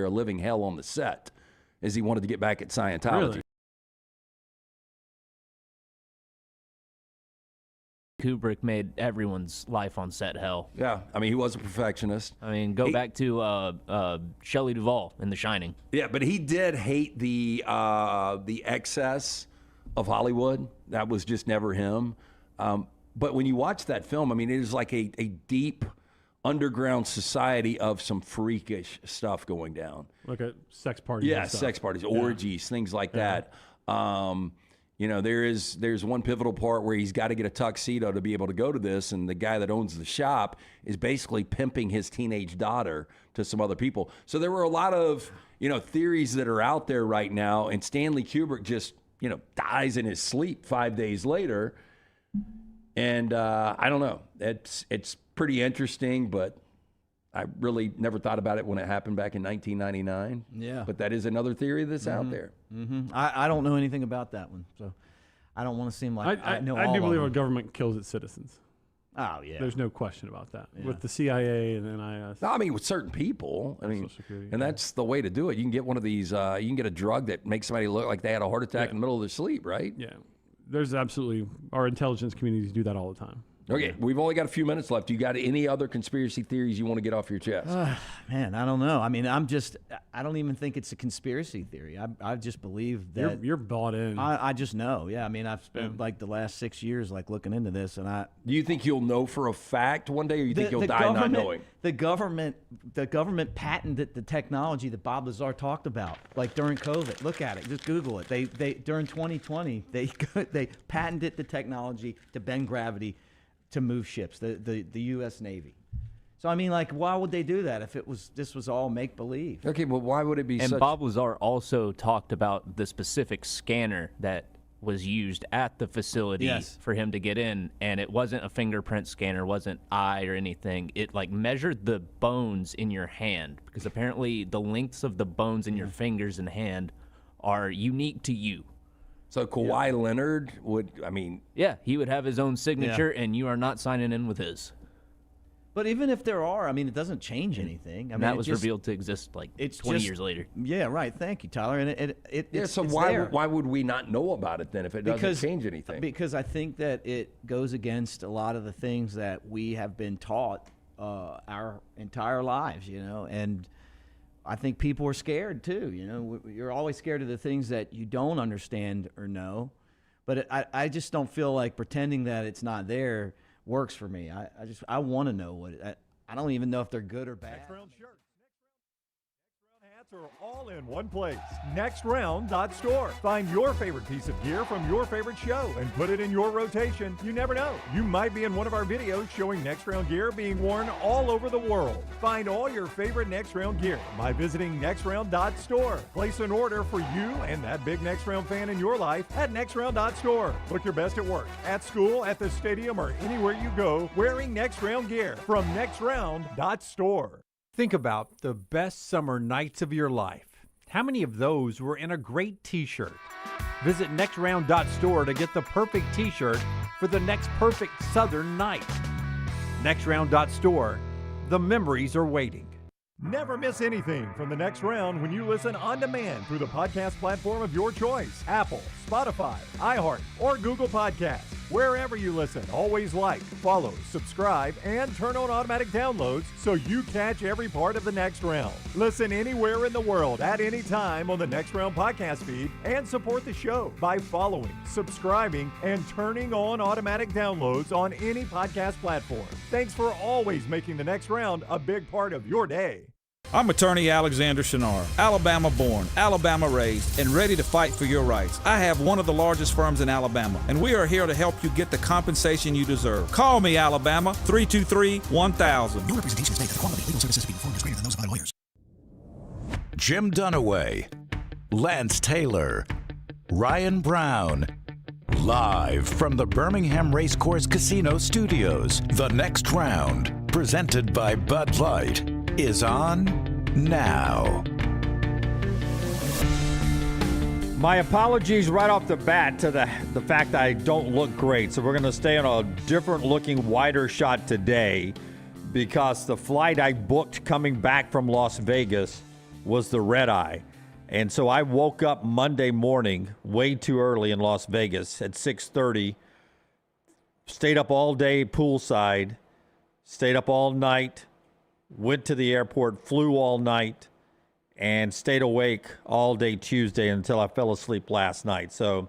a living hell on the set, as he wanted to get back at Scientology. Really? Kubrick made everyone's life on set hell. Yeah, I mean, he was a perfectionist. I mean, go back to Shelley Duvall in The Shining. Yeah, but he did hate the excess of Hollywood. That was just never him. But when you watch that film, I mean, it is like a deep underground society of some freakish stuff going down. Like a sex party. Yeah, sex parties, orgies, things like that. You know, there's one pivotal part where he's got to get a tuxedo to be able to go to this, and the guy that owns the shop is basically pimping his teenage daughter to some other people. So there were a lot of, you know, theories that are out there right now, and Stanley Kubrick just, you know, dies in his sleep 5 days later. And I don't know. It's pretty interesting, but I really never thought about it when it happened back in 1999. Yeah. But that is another theory that's out there. Mm-hmm. I don't know anything about that one, so I don't want to seem like I know all I do of believe them. our government kills its citizens. Oh, yeah. There's no question about that. Yeah. With the CIA and NIS. No, I mean, with certain people. I mean, Social Security, and that's the way to do it. You can get one of these, you can get a drug that makes somebody look like they had a heart attack in the middle of their sleep, right? Yeah. There's absolutely, our intelligence communities do that all the time. Okay, we've only got a few minutes left. You got any other conspiracy theories you want to get off your chest? Man, I don't know. I mean, I don't even think it's a conspiracy theory. I just believe that. You're bought in. I just know. Yeah, I mean, I've spent like the last 6 years like looking into this, and Do you think you'll know for a fact one day, or you think you'll die not knowing? The government patented the technology that Bob Lazar talked about, like during COVID. Look at it. Just Google it. They during 2020 they patented the technology to bend gravity to move ships, the U.S. Navy. So, I mean, like, why would they do that if this was all make-believe? Okay, but why would it be And Bob Lazar also talked about the specific scanner that was used at the facility for him to get in, and it wasn't a fingerprint scanner, wasn't eye or anything. It, like, measured the bones in your hand, because apparently the lengths of the bones in your fingers and hand are unique to you. So Kawhi Leonard would, I mean... Yeah, he would have his own signature, and you are not signing in with his. But even if there are, I mean, it doesn't change anything. I mean, that was revealed to exist like 20 years later. Yeah, right. Thank you, Tyler. And so why would we not know about it then if it doesn't change anything? Because I think that it goes against a lot of the things that we have been taught our entire lives, you know, and I think people are scared too. You know, you're always scared of the things that you don't understand or know. But I just don't feel like pretending that it's not there works for me. I want to know what I don't even know if they're good or bad. Next round shirts. Next round hats are all in one place. NextRound.store. Find your favorite piece of gear from your favorite show and put it in your rotation. You never know. You might be in one of our videos showing Next Round gear being worn all over the world. Find all your favorite Next Round gear by visiting NextRound.store. Place an order for you and that big Next Round fan in your life at NextRound.store. Look your best at work, at school, at the stadium, or anywhere you go wearing Next Round gear from NextRound.store. Think about the best summer nights of your life. How many of those were in a great t-shirt? Visit nextround.store to get the perfect t-shirt for the next perfect southern night. Nextround.store. The memories are waiting. Never miss anything from the Next Round when you listen on demand through the podcast platform of your choice. Apple, Spotify, iHeart, or Google Podcasts. Wherever you listen, always like, follow, subscribe, and turn on automatic downloads so you catch every part of the Next Round. Listen anywhere in the world at any time on the Next Round podcast feed and support the show by following, subscribing, and turning on automatic downloads on any podcast platform. Thanks for always making the Next Round a big part of your day. I'm attorney Alexander Shinar, Alabama born, Alabama raised, and ready to fight for your rights. I have one of the largest firms in Alabama, and we are here to help you get the compensation you deserve. Call me, Alabama, 323-1000. No representation is made that the quality of legal services being performed is greater than those of other lawyers. Jim Dunaway, Lance Taylor, Ryan Brown. Live from the Birmingham Racecourse Casino Studios, the Next Round, presented by Bud Light, is on now. My apologies right off the bat to the fact that I don't look great. So we're going to stay on a different looking, wider shot today because the flight I booked coming back from Las Vegas was the red eye. And so I woke up Monday morning way too early in Las Vegas at 6:30, stayed up all day poolside, stayed up all night, went to the airport, flew all night, and stayed awake all day Tuesday until I fell asleep last night. So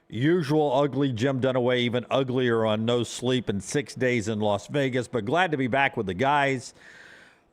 usual ugly Jim Dunaway, even uglier on no sleep and 6 days in Las Vegas, but glad to be back with the guys,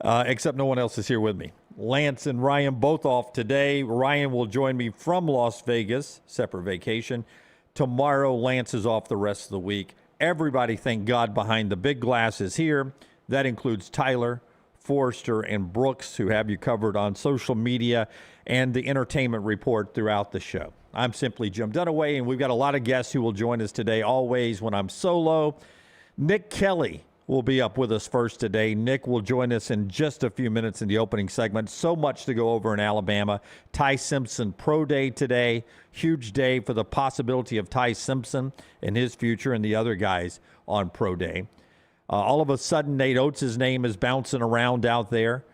except no one else is here with me. Lance and Ryan both off today. Ryan will join me from Las Vegas, separate vacation. Tomorrow, Lance is off the rest of the week. Everybody, thank God, behind the big glass is here. That includes Tyler, Forrester, and Brooks, who have you covered on social media and the entertainment report throughout the show. I'm simply Jim Dunaway, and we've got a lot of guests who will join us today, always when I'm solo. Nick Kelly will be up with us first today. Nick will join us in just a few minutes in the opening segment. So much to go over in Alabama. Ty Simpson Pro Day today. Huge day for the possibility of Ty Simpson and his future and the other guys on Pro Day. All of a sudden, Nate Oats' name is bouncing around out there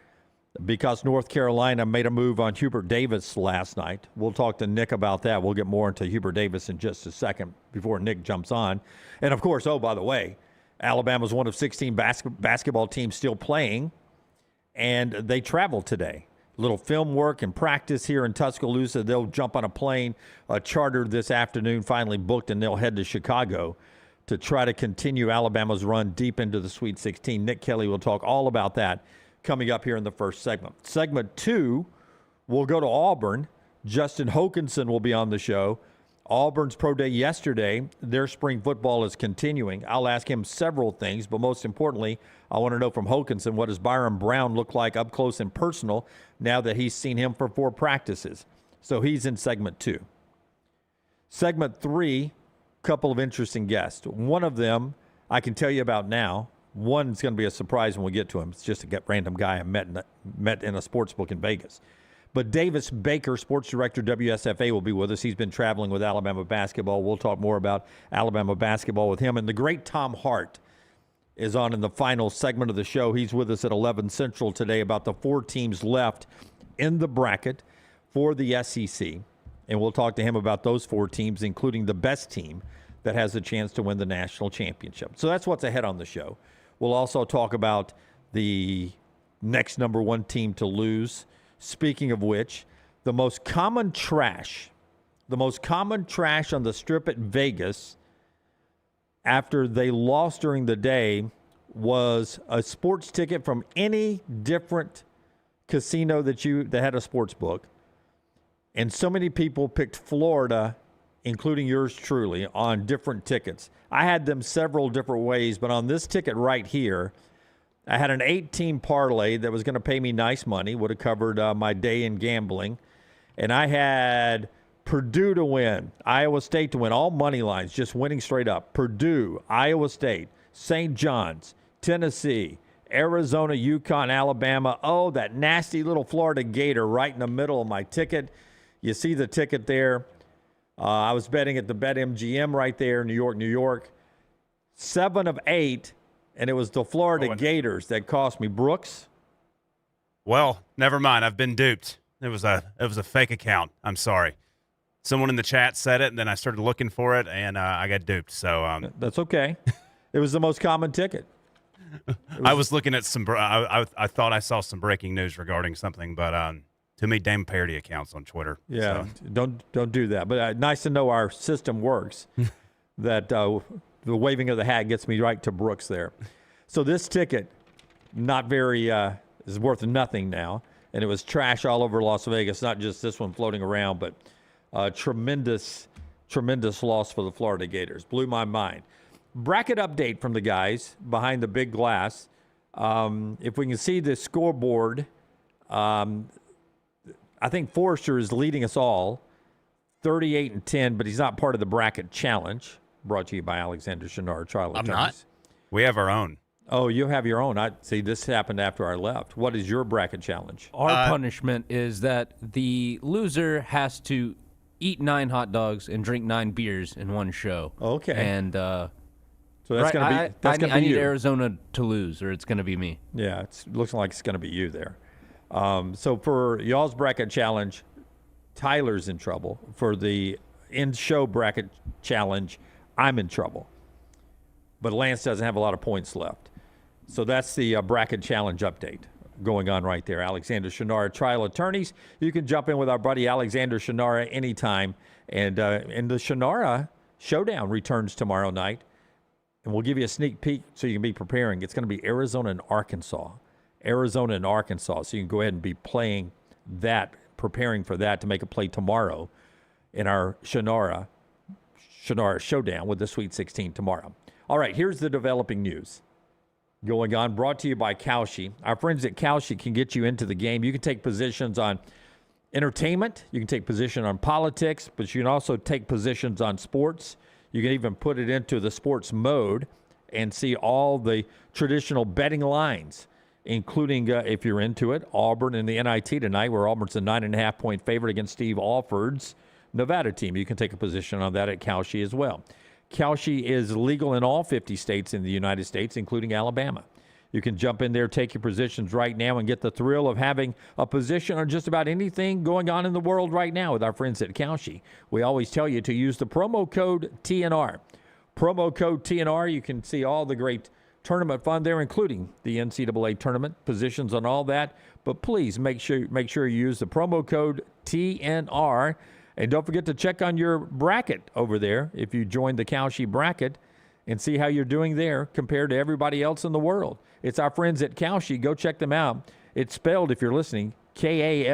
because North Carolina made a move on Hubert Davis last night. We'll talk to Nick about that. We'll get more into Hubert Davis in just a second before Nick jumps on. And, of course, oh, by the way, Alabama's one of 16 basketball teams still playing, and they travel today. Little film work and practice here in Tuscaloosa. They'll jump on a plane chartered this afternoon, finally booked, and they'll head to Chicago to try to continue Alabama's run deep into the Sweet 16. Nick Kelly will talk all about that coming up here in the first segment. Segment 2, we'll go to Auburn. Justin Hokanson will be on the show. Auburn's Pro Day yesterday. Their spring football is continuing. I'll ask him several things, but most importantly, I want to know from Hokanson, what does Byrum Brown look like up close and personal now that he's seen him for 4 practices? So he's in segment 2. Segment 3, couple of interesting guests. One of them I can tell you about now. One's going to be a surprise when we get to him. It's just a random guy I met in a sports book in Vegas. But Davis Baker, sports director, WSFA, will be with us. He's been traveling with Alabama basketball. We'll talk more about Alabama basketball with him. And the great Tom Hart is on in the final segment of the show. He's with us at 11 Central today about the 4 teams left in the bracket for the SEC. And we'll talk to him about those 4 teams, including the best team that has a chance to win the national championship. So that's what's ahead on the show. We'll also talk about the next number 1 team to lose. Speaking of which, the most common trash on the Strip at Vegas after they lost during the day was a sports ticket from any different casino that had a sports book. And so many people picked Florida, including yours truly, on different tickets. I had them several different ways, but on this ticket right here, I had an 8-team parlay that was going to pay me nice money, would have covered my day in gambling. And I had Purdue to win, Iowa State to win, all money lines, just winning straight up. Purdue, Iowa State, St. John's, Tennessee, Arizona, UConn, Alabama. Oh, that nasty little Florida Gator right in the middle of my ticket. You see the ticket there. I was betting at the BetMGM right there, New York. 7 of 8. And it was the Florida Gators that cost me. Brooks? Well, never mind. I've been duped. It was a fake account. I'm sorry. Someone in the chat said it, and then I started looking for it, and I got duped. So that's okay. It was the most common ticket. I was looking at some. I thought I saw some breaking news regarding something, but too many damn parody accounts on Twitter. Yeah, so. Don't do that. But nice to know our system works. That. The waving of the hat gets me right to Brooks there. So this ticket, not very, is worth nothing now. And it was trash all over Las Vegas, not just this one floating around, but tremendous loss for the Florida Gators. Blew my mind. Bracket update from the guys behind the big glass. If we can see the scoreboard, I think Forrester is leading us all, 38-10, but he's not part of the bracket challenge. Brought to you by Alexander Chenard, Charlie. I'm not. We have our own. Oh, you have your own. See, this happened after I left. What is your bracket challenge? Our punishment is that the loser has to eat 9 hot dogs and drink 9 beers in one show. Okay. And so that's going to be I need you. Arizona to lose, or it's going to be me. Yeah, it looks like it's going to be you there. So for y'all's bracket challenge, Tyler's in trouble. For the in-show bracket challenge, I'm in trouble. But Lance doesn't have a lot of points left. So that's the bracket challenge update going on right there. Alexander Shannara Trial Attorneys. You can jump in with our buddy Alexander Shannara anytime. And the Shannara Showdown returns tomorrow night. And we'll give you a sneak peek so you can be preparing. It's going to be Arizona and Arkansas. Arizona and Arkansas. So you can go ahead and be playing that, preparing for that to make a play tomorrow in our Shannara Showdown with the Sweet 16 tomorrow. All right, here's the developing news going on, brought to you by Kalshi. Our friends at Kalshi can get you into the game. You can take positions on entertainment. You can take position on politics, but you can also take positions on sports. You can even put it into the sports mode and see all the traditional betting lines, including, if you're into it, Auburn in the NIT tonight, where Auburn's a 9.5-point favorite against Steve Alford's Nevada team. You can take a position on that at Kalshi as well. Kalshi is legal in all 50 states in the United States, including Alabama. You can jump in there, take your positions right now, and get the thrill of having a position on just about anything going on in the world right now with our friends at Kalshi. We always tell you to use the promo code TNR. Promo code TNR, you can see all the great tournament fun there, including the NCAA tournament, positions on all that. But please make sure you use the promo code TNR. And don't forget to check on your bracket over there if you join the Kalshi bracket and see how you're doing there compared to everybody else in the world. It's our friends at Kalshi. Go check them out. It's spelled, if you're listening, Kalshi,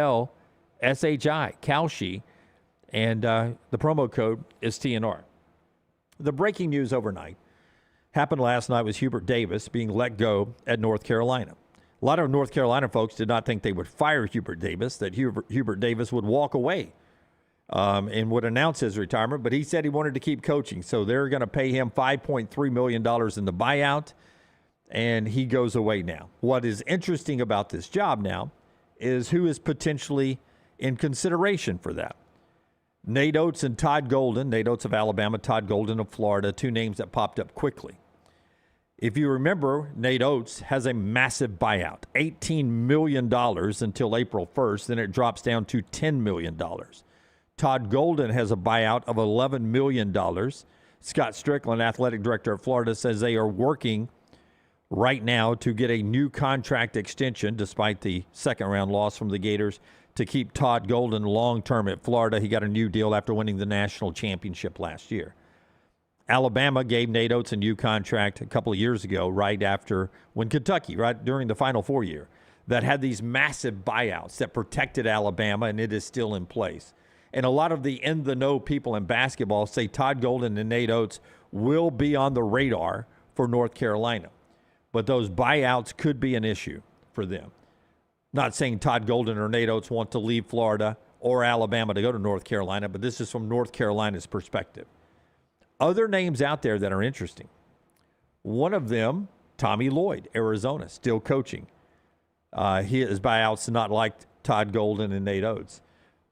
Kalshi. And the promo code is TNR. The breaking news overnight happened last night was Hubert Davis being let go at North Carolina. A lot of North Carolina folks did not think they would fire Hubert Davis, that Hubert Davis would walk away and would announce his retirement, but he said he wanted to keep coaching. So they're going to pay him $5.3 million in the buyout, and he goes away now. What is interesting about this job now is who is potentially in consideration for that. Nate Oats and Todd Golden. Nate Oats of Alabama, Todd Golden of Florida, two names that popped up quickly. If you remember, Nate Oats has a massive buyout, $18 million until April 1st, then it drops down to $10 million. Todd Golden has a buyout of $11 million. Scott Strickland, athletic director of Florida, says they are working right now to get a new contract extension, despite the second-round loss from the Gators, to keep Todd Golden long-term at Florida. He got a new deal after winning the national championship last year. Alabama gave Nate Oats a new contract a couple of years ago, right after when Kentucky, right during the Final Four year, that had these massive buyouts that protected Alabama, and it is still in place. And a lot of the in-the-know people in basketball say Todd Golden and Nate Oats will be on the radar for North Carolina. But those buyouts could be an issue for them. Not saying Todd Golden or Nate Oats want to leave Florida or Alabama to go to North Carolina, but this is from North Carolina's perspective. Other names out there that are interesting. One of them, Tommy Lloyd, Arizona, still coaching. His buyouts not like Todd Golden and Nate Oats.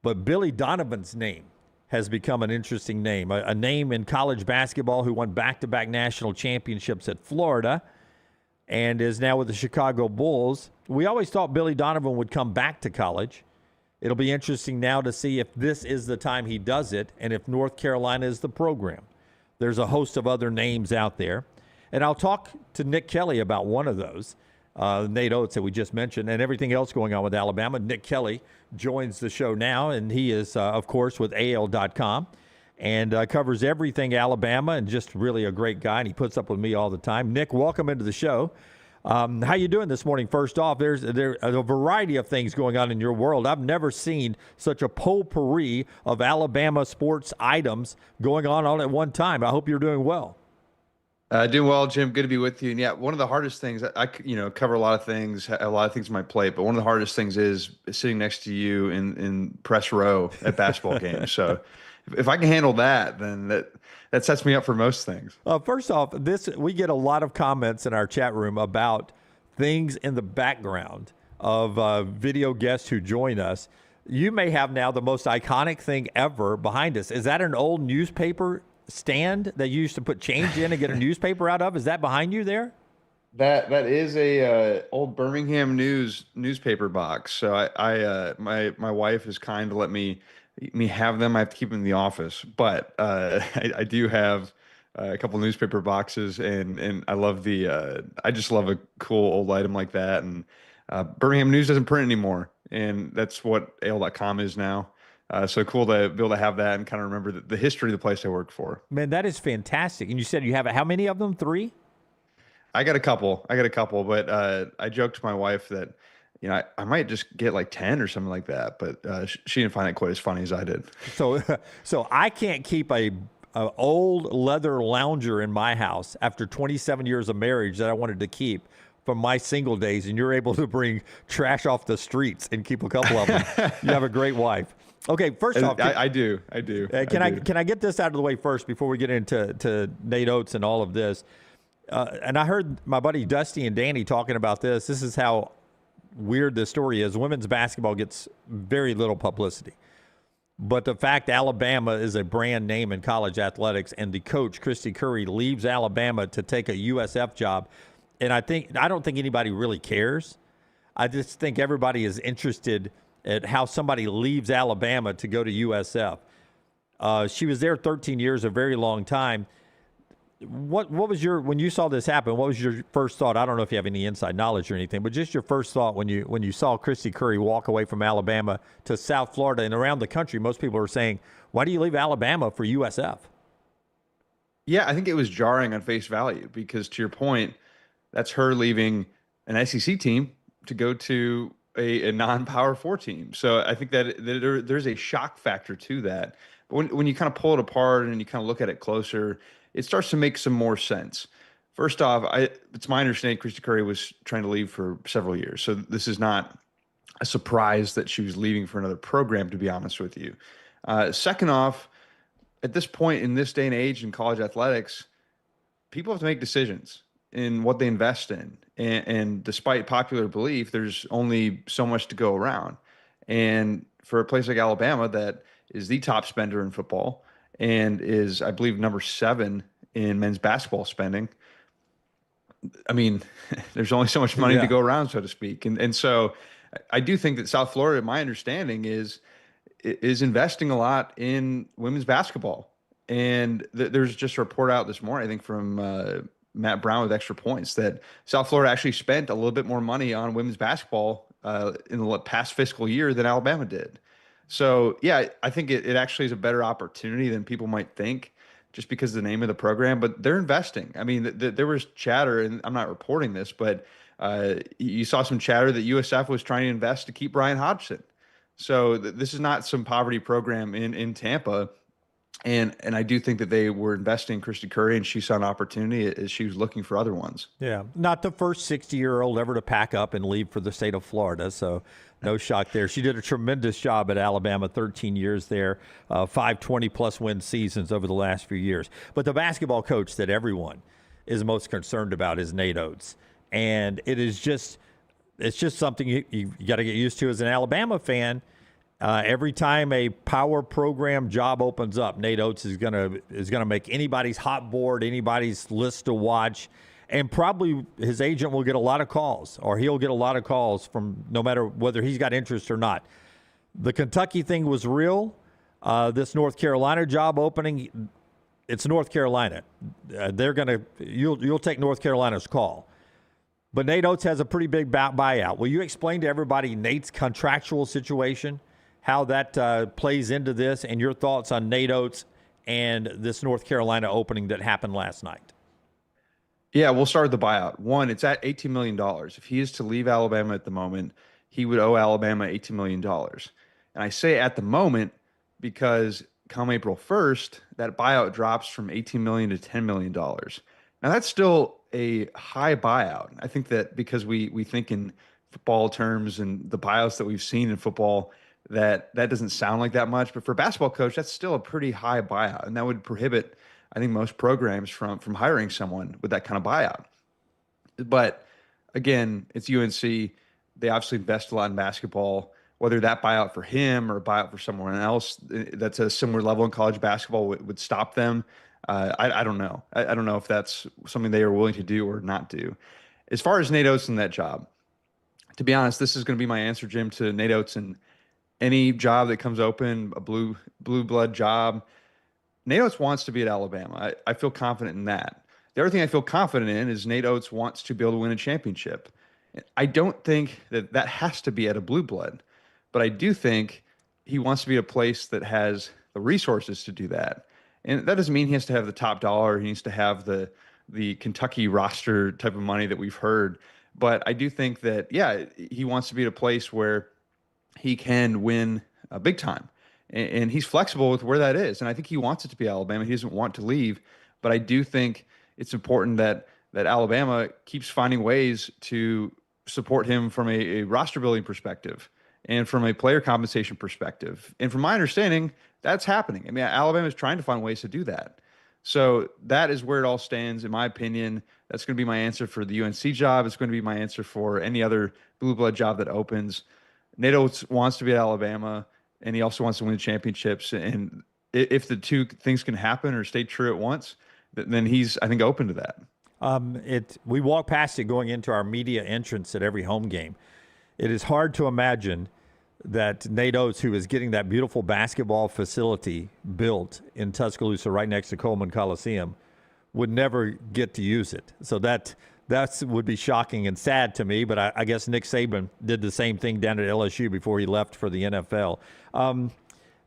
But Billy Donovan's name has become an interesting name, a name in college basketball who won back-to-back national championships at Florida and is now with the Chicago Bulls. We always thought Billy Donovan would come back to college. It'll be interesting now to see if this is the time he does it and if North Carolina is the program. There's a host of other names out there. And I'll talk to Nick Kelly about one of those, Nate Oats that we just mentioned, and everything else going on with Alabama. Nick Kelly joins the show now, and he is, of course, with AL.com and covers everything Alabama, and just really a great guy, and he puts up with me all the time. Nick, welcome into the show. How you doing this morning? First off, there's a variety of things going on in your world. I've never seen such a potpourri of Alabama sports items going on all at one time. I hope you're doing well. Doing well, Jim. Good to be with you. And yeah, one of the hardest things, I cover a lot of things on my plate, but one of the hardest things is sitting next to you in press row at basketball games. So if I can handle that, then that sets me up for most things. First off, we get a lot of comments in our chat room about things in the background of video guests who join us. You may have now the most iconic thing ever behind us. Is that an old newspaper stand that you used to put change in and get a newspaper out of? Is that behind you there? That is a old Birmingham newspaper box. So my wife is kind to let me have them. I have to keep them in the office, but I do have a couple newspaper boxes, and I love I just love a cool old item like that. And Birmingham News doesn't print anymore, and that's what AL.com is now. So cool to be able to have that and kind of remember the history of the place I worked for. Man, that is fantastic. And you said you have how many of them? 3? I got a couple, but I joked to my wife that, I might just get like 10 or something like that, but she didn't find it quite as funny as I did. So I can't keep a old leather lounger in my house after 27 years of marriage that I wanted to keep from my single days, and you're able to bring trash off the streets and keep a couple of them. You have a great wife. Okay, first off, I do. Can I get this out of the way first before we get into Nate Oats and all of this? And I heard my buddy Dusty and Danny talking about this. This is how weird this story is. Women's basketball gets very little publicity. But the fact Alabama is a brand name in college athletics, and the coach, Christy Curry, leaves Alabama to take a USF job, and I don't think anybody really cares. I just think everybody is interested at how somebody leaves Alabama to go to USF. She was there 13 years, a very long time. What was when you saw this happen, what was your first thought? I don't know if you have any inside knowledge or anything, but just your first thought when you saw Christy Curry walk away from Alabama to South Florida, and around the country, most people are saying, why do you leave Alabama for USF? Yeah, I think it was jarring on face value because, to your point, that's her leaving an SEC team to go to a non-Power 4 team. So I think that there's a shock factor to that. But when you kind of pull it apart and you kind of look at it closer, it starts to make some more sense. First off, it's my understanding Christy Curry was trying to leave for several years. So this is not a surprise that she was leaving for another program, to be honest with you. Second off, at this point in this day and age in college athletics, people have to make decisions in what they invest in. And despite popular belief, there's only so much to go around. And for a place like Alabama that is the top spender in football and is, I believe, number 7 in men's basketball spending, I mean, there's only so much money to go around, so to speak. And so I do think that South Florida, my understanding is investing a lot in women's basketball. And there's just a report out this morning, I think, from Matt Brown with Extra Points, that South Florida actually spent a little bit more money on women's basketball in the past fiscal year than Alabama did. So, yeah, I think it actually is a better opportunity than people might think just because of the name of the program. But they're investing. I mean, there was chatter, and I'm not reporting this, but you saw some chatter that USF was trying to invest to keep Brian Hodgson. So this is not some poverty program in Tampa. And I do think that they were investing in Christy Curry, and she saw an opportunity as she was looking for other ones. Yeah, not the first 60-year-old ever to pack up and leave for the state of Florida, so no shock there. She did a tremendous job at Alabama, 13 years there, 5 20-plus win seasons over the last few years. But the basketball coach that everyone is most concerned about is Nate Oats, and it's just something you got to get used to as an Alabama fan. Every time a power program job opens up, Nate Oats is gonna make anybody's hot board, anybody's list to watch, and probably his agent will get a lot of calls, or he'll get a lot of calls from no matter whether he's got interest or not. The Kentucky thing was real. This North Carolina job opening, it's North Carolina. You'll take North Carolina's call. But Nate Oats has a pretty big buyout. Will you explain to everybody Nate's contractual situation, how that plays into this, and your thoughts on Nate Oats and this North Carolina opening that happened last night? Yeah, we'll start with the buyout. One, it's at $18 million. If he is to leave Alabama at the moment, he would owe Alabama $18 million. And I say at the moment because come April 1st, that buyout drops from $18 million to $10 million. Now, that's still a high buyout. I think that because we think in football terms and the buyouts that we've seen in football, that doesn't sound like that much, but for a basketball coach, that's still a pretty high buyout, and that would prohibit, I think, most programs from hiring someone with that kind of buyout. But again, it's UNC. They obviously invest a lot in basketball. Whether that buyout for him or a buyout for someone else that's a similar level in college basketball would stop them, I don't know. I don't know if that's something they are willing to do or not do. as far as Nate Oats in that job, to be honest, this is going to be my answer, Jim, to Nate Oats and any job that comes open, a blue blood job. Nate Oats wants to be at Alabama. I feel confident in that. The other thing I feel confident in is Nate Oats wants to be able to win a championship. I don't think that has to be at a blue blood, but I do think he wants to be a place that has the resources to do that. And that doesn't mean he has to have the top dollar. He needs to have the Kentucky roster type of money that we've heard. But I do think that, yeah, he wants to be at a place where he can win big time. And he's flexible with where that is. And I think he wants it to be Alabama. He doesn't want to leave. But I do think it's important that Alabama keeps finding ways to support him from a roster building perspective and from a player compensation perspective. And from my understanding, that's happening. I mean, Alabama is trying to find ways to do that. So that is where it all stands, in my opinion. That's going to be my answer for the UNC job. It's going to be my answer for any other blue blood job that opens. Nate Oats wants to be at Alabama, and he also wants to win the championships. And if the two things can happen or stay true at once, then he's, I think, open to that. We walk past it going into our media entrance at every home game. It is hard to imagine that Nate Oats, who is getting that beautiful basketball facility built in Tuscaloosa right next to Coleman Coliseum, would never get to use it. So that would be shocking and sad to me, but I guess Nick Saban did the same thing down at LSU before he left for the NFL.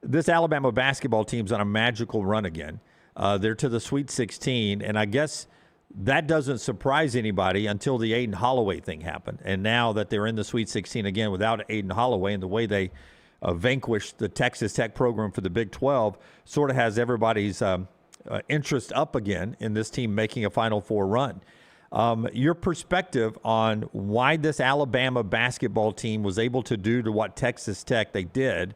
This Alabama basketball team's on a magical run again. They're to the Sweet 16, and I guess that doesn't surprise anybody until the Aiden Holloway thing happened. And now that they're in the Sweet 16 again without Aiden Holloway, and the way they vanquished the Texas Tech program for the Big 12 sort of has everybody's interest up again in this team making a Final Four run. Your perspective on why this Alabama basketball team was able to do to what Texas Tech they did,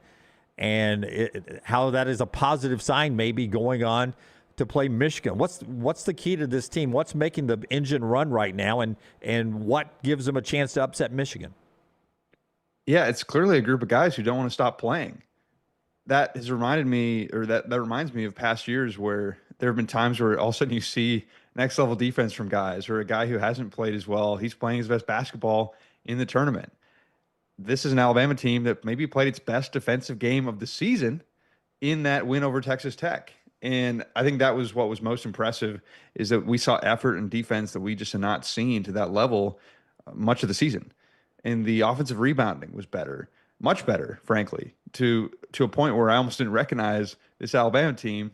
and how that is a positive sign maybe going on to play Michigan. What's the key to this team? What's making the engine run right now, and what gives them a chance to upset Michigan? Yeah, it's clearly a group of guys who don't want to stop playing. That has reminded me, or that reminds me of past years where there have been times where all of a sudden you see next level defense from guys, or a guy who hasn't played as well. He's playing his best basketball in the tournament. This is an Alabama team that maybe played its best defensive game of the season in that win over Texas Tech. And I think that was what was most impressive, is that we saw effort and defense that we just had not seen to that level much of the season. And the offensive rebounding was better, much better, frankly, to a point where I almost didn't recognize this Alabama team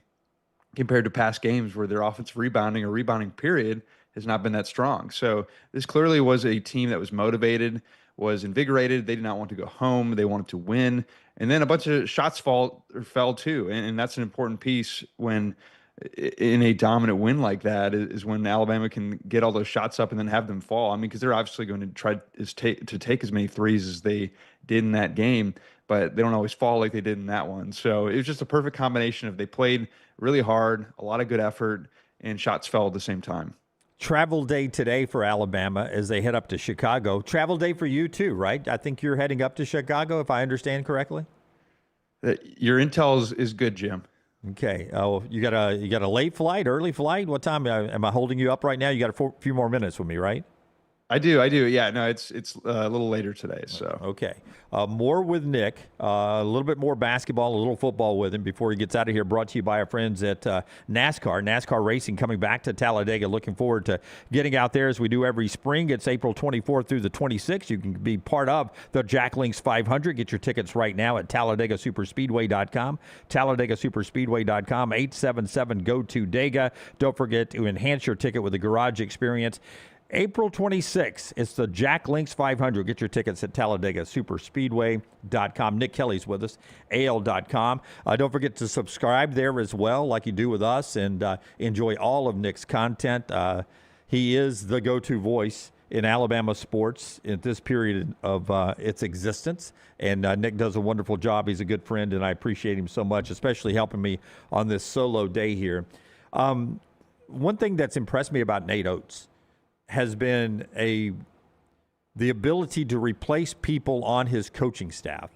compared to past games where their offensive rebounding or rebounding period has not been that strong. So this clearly was a team that was motivated, was invigorated. They did not want to go home. They wanted to win. And then a bunch of shots fell too. And that's an important piece when in a dominant win like that, is when Alabama can get all those shots up and then have them fall. I mean, because they're obviously going to try to take as many threes as they did in that game, but they don't always fall like they did in that one. So it was just a perfect combination of they played really hard, a lot of good effort, and shots fell at the same time. Travel day today for Alabama as they head up to Chicago. Travel day for you too, right? I think you're heading up to Chicago, if I understand correctly. Your intel is good, Jim. Okay. Oh, you got a late flight, early flight? What time am I holding you up right now? You got a few more minutes with me, right? I do. Yeah, no, it's a little later today. So okay, more with Nick, a little bit more basketball, a little football with him before he gets out of here. Brought to you by our friends at NASCAR Racing, coming back to Talladega. Looking forward to getting out there as we do every spring. It's April 24th through the 26th. You can be part of the Jack Links 500. Get your tickets right now at TalladegaSuperspeedway.com. TalladegaSuperspeedway.com. 877-GO-TO-DEGA. Don't forget to enhance your ticket with the garage experience. April 26th, it's the Jack Links 500. Get your tickets at TalladegaSuperspeedway.com. Nick Kelly's with us, AL.com. Don't forget to subscribe there as well, like you do with us, and enjoy all of Nick's content. He is the go-to voice in Alabama sports at this period of its existence, and Nick does a wonderful job. He's a good friend, and I appreciate him so much, especially helping me on this solo day here. One thing that's impressed me about Nate Oats has been the ability to replace people on his coaching staff,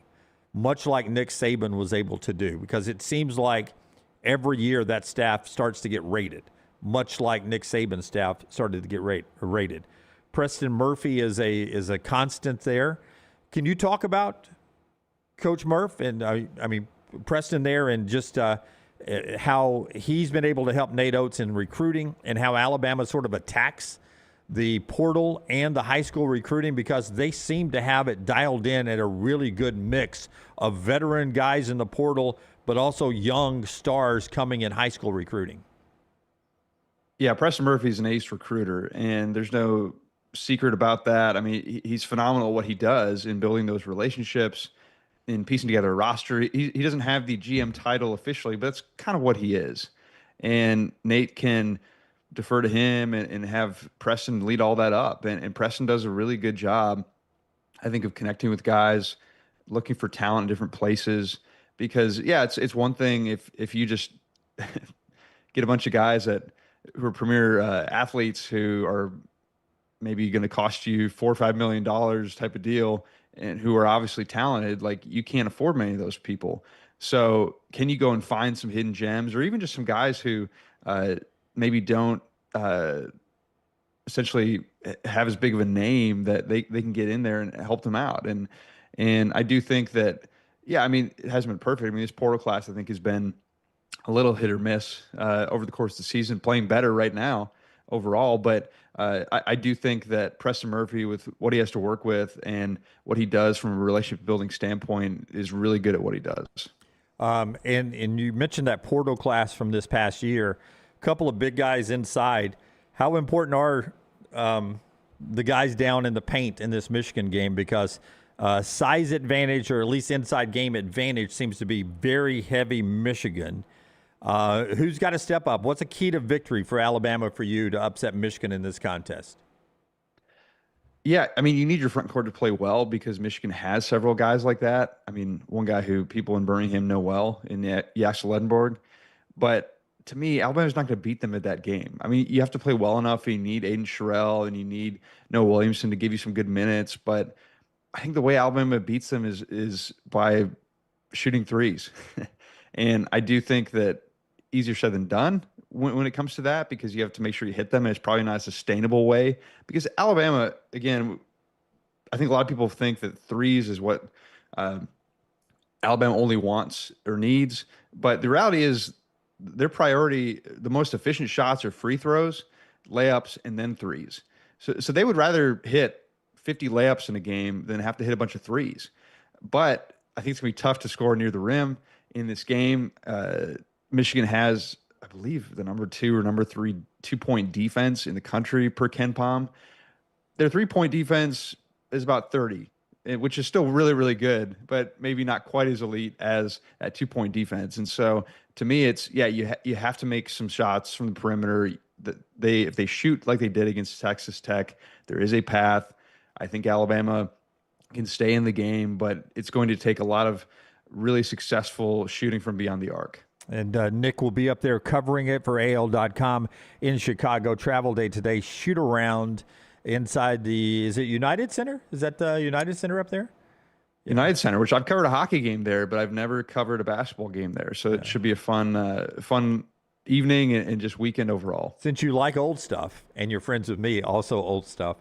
much like Nick Saban was able to do, because it seems like every year that staff starts to get rated, much like Nick Saban's staff started to get rated. Preston Murphy is a constant there. Can you talk about Coach Murph and Preston there, and just how he's been able to help Nate Oats in recruiting, and how Alabama sort of attacks the portal and the high school recruiting, because they seem to have it dialed in at a really good mix of veteran guys in the portal, but also young stars coming in high school recruiting? Yeah, Preston Murphy's an ace recruiter, and there's no secret about that. I mean, he's phenomenal at what he does in building those relationships, in piecing together a roster. He doesn't have the GM title officially, but that's kind of what he is. And Nate can defer to him and have Preston lead all that up. And Preston does a really good job, I think, of connecting with guys, looking for talent in different places. Because, yeah, it's one thing if you just get a bunch of guys who are premier athletes who are maybe going to cost you $4 or $5 million type of deal, and who are obviously talented. Like, you can't afford many of those people. So can you go and find some hidden gems, or even just some guys who maybe don't essentially have as big of a name that they can get in there and help them out? And I do think that, yeah, I mean, it hasn't been perfect. I mean, this portal class, I think, has been a little hit or miss over the course of the season, playing better right now overall. But I do think that Preston Murphy, with what he has to work with and what he does from a relationship building standpoint, is really good at what he does. And you mentioned that portal class from this past year, a couple of big guys inside. How important are the guys down in the paint in this Michigan game? Because size advantage, or at least inside game advantage, seems to be very heavy Michigan. Who's got to step up? What's a key to victory for Alabama for you to upset Michigan in this contest? Yeah, I mean, you need your front court to play well, because Michigan has several guys like that. I mean, one guy who people in Birmingham know well, in Yaxel Ledenborg. But to me, Alabama's not going to beat them at that game. I mean, you have to play well enough. You need Aiden Sherrill and you need Noah Williamson to give you some good minutes. But I think the way Alabama beats them is by shooting threes. And I do think that easier said than done when it comes to that, because you have to make sure you hit them, and it's probably not a sustainable way. Because Alabama, again, I think a lot of people think that threes is what Alabama only wants or needs. But the reality is their priority, the most efficient shots are free throws, layups, and then threes. So they would rather hit 50 layups in a game than have to hit a bunch of threes. But I think it's going to be tough to score near the rim in this game. Michigan has, I believe, the number 2 or number 3 2-point defense in the country per KenPom. Their 3-point defense is about 30, which is still really, really good, but maybe not quite as elite as that 2-point defense. And so to me, it's, yeah, you have to make some shots from the perimeter. If they shoot like they did against Texas Tech, there is a path. I think Alabama can stay in the game, but it's going to take a lot of really successful shooting from beyond the arc. And Nick will be up there covering it for AL.com in Chicago. Travel day today. Shoot around inside is it United Center? Is that the United Center up there? United Center, which I've covered a hockey game there, but I've never covered a basketball game there. So it should be a fun evening and just weekend overall. Since you like old stuff, and you're friends with me, also old stuff,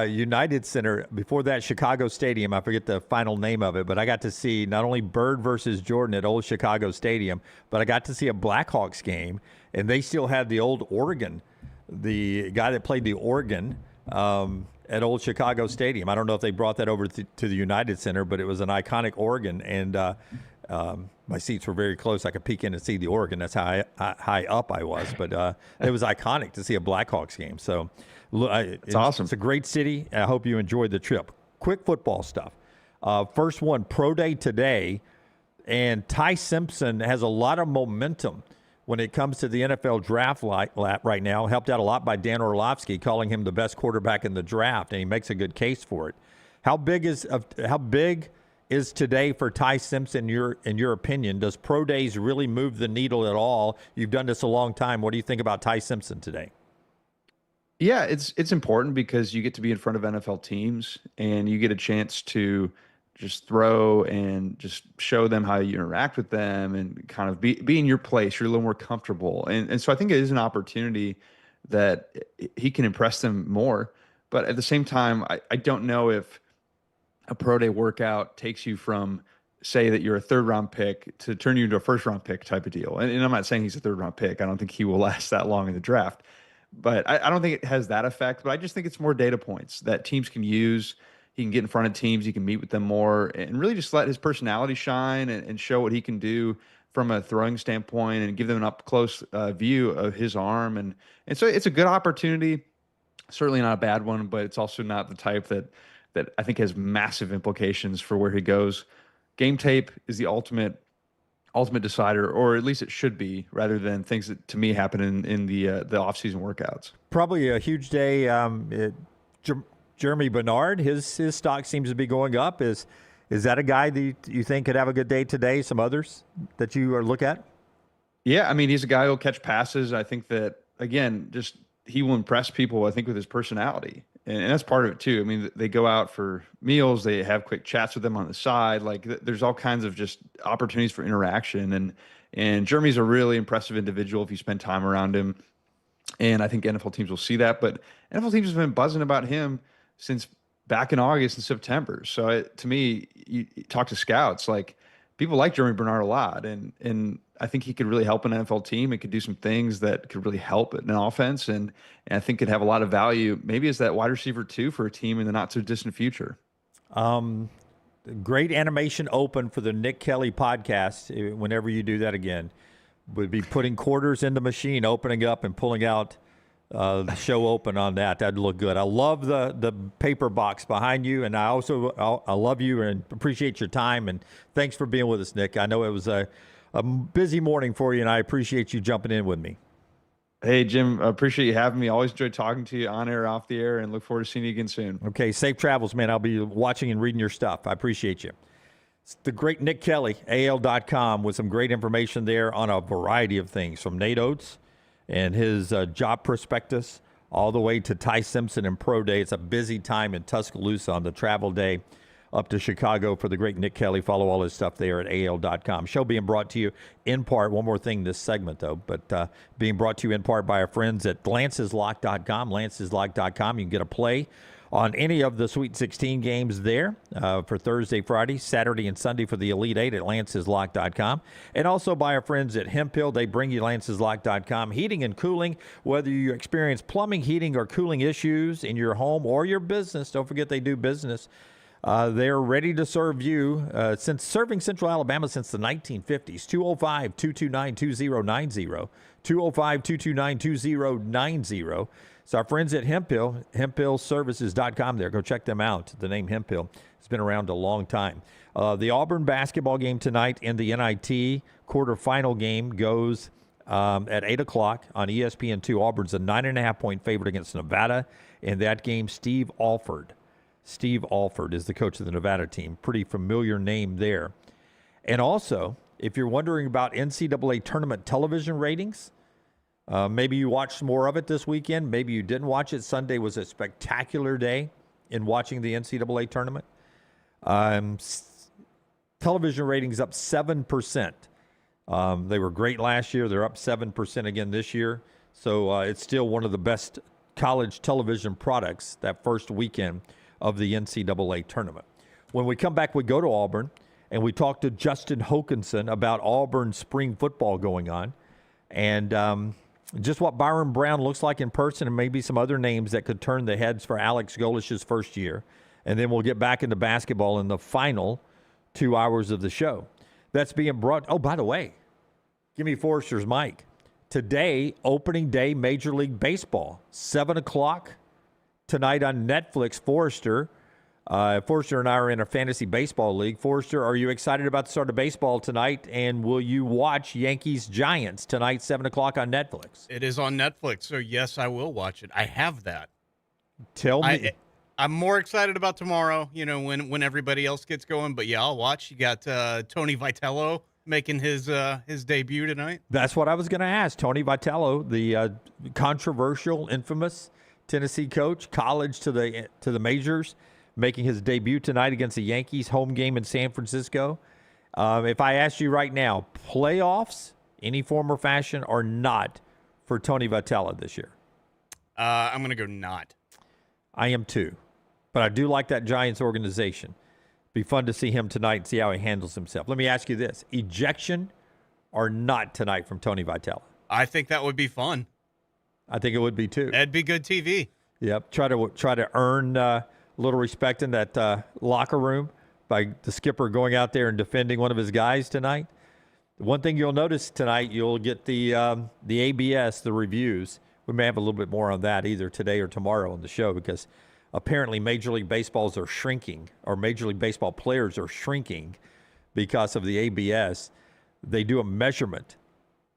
United Center, before that Chicago Stadium, I forget the final name of it, but I got to see not only Bird versus Jordan at old Chicago Stadium, but I got to see a Blackhawks game, and they still had the old organ, the guy that played the organ at old Chicago Stadium. I don't know if they brought that over to the United Center, but it was an iconic organ, and my seats were very close. I could peek in and see the organ. That's how high up I was, but it was iconic to see a Blackhawks game. So it's awesome. It's a great city. I hope you enjoyed the trip. Quick football stuff. First one, Pro Day today, and Ty Simpson has a lot of momentum when it comes to the NFL draft right now. Helped out a lot by Dan Orlovsky, calling him the best quarterback in the draft, and he makes a good case for it. How big is today for Ty Simpson, in your opinion? Does Pro Days really move the needle at all? You've done this a long time. What do you think about Ty Simpson today? Yeah, it's important because you get to be in front of NFL teams and you get a chance to just throw and just show them how you interact with them and kind of be in your place. You're a little more comfortable. And so I think it is an opportunity that he can impress them more. But at the same time, I don't know if a pro day workout takes you from, say that you're a 3rd round pick to turn you into a 1st round pick type of deal. And I'm not saying he's a 3rd round pick. I don't think he will last that long in the draft, but I don't think it has that effect. But I just think it's more data points that teams can use. He can get in front of teams. He can meet with them more and really just let his personality shine and show what he can do from a throwing standpoint and give them an up close view of his arm. And so it's a good opportunity, certainly not a bad one, but it's also not the type that I think has massive implications for where he goes. Game tape is the ultimate decider, or at least it should be, rather than things that to me happen in the offseason workouts. Probably a huge day. Jeremy Bernard, his stock seems to be going up. Is that a guy that you think could have a good day today? Some others that you look at? Yeah, I mean, he's a guy who'll catch passes. I think that, again, just he will impress people, I think, with his personality. And that's part of it, too. I mean, they go out for meals. They have quick chats with them on the side. Like, there's all kinds of just opportunities for interaction. And Jeremy's a really impressive individual if you spend time around him. And I think NFL teams will see that. But NFL teams have been buzzing about him since back in August and September. So to me, you talk to scouts, like, people like Jeremy Bernard a lot. And I think he could really help an NFL team. It could do some things that could really help an offense. And I think could have a lot of value, maybe as that wide receiver too, for a team in the not so distant future. Great animation open for the Nick Kelly podcast. Whenever you do that again, would be putting quarters in the machine, opening up and pulling out the show open on that. That'd look good. I love the paper box behind you, and I love you and appreciate your time. And thanks for being with us, Nick. I know it was a busy morning for you, and I appreciate you jumping in with me. Hey, Jim, I appreciate you having me. Always enjoy talking to you on air, off the air, and look forward to seeing you again soon. Okay, safe travels, man. I'll be watching and reading your stuff. I appreciate you. It's the great Nick Kelly, AL.com, with some great information there on a variety of things, from Nate Oats and his job prospectus all the way to Ty Simpson and Pro Day. It's a busy time in Tuscaloosa on the travel day up to Chicago for the great Nick Kelly. Follow all his stuff there at AL.com. Show being brought to you in part, one more thing this segment though, but being brought to you in part by our friends at lanceslock.com. Lanceslock.com. You can get a play on any of the Sweet 16 games there for Thursday, Friday, Saturday, and Sunday for the Elite Eight at lanceslock.com. And also by our friends at Hemp Hill. They bring you lanceslock.com. Heating and cooling, whether you experience plumbing, heating, or cooling issues in your home or your business. Don't forget they do business. They're ready to serve you since serving Central Alabama since the 1950s. 205-229-2090. 205-229-2090. So our friends at Hemp Hill, hemphillservices.com there. Go check them out. The name Hemp Hill has been around a long time. The Auburn basketball game tonight in the NIT quarterfinal game goes at 8 o'clock on ESPN2. Auburn's a 9.5-point favorite against Nevada. In that game, Steve Alford is the coach of the Nevada team. Pretty familiar name there. And also, if you're wondering about NCAA tournament television ratings, maybe you watched more of it this weekend. Maybe you didn't watch it. Sunday was a spectacular day in watching the NCAA tournament. Television ratings up 7%. They were great last year. They're up 7% again this year. So it's still one of the best college television products that first weekend of the NCAA tournament. When we come back, we go to Auburn, and we talk to Justin Hokanson about Auburn spring football going on, and just what Byrum Brown looks like in person, and maybe some other names that could turn the heads for Alex Golish's first year. And then we'll get back into basketball in the final 2 hours of the show. That's being brought. Oh, by the way, give me Forrester's mic. Today, opening day, Major League Baseball, 7 o'clock tonight on Netflix. Forrester and I are in a fantasy baseball league. Forrester, are you excited about the start of baseball tonight? And will you watch Yankees-Giants tonight, 7 o'clock on Netflix? It is on Netflix, so yes, I will watch it. I have that. Tell me. I'm more excited about tomorrow, when everybody else gets going. But, yeah, I'll watch. You got Tony Vitello making his debut tonight. That's what I was going to ask. Tony Vitello, the controversial, infamous Tennessee coach, college to the majors, making his debut tonight against the Yankees, home game in San Francisco. If I asked you right now, playoffs, any form or fashion, or not for Tony Vitello this year? I'm going to go not. I am too. But I do like that Giants organization. Be fun to see him tonight and see how he handles himself. Let me ask you this. Ejection or not tonight from Tony Vitello? I think that would be fun. I think it would be too. That'd be good TV. Yep. Try to earn a little respect in that locker room by the skipper going out there and defending one of his guys tonight. One thing you'll notice tonight, you'll get the ABS, the reviews. We may have a little bit more on that either today or tomorrow on the show, because apparently Major League Baseballs are shrinking, or Major League Baseball players are shrinking because of the ABS. They do a measurement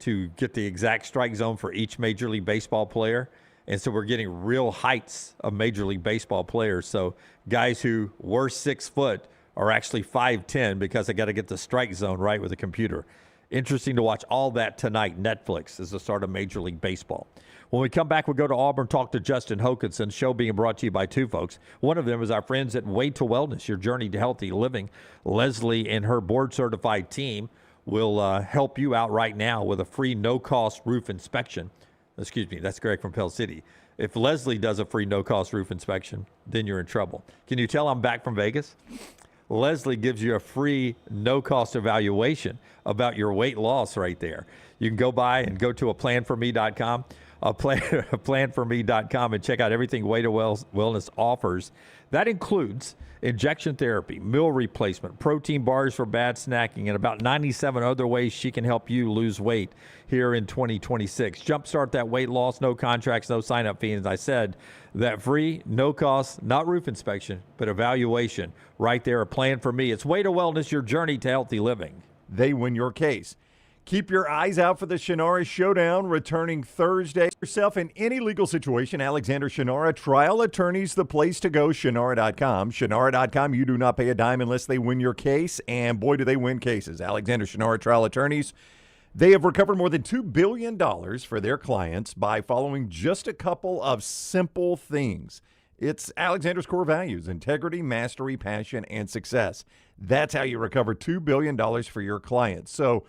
to get the exact strike zone for each Major League Baseball player. And so we're getting real heights of Major League Baseball players. So guys who were 6 foot are actually 5'10" because they got to get the strike zone right with a computer. Interesting to watch all that tonight. Netflix is the start of Major League Baseball. When we come back, we'll go to Auburn, talk to Justin Hokanson. Show being brought to you by two folks. One of them is our friends at Way to Wellness, your journey to healthy living. Leslie and her board-certified team will help you out right now with a free no-cost roof inspection. Excuse me, that's Greg from Pell City. If Leslie does a free no-cost roof inspection, then you're in trouble. Can you tell I'm back from Vegas? Leslie gives you a free no-cost evaluation about your weight loss right there. You can go by and go to aplanforme.com, aplanforme.com, and check out everything Way to Wellness offers. That includes injection therapy, meal replacement, protein bars for bad snacking, and about 97 other ways she can help you lose weight here in 2026. Jumpstart that weight loss, no contracts, no sign-up fee. As I said, that free, no cost, not roof inspection, but evaluation right there, a plan for me. It's Way to Wellness, your journey to healthy living. They win your case. Keep your eyes out for the Shannara Showdown returning Thursday. Yourself in any legal situation, Alexander Shannara, trial attorneys, the place to go, Shannara.com. Shannara.com, you do not pay a dime unless they win your case, and boy, do they win cases. Alexander Shannara trial attorneys, they have recovered more than $2 billion for their clients by following just a couple of simple things. It's Alexander's core values: integrity, mastery, passion, and success. That's how you recover $2 billion for your clients. So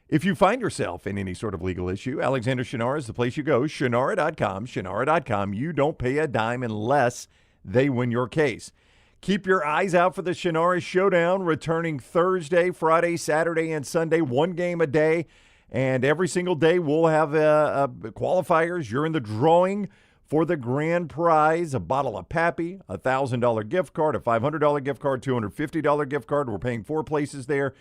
if you find yourself in any sort of legal issue, Alexander Shannara is the place you go. Shannara.com. Shannara.com. You don't pay a dime unless they win your case. Keep your eyes out for the Shannara Showdown returning Thursday, Friday, Saturday, and Sunday, one game a day. And every single day we'll have qualifiers. You're in the drawing for the grand prize: a bottle of Pappy, a $1,000 gift card, a $500 gift card, $250 gift card. We're paying 4 places there.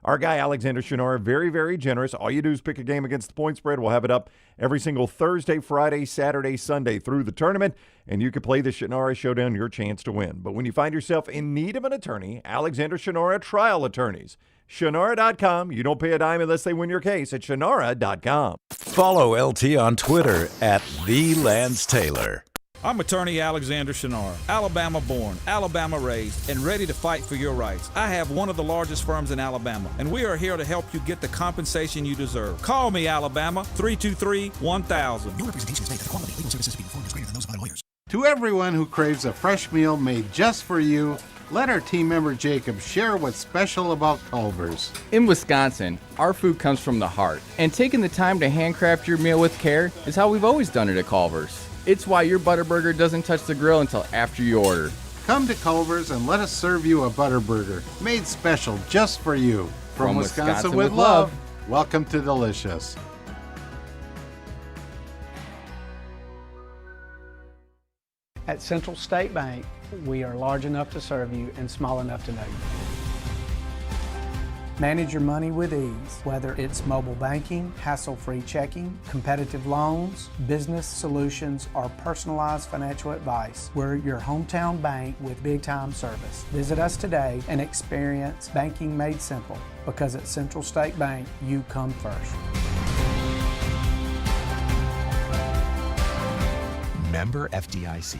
Our guy, Alexander Shannara, very, very generous. All you do is pick a game against the point spread. We'll have it up every single Thursday, Friday, Saturday, Sunday through the tournament, and you can play the Shannara Showdown, your chance to win. But when you find yourself in need of an attorney, Alexander Shannara trial attorneys. Shannara.com. You don't pay a dime unless they win your case at Shannara.com. Follow LT on Twitter at @TheLanceTaylor. I'm attorney Alexander Shannara, Alabama born, Alabama raised, and ready to fight for your rights. I have one of the largest firms in Alabama, and we are here to help you get the compensation you deserve. Call me, Alabama, 323-1000. No representation is made that the quality of legal services being performed is greater than those of other lawyers. To everyone who craves a fresh meal made just for you, let our team member Jacob share what's special about Culver's. In Wisconsin, our food comes from the heart, and taking the time to handcraft your meal with care is how we've always done it at Culver's. It's why your Butterburger doesn't touch the grill until after you order. Come to Culver's and let us serve you a Butterburger made special just for you. From Wisconsin with love, welcome to Delicious. At Central State Bank, we are large enough to serve you and small enough to know you. Manage your money with ease, whether it's mobile banking, hassle-free checking, competitive loans, business solutions, or personalized financial advice. We're your hometown bank with big-time service. Visit us today and experience banking made simple, because at Central State Bank, you come first. Member FDIC.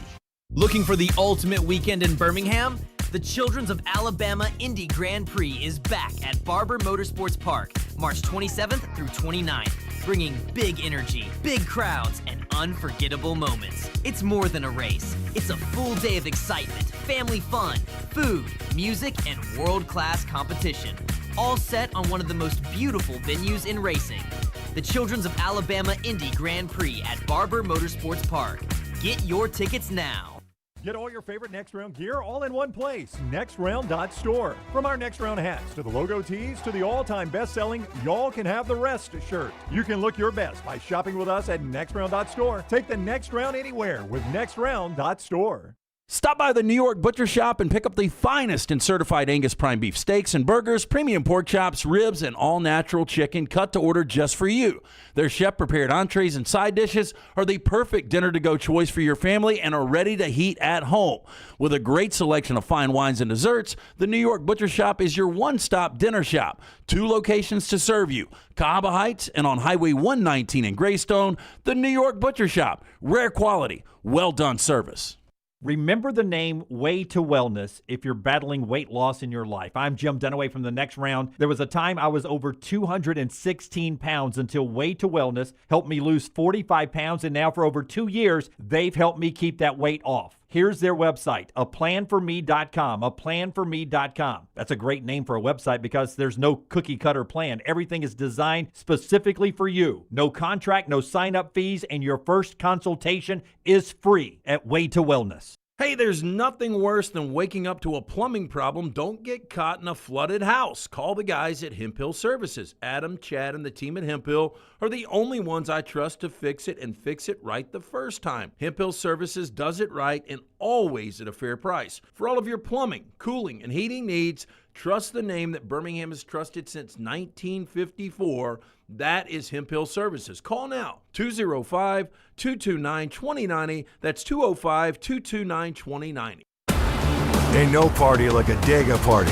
Looking for the ultimate weekend in Birmingham? The Children's of Alabama Indy Grand Prix is back at Barber Motorsports Park, March 27th through 29th, bringing big energy, big crowds, and unforgettable moments. It's more than a race. It's a full day of excitement, family fun, food, music, and world-class competition, all set on one of the most beautiful venues in racing. The Children's of Alabama Indy Grand Prix at Barber Motorsports Park. Get your tickets now. Get all your favorite Next Round gear all in one place. NextRound.store. From our Next Round hats to the logo tees to the all-time best-selling Y'all Can Have the Rest shirt. You can look your best by shopping with us at NextRound.store. Take the next round anywhere with NextRound.store. Stop by the New York Butcher Shop and pick up the finest in certified Angus prime beef steaks and burgers, premium pork chops, ribs, and all-natural chicken cut to order just for you. Their chef-prepared entrees and side dishes are the perfect dinner-to-go choice for your family and are ready to heat at home. With a great selection of fine wines and desserts, the New York Butcher Shop is your one-stop dinner shop. 2 locations to serve you, Cahaba Heights and on Highway 119 in Greystone. The New York Butcher Shop. Rare quality, well-done service. Remember the name Way to Wellness if you're battling weight loss in your life. I'm Jim Dunaway from The Next Round. There was a time I was over 216 pounds until Way to Wellness helped me lose 45 pounds, and now for over 2 years, they've helped me keep that weight off. Here's their website, aplanforme.com, aplanforme.com. That's a great name for a website because there's no cookie-cutter plan. Everything is designed specifically for you. No contract, no sign-up fees, and your first consultation is free at Way to Wellness. Hey, there's nothing worse than waking up to a plumbing problem. Don't get caught in a flooded house. Call the guys at Hemp Hill Services. Adam, Chad, and the team at Hemp Hill are the only ones I trust to fix it and fix it right the first time. Hemp Hill Services does it right and always at a fair price. For all of your plumbing, cooling, and heating needs, trust the name that Birmingham has trusted since 1954. That is Hemp Hill Services. Call now, 205-229-2090. That's 205-229-2090. Ain't no party like a Dega party.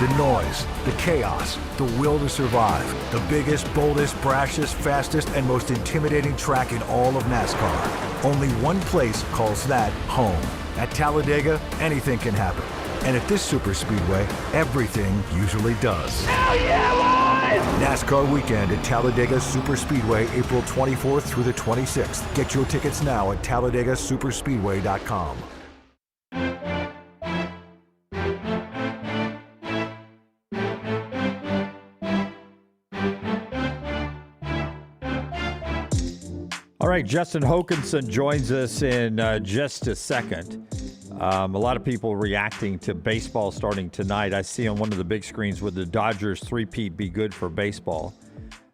The noise, the chaos, the will to survive. The biggest, boldest, brashest, fastest, and most intimidating track in all of NASCAR. Only one place calls that home. At Talladega, anything can happen. And at this super speedway, everything usually does. Hell yeah, boys! NASCAR weekend at Talladega Superspeedway, April 24th through the 26th. Get your tickets now at TalladagaSuperspeedway.com. All right, Justin Hokanson joins us in just a second. A lot of people reacting to baseball starting tonight. I see on one of the big screens, would the Dodgers three-peat be good for baseball?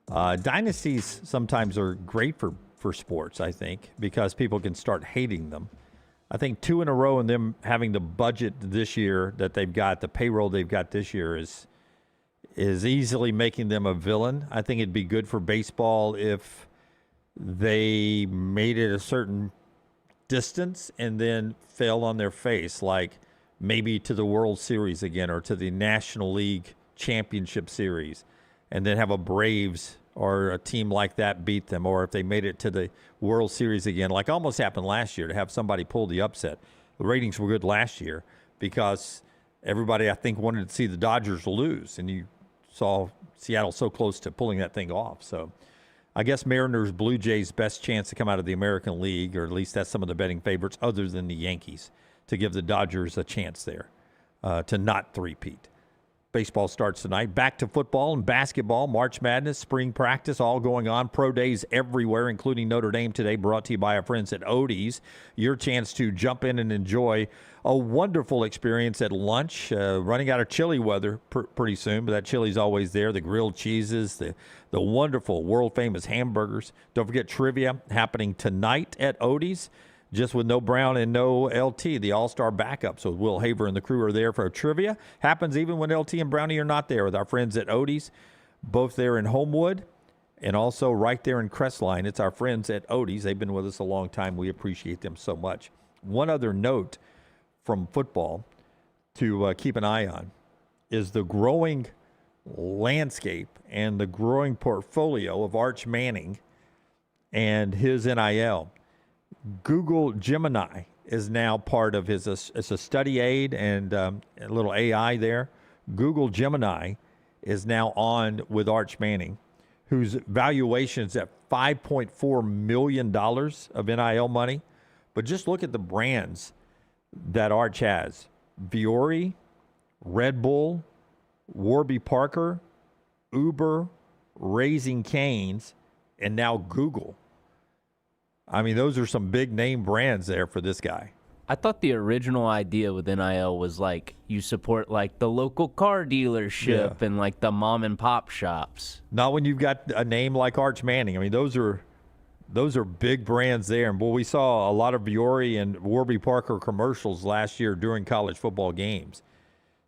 Dynasties sometimes are great for sports, I think, because people can start hating them. I think 2 in a row and them having the budget this year that they've got, the payroll they've got this year is easily making them a villain. I think it'd be good for baseball if they made it a certain distance and then fell on their face, like maybe to the World Series again or to the National League Championship Series, and then have a Braves or a team like that beat them, or if they made it to the World Series again, like almost happened last year, to have somebody pull the upset. The ratings were good last year because everybody, I think, wanted to see the Dodgers lose, and you saw Seattle so close to pulling that thing off. So I guess Mariners, Blue Jays, best chance to come out of the American League, or at least that's some of the betting favorites other than the Yankees, to give the Dodgers a chance there to not three-peat. Baseball starts tonight. Back to football and basketball, March Madness, spring practice, all going on. Pro days everywhere, including Notre Dame today, brought to you by our friends at Odie's. Your chance to jump in and enjoy a wonderful experience at lunch. Running out of chili weather pretty soon, but that chili's always there. The grilled cheeses, the wonderful world-famous hamburgers. Don't forget trivia happening tonight at Odie's. Just with no Brown and no LT, the all-star backup. So Will Haver and the crew are there for trivia. Happens even when LT and Brownie are not there with our friends at Odie's, both there in Homewood and also right there in Crestline. It's our friends at Odie's. They've been with us a long time. We appreciate them so much. One other note from football to keep an eye on is the growing landscape and the growing portfolio of Arch Manning and his NIL. Google Gemini is now part of his, it's a study aid and a little AI there. Google Gemini is now on with Arch Manning, whose valuation is at $5.4 million of NIL money. But just look at the brands that Arch has. Viore, Red Bull, Warby Parker, Uber, Raising Cane's, and now Google. I mean, those are some big name brands there for this guy. I thought the original idea with NIL was like you support like the local car dealership and like the mom and pop shops. Not when you've got a name like Arch Manning. I mean, those are big brands there. And boy, we saw a lot of Viore and Warby Parker commercials last year during college football games.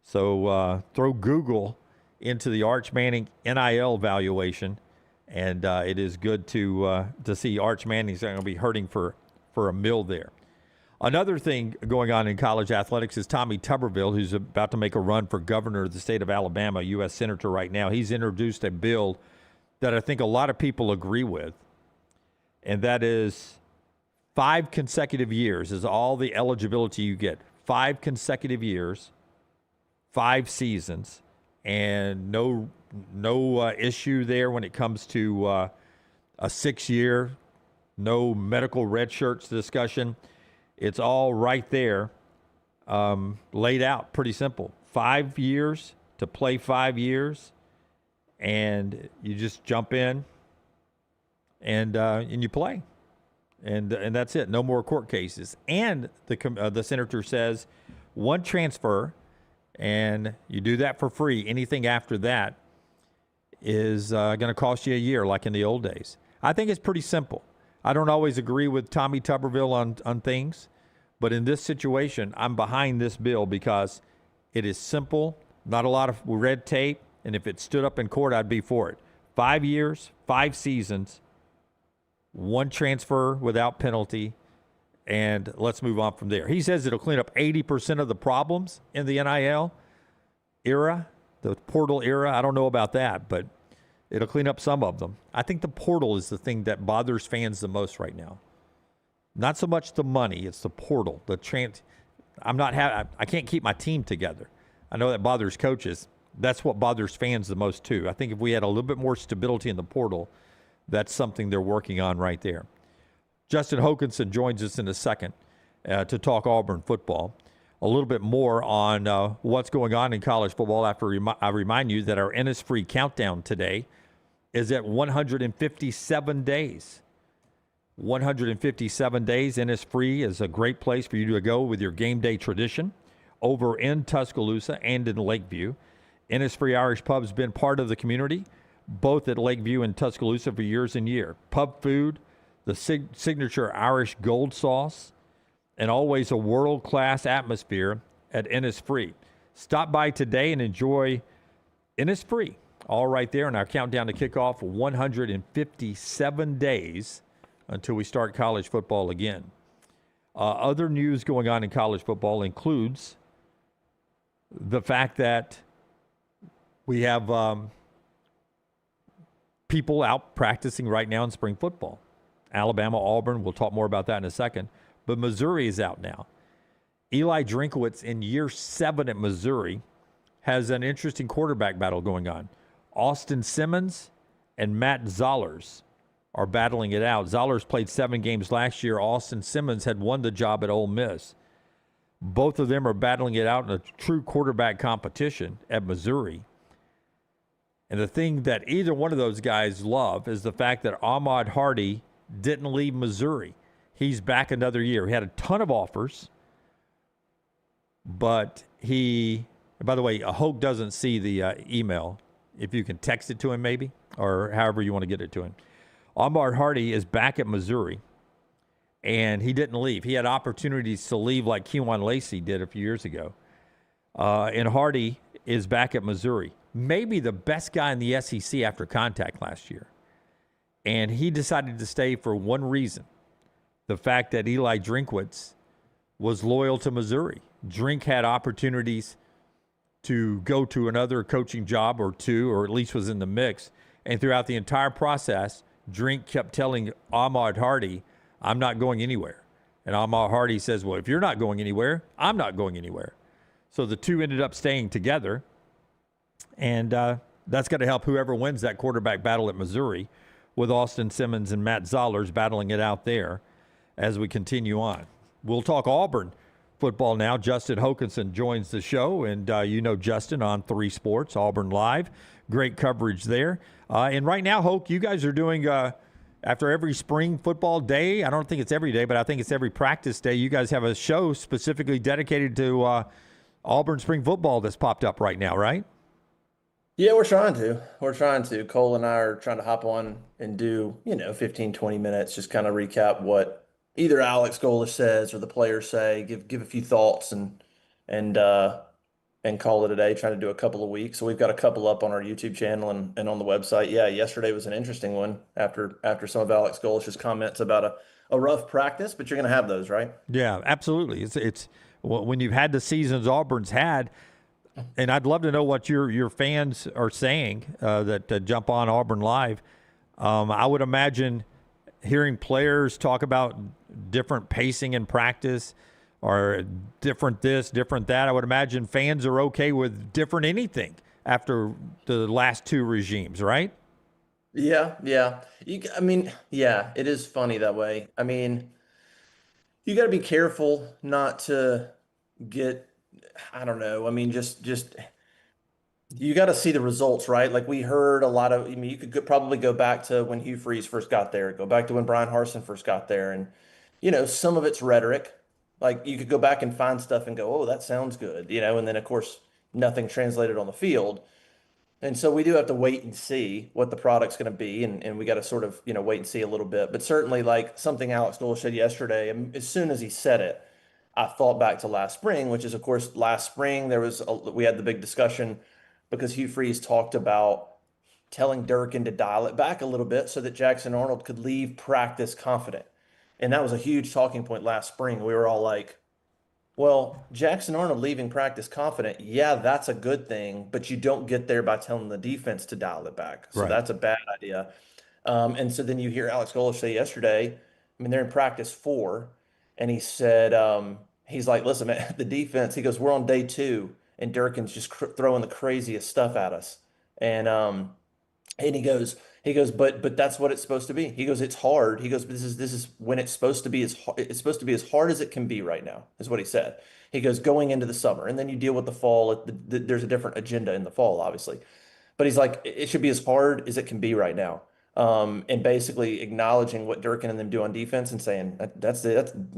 So throw Google into the Arch Manning NIL valuation, and it is good to see Arch Manning's going to be hurting for a mill there. Another thing going on in college athletics is Tommy Tuberville, who's about to make a run for governor of the state of Alabama, U.S. Senator right now. He's introduced a bill that I think a lot of people agree with, and that is 5 consecutive years is all the eligibility you get. 5 consecutive years, 5 seasons, and no issue there when it comes to a 6-year, no medical red shirts discussion. It's all right there, laid out, pretty simple. 5 years to play 5 years, and you just jump in and you play, and that's it. No more court cases. And the senator says 1 transfer, and you do that for free. Anything after that is going to cost you a year, like in the old days. I think it's pretty simple. I don't always agree with Tommy Tuberville on things, but in this situation, I'm behind this bill because it is simple, not a lot of red tape, and if it stood up in court, I'd be for it. 5 years, 5 seasons, 1 transfer without penalty, and let's move on from there. He says it'll clean up 80% of the problems in the NIL era, the portal era. I don't know about that, but it'll clean up some of them. I think the portal is the thing that bothers fans the most right now. Not so much the money, it's the portal. I can't keep my team together. I know that bothers coaches. That's what bothers fans the most too. I think if we had a little bit more stability in the portal, that's something they're working on right there. Justin Hokanson joins us in a second to talk Auburn football. A little bit more on what's going on in college football after I remind you that our Innisfree countdown today is at 157 days. 157 days. Innisfree is a great place for you to go with your game day tradition over in Tuscaloosa and in Lakeview. Innisfree Irish Pub's been part of the community, both at Lakeview and Tuscaloosa for years and years. Pub food, the signature Irish gold sauce, and always a world-class atmosphere at Innisfree. Stop by today and enjoy Innisfree. All right there in our countdown to kickoff, 157 days until we start college football again. Other news going on in college football includes the fact that we have people out practicing right now in spring football. Alabama, Auburn, we'll talk more about that in a second. But Missouri is out now. Eli Drinkwitz in year 7 at Missouri has an interesting quarterback battle going on. Austin Simmons and Matt Zollers are battling it out. Zollers played 7 games last year. Austin Simmons had won the job at Ole Miss. Both of them are battling it out in a true quarterback competition at Missouri. And the thing that either one of those guys love is the fact that Ahmad Hardy didn't leave Missouri. He's back another year. He had a ton of offers, but by the way, Hoke doesn't see the email. If you can text it to him maybe, or however you want to get it to him. Ahmad Hardy is back at Missouri, and he didn't leave. He had opportunities to leave like Kewan Lacey did a few years ago. And Hardy is back at Missouri. Maybe the best guy in the SEC after contact last year. And he decided to stay for one reason. The fact that Eli Drinkwitz was loyal to Missouri. Drink had opportunities to go to another coaching job or two, or at least was in the mix. And throughout the entire process, Drink kept telling Ahmad Hardy, I'm not going anywhere. And Ahmad Hardy says, well, if you're not going anywhere, I'm not going anywhere. So the two ended up staying together. And that's going to help whoever wins that quarterback battle at Missouri, with Austin Simmons and Matt Zollers battling it out there as we continue on. We'll talk Auburn football now. Justin Hokanson joins the show, and you know Justin on 3 Sports, Auburn Live. Great coverage there. And right now, Hoke, you guys are doing after every spring football day, I don't think it's every day, but I think it's every practice day, you guys have a show specifically dedicated to Auburn spring football that's popped up right now, right? Yeah, we're trying to. We're trying to. Cole and I are trying to hop on and do, 15, 20 minutes, just kind of recap what either Alex Golesh says or the players say, give a few thoughts and call it a day, trying to do a couple a week. So we've got a couple up on our YouTube channel and on the website. Yeah, yesterday was an interesting one after some of Alex Golesh's comments about a rough practice, but you're going to have those, right? Yeah, absolutely. It's when you've had the seasons Auburn's had, and I'd love to know what your fans are saying that jump on Auburn Live. I would imagine hearing players talk about different pacing in practice or different this, different that. I would imagine fans are okay with different anything after the last two regimes, right? Yeah. It is funny that way. I mean, you got to be careful not to get, I don't know. I mean, just you got to see the results, right? Like we heard a lot of, you could probably go back to when Hugh Freeze first got there, go back to when Brian Harsin first got there. And, some of it's rhetoric. Like you could go back and find stuff and go, oh, that sounds good, and then of course nothing translated on the field. And so we do have to wait and see what the product's going to be. And we got to sort of, wait and see a little bit. But certainly like something Alex Golesh said yesterday, as soon as he said it, I thought back to last spring, which is, of course, last spring we had the big discussion because Hugh Freeze talked about telling Durkin to dial it back a little bit so that Jackson Arnold could leave practice confident. And that was a huge talking point last spring. We were all like, well, Jackson Arnold leaving practice confident, yeah, that's a good thing, but you don't get there by telling the defense to dial it back. So that's a bad idea. And so then you hear Alex Golesh say yesterday, they're in practice 4. And he said, he's like, listen, man, the defense, he goes, we're on day 2 and Durkin's just throwing the craziest stuff at us. And he goes, but that's what it's supposed to be. He goes, it's hard. He goes, this is when it's supposed to be it's supposed to be as hard as it can be right now, is what he said. He goes, going into the summer, and then you deal with the fall. There's a different agenda in the fall, obviously. But he's like, it should be as hard as it can be right now. And basically acknowledging what Durkin and them do on defense and saying that's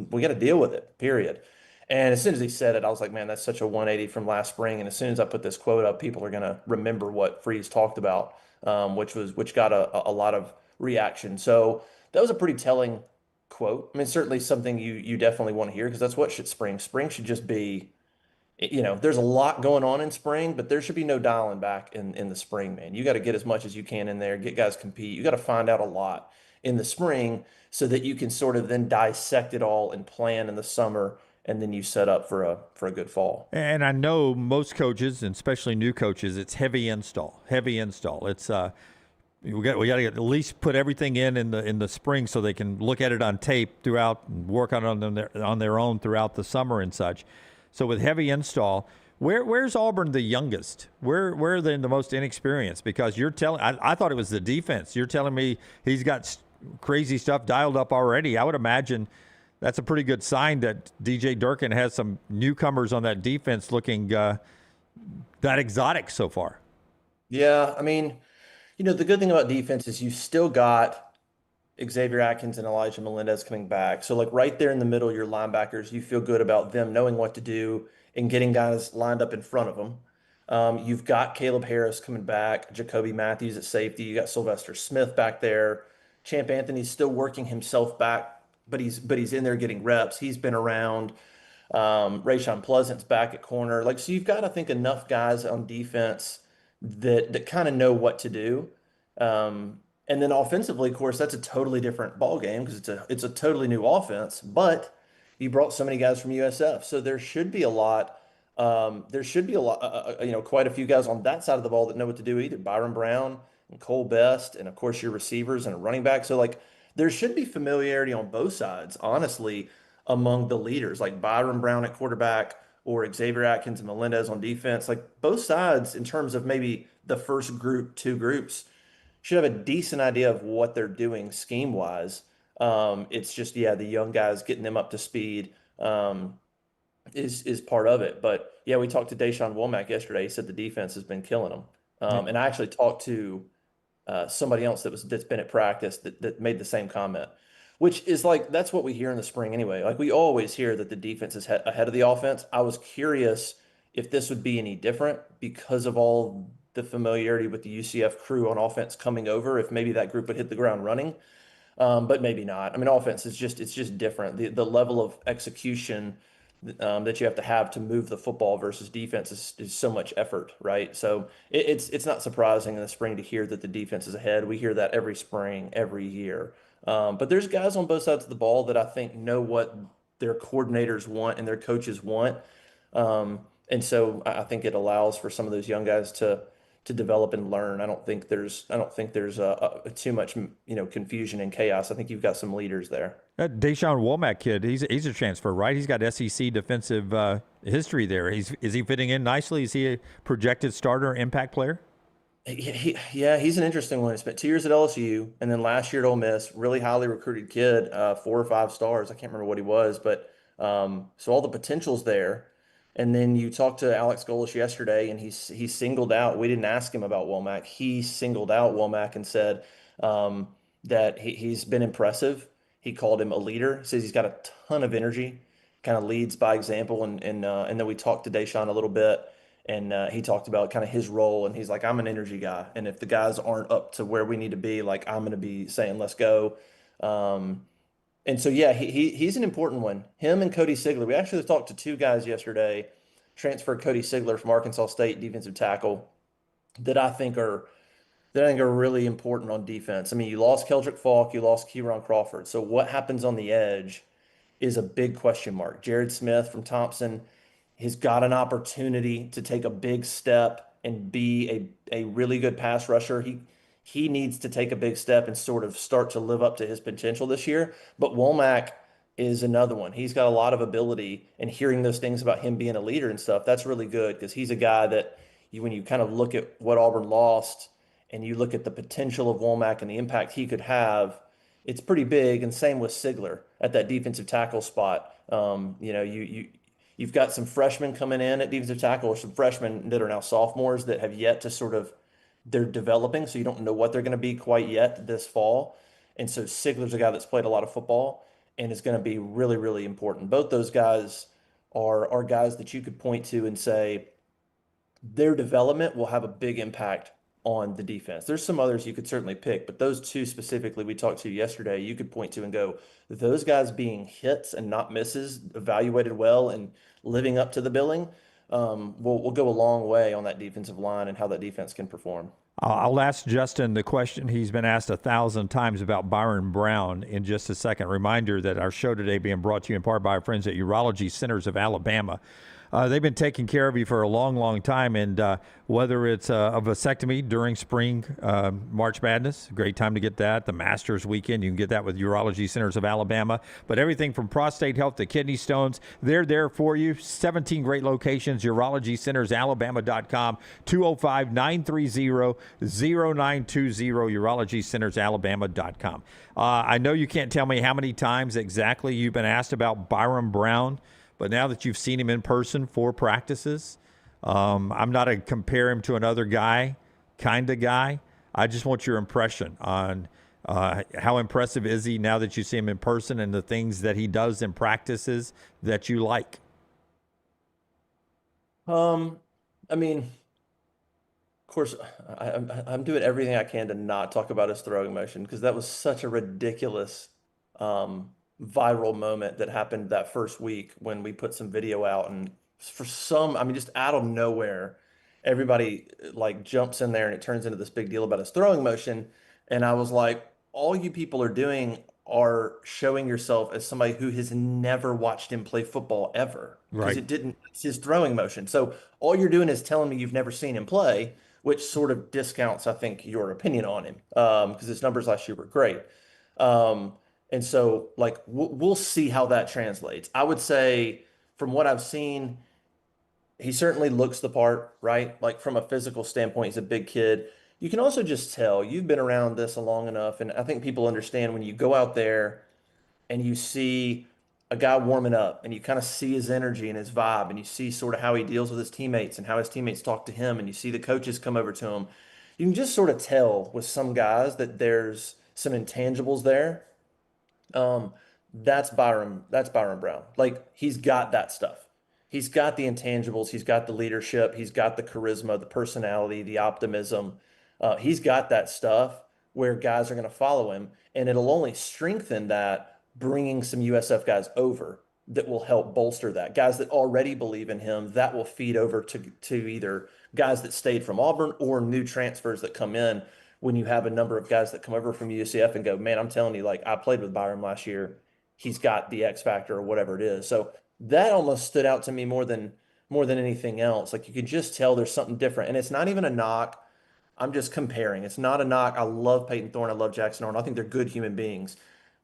we got to deal with it, period. And as soon as he said it, I was like, man, that's such a 180 from last spring. And as soon as I put this quote up, people are going to remember what Freeze talked about, which got a lot of reaction. So that was a pretty telling quote. Certainly something you definitely want to hear because that's what spring should just be. There's a lot going on in spring, but there should be no dialing back in the spring, man. You got to get as much as you can in there, get guys compete. You got to find out a lot in the spring so that you can sort of then dissect it all and plan in the summer, and then you set up for a good fall. And I know most coaches, and especially new coaches, it's heavy install. It's we got to at least put everything in the spring so they can look at it on tape throughout and work on their own throughout the summer and such. So with heavy install, where's Auburn the youngest? Where are they the most inexperienced? Because you're telling, I thought it was the defense. You're telling me he's got crazy stuff dialed up already. I would imagine that's a pretty good sign that DJ Durkin has some newcomers on that defense looking that exotic so far. Yeah, the good thing about defense is you still got Xavier Atkins and Elijah Melendez coming back. So like right there in the middle, your linebackers, you feel good about them knowing what to do and getting guys lined up in front of them. You've got Caleb Harris coming back, Jacoby Matthews at safety. You got Sylvester Smith back there. Champ Anthony's still working himself back, but he's in there getting reps. He's been around. Rayshawn Pleasant's back at corner. So you've got, I think, enough guys on defense that kind of know what to do. And then offensively, of course, that's a totally different ball game because it's a totally new offense. But you brought so many guys from USF, so there should be a lot. Quite a few guys on that side of the ball that know what to do. Either Byrum Brown and Cole Best, and of course your receivers and a running back. So there should be familiarity on both sides, honestly, among the leaders, like Byrum Brown at quarterback or Xavier Atkins and Melendez on defense. Both sides, in terms of maybe the first group, 2 groups, should have a decent idea of what they're doing scheme-wise. It's just, the young guys, getting them up to speed is part of it. But, we talked to Deshaun Womack yesterday. He said the defense has been killing them. And I actually talked to somebody else that's been at practice that made the same comment, which is like, that's what we hear in the spring anyway. Like, we always hear that the defense is ahead of the offense. I was curious if this would be any different because of all the familiarity with the UCF crew on offense coming over, if maybe that group would hit the ground running. But maybe not. I mean, offense is it's just different. The level of execution that you have to move the football versus defense is so much effort, right? So it's not surprising in the spring to hear that the defense is ahead. We hear that every spring, every year. But there's guys on both sides of the ball that I think know what their coordinators want and their coaches want. And so I think it allows for some of those young guys to develop and learn. I don't think there's too much confusion and chaos. I think you've got some leaders there. That Deshaun Womack kid, he's a transfer, right? He's got SEC defensive history there. Is he fitting in nicely? Is he a projected starter, impact player? Yeah, he's an interesting one. He spent 2 years at LSU and then last year at Ole Miss. Really highly recruited kid, 4 or 5 stars. I can't remember what he was, but so all the potential's there. And then you talked to Alex Golesh yesterday, and he singled out. We didn't ask him about Womack. He singled out Womack and said that he's been impressive. He called him a leader. He says he's got a ton of energy, kind of leads by example. And then we talked to Deshaun a little bit, and he talked about kind of his role. And he's like, I'm an energy guy, and if the guys aren't up to where we need to be, like, I'm going to be saying, let's go. And so, yeah, he's an important one. Him and Cody Sigler. We actually talked to 2 guys yesterday, transferred Cody Sigler from Arkansas State, defensive tackle, that I think are really important on defense. I mean, you lost Keldrick Falk, you lost Kieron Crawford. So what happens on the edge is a big question mark. Jared Smith from Thompson has got an opportunity to take a big step and be a really good pass rusher. He needs to take a big step and sort of start to live up to his potential this year. But Womack is another one. He's got a lot of ability, and hearing those things about him being a leader and stuff, that's really good, because he's a guy that when you kind of look at what Auburn lost and you look at the potential of Womack and the impact he could have, it's pretty big. And same with Sigler at that defensive tackle spot. You've got some freshmen coming in at defensive tackle, or some freshmen that are now sophomores that have yet to they're developing, so you don't know what they're going to be quite yet this fall. And so Sigler's a guy that's played a lot of football and is going to be really, really important. Both those guys are guys that you could point to and say their development will have a big impact on the defense. There's some others you could certainly pick, but those 2 specifically we talked to yesterday, you could point to and go, those guys being hits and not misses, evaluated well and living up to the billing, will go a long way on that defensive line and how that defense can perform. I'll ask Justin the question he's been asked 1,000 times about Byrum Brown in just a second. Reminder that our show today being brought to you in part by our friends at Urology Centers of Alabama. They've been taking care of you for a long, long time, and whether it's a vasectomy during spring March Madness, great time to get that. The Masters weekend, you can get that with Urology Centers of Alabama. But everything from prostate health to kidney stones, they're there for you. 17 great locations, urologycentersalabama.com, 205-930-0920, urologycentersalabama.com. I know you can't tell me how many times exactly you've been asked about Byrum Brown, but now that you've seen him in person 4 practices, I'm not a compare him to another guy kind of guy. I just want your impression on how impressive is he now that you see him in person, and the things that he does in practices that you like. I mean, of course, I'm doing everything I can to not talk about his throwing motion, because that was such a ridiculous viral moment that happened that first week when we put some video out, and just out of nowhere, everybody like jumps in there and it turns into this big deal about his throwing motion. And I was like, all you people are doing are showing yourself as somebody who has never watched him play football ever, because it's his throwing motion. So all you're doing is telling me you've never seen him play, which sort of discounts, I think, your opinion on him, because his numbers last year were great. And so, like, we'll see how that translates. I would say, from what I've seen, he certainly looks the part, right? Like, from a physical standpoint, he's a big kid. You can also just tell, you've been around this long enough, and I think people understand when you go out there and you see a guy warming up and you kind of see his energy and his vibe, and you see sort of how he deals with his teammates and how his teammates talk to him, and you see the coaches come over to him, you can just sort of tell with some guys that there's some intangibles there. That's Byrum Brown. Like, he's got that stuff. He's got the intangibles. He's got the leadership. He's got the charisma, the personality, the optimism. He's got that stuff where guys are going to follow him, and it'll only strengthen that bringing some USF guys over that will help bolster that. Guys that already believe in him, that will feed over to either guys that stayed from Auburn or new transfers that come in when you have a number of guys that come over from UCF and go, man, I'm telling you, like, I played with Byrum last year. He's got the X factor or whatever it is. So that almost stood out to me more than anything else. Like, you could just tell there's something different. And it's not even a knock. I'm just comparing. It's not a knock. I love Peyton Thorne. I love Jackson Arnold. I think they're good human beings.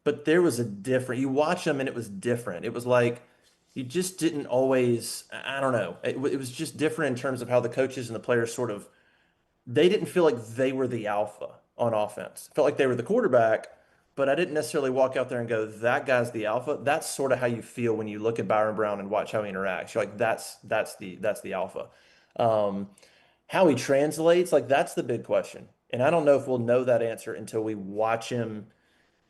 But there was you watch them and it was different. It was like, you just didn't always, I don't know. It was just different in terms of how the coaches and the players they didn't feel like they were the alpha on offense. It felt like they were the quarterback, but I didn't necessarily walk out there and go, that guy's the alpha. That's sort of how you feel when you look at Byrum Brown and watch how he interacts. You're like, that's the alpha. How he translates, like, that's the big question. And I don't know if we'll know that answer until we watch him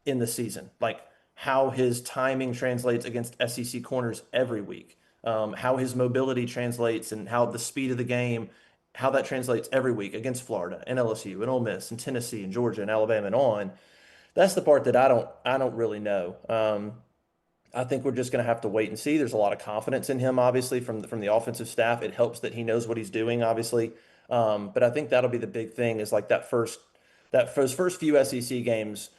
in the season. Like, how his timing translates against SEC corners every week, how his mobility translates, and how the speed of the game, how that translates every week against Florida and LSU and Ole Miss and Tennessee and Georgia and Alabama and on. That's the part that I don't really know. I think we're just going to have to wait and see. There's a lot of confidence in him, obviously, from the offensive staff. It helps that he knows what he's doing, obviously. But I think that'll be the big thing, is like those first few SEC games,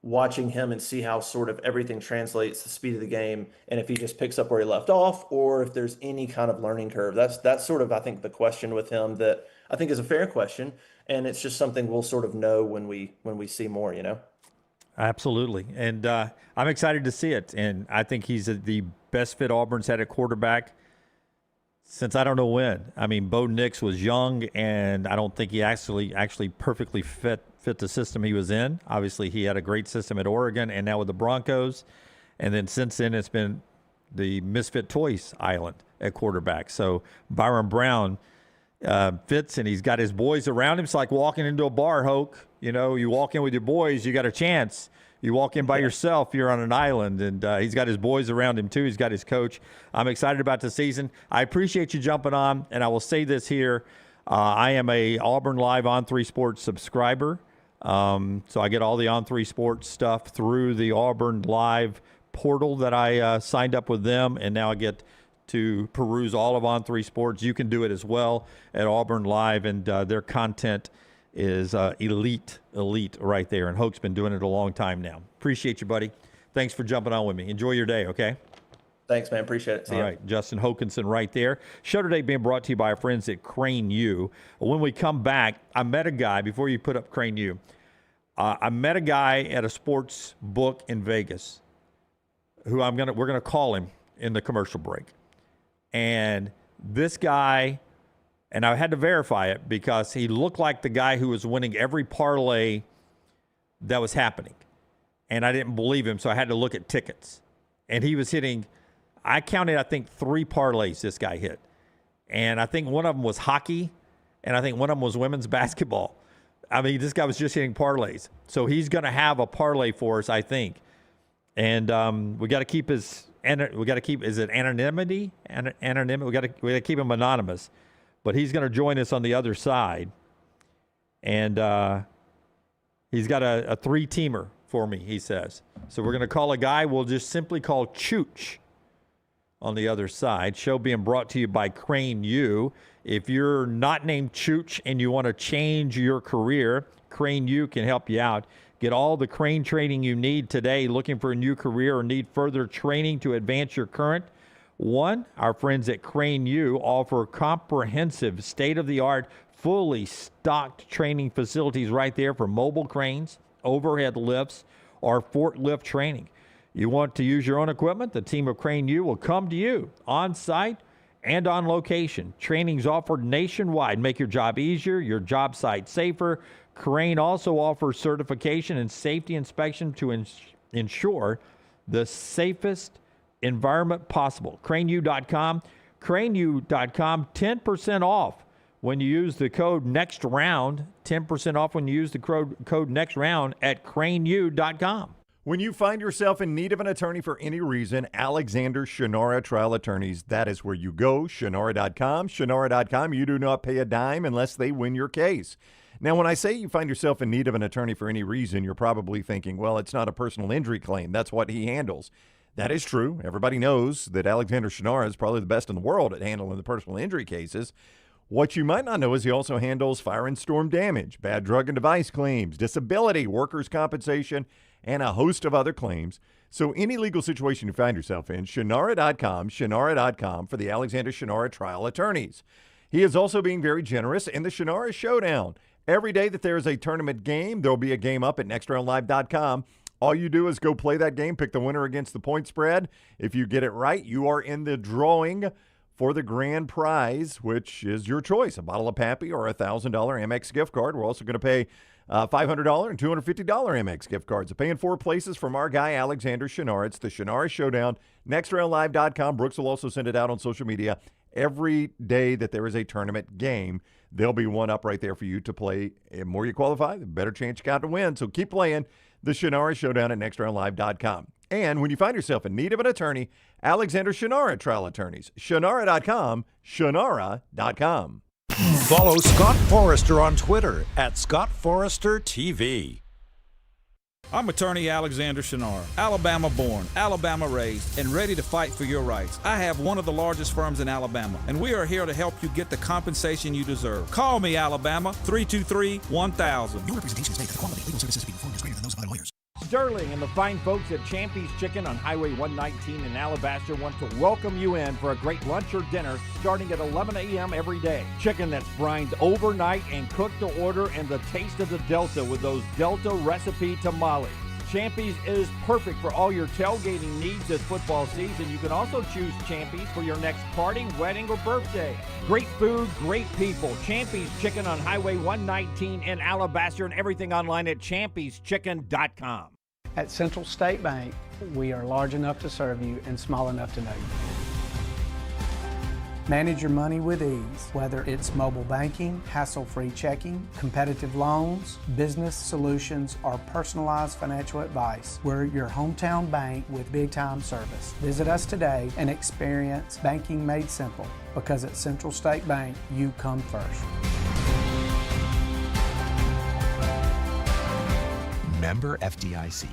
watching him and see how sort of everything translates, the speed of the game, and if he just picks up where he left off, or if there's any kind of learning curve. That's sort of, I think, the question with him that I think is a fair question, and it's just something we'll sort of know when we see more, you know? Absolutely. And I'm excited to see it. And I think he's the best fit Auburn's had at quarterback since I don't know when. I mean, Bo Nix was young, and I don't think he actually perfectly fit the system he was in. Obviously, he had a great system at Oregon and now with the Broncos. And then since then, it's been the misfit toys island at quarterback. So Byrum Brown fits, and he's got his boys around him. It's like walking into a bar, Hoke. You know, you walk in with your boys, you got a chance. You walk in by yourself, you're on an island, and he's got his boys around him too. He's got his coach. I'm excited about the season. I appreciate you jumping on, and I will say this here. I am a Auburn Live On3 Sports subscriber, so I get all the On3 Sports stuff through the Auburn Live portal that I signed up with them, and now I get to peruse all of On3 Sports. You can do it as well at Auburn Live, and their content is elite right there. And Hoke's been doing it a long time now. Appreciate you, buddy. Thanks for jumping on with me. Enjoy your day, okay? Thanks, man. Appreciate it. See All right, Justin Hokanson right there. Show today being brought to you by our friends at Crane U. When we come back, I met a guy, before you put up Crane U, I met a guy at a sports book in Vegas who we're gonna call him in the commercial break. And this guy, and I had to verify it because he looked like the guy who was winning every parlay that was happening. And I didn't believe him, so I had to look at tickets. And he was hitting, I counted, I think, 3 parlays this guy hit. And I think one of them was hockey, and I think one of them was women's basketball. I mean, this guy was just hitting parlays. So he's going to have a parlay for us, I think. And we got to keep is it anonymity? Anonymity. We got to keep him anonymous. But he's going to join us on the other side. And he's got a 3-teamer for me, he says. So we're going to call a guy we'll just simply call Chooch on the other side. Show being brought to you by Crane U. If you're not named Chooch and you want to change your career, Crane U can help you out. Get all the crane training you need today. Looking for a new career or need further training to advance your current one? Our friends at Crane U offer comprehensive, state-of-the-art, fully stocked training facilities right there for mobile cranes, overhead lifts, or forklift training. You want to use your own equipment? The team of Crane U will come to you on site and on location. Training's offered nationwide. Make your job easier, your job site safer. Crane also offers certification and safety inspection to ensure the safest environment possible. CraneU.com. CraneU.com, 10% off when you use the code NEXTROUND, 10% off when you use the code NEXTROUND at craneu.com. When you find yourself in need of an attorney for any reason, Alexander Shannara Trial Attorneys, that is where you go, Shannara.com. Shannara.com, you do not pay a dime unless they win your case. Now, when I say you find yourself in need of an attorney for any reason, you're probably thinking, well, it's not a personal injury claim. That's what he handles. That is true. Everybody knows that Alexander Shannara is probably the best in the world at handling the personal injury cases. What you might not know is he also handles fire and storm damage, bad drug and device claims, disability, workers' compensation, and a host of other claims. So any legal situation you find yourself in, Shannara.com for the Alexander Shannara Trial Attorneys. He is also being very generous in the Shannara Showdown. Every day that there is a tournament game, there will be a game up at nextroundlive.com. All you do is go play that game, pick the winner against the point spread. If you get it right, you are in the drawing for the grand prize, which is your choice, a bottle of Pappy or a $1,000 Amex gift card. We're also going to pay $500 and $250 Amex gift cards. So paying 4 places from our guy, Alexander Shannara. It's the Shannara Showdown. Nextroundlive.com. Brooks will also send it out on social media. Every day that there is a tournament game, there'll be one up right there for you to play. The more you qualify, the better chance you got to win. So keep playing the Shannara Showdown at nextroundlive.com. And when you find yourself in need of an attorney, Alexander Shannara Trial Attorneys. Shannara.com, Shannara.com. Follow Scott Forrester on Twitter at Scott Forrester TV. I'm attorney Alexander Shannara, Alabama born, Alabama raised, and ready to fight for your rights. I have one of the largest firms in Alabama, and we are here to help you get the compensation you deserve. Call me, Alabama, 323-1000. Your representation is made that the quality of legal services being performed is greater than those of other lawyers. Sterling and the fine folks at Champy's Chicken on Highway 119 in Alabaster want to welcome you in for a great lunch or dinner starting at 11 a.m. every day. Chicken that's brined overnight and cooked to order, and the taste of the Delta with those Delta recipe tamales. Champy's is perfect for all your tailgating needs this football season. You can also choose Champy's for your next party, wedding, or birthday. Great food, great people. Champy's Chicken on Highway 119 in Alabaster, and everything online at champyschicken.com. At Central State Bank, we are large enough to serve you and small enough to know you. Manage your money with ease, whether it's mobile banking, hassle-free checking, competitive loans, business solutions, or personalized financial advice. We're your hometown bank with big-time service. Visit us today and experience banking made simple, because at Central State Bank, you come first. Member FDIC.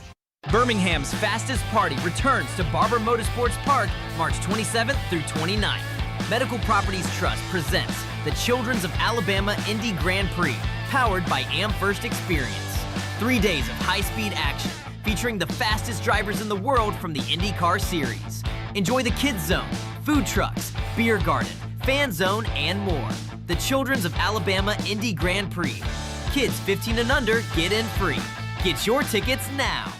Birmingham's fastest party returns to Byrum Motorsports Park March 27th through 29th. Medical Properties Trust presents the Children's of Alabama Indy Grand Prix, powered by AmFirst Experience. 3 days of high-speed action featuring the fastest drivers in the world from the IndyCar Series. Enjoy the Kids Zone, food trucks, beer garden, fan zone, and more. The Children's of Alabama Indy Grand Prix. Kids 15 and under get in free. Get your tickets now.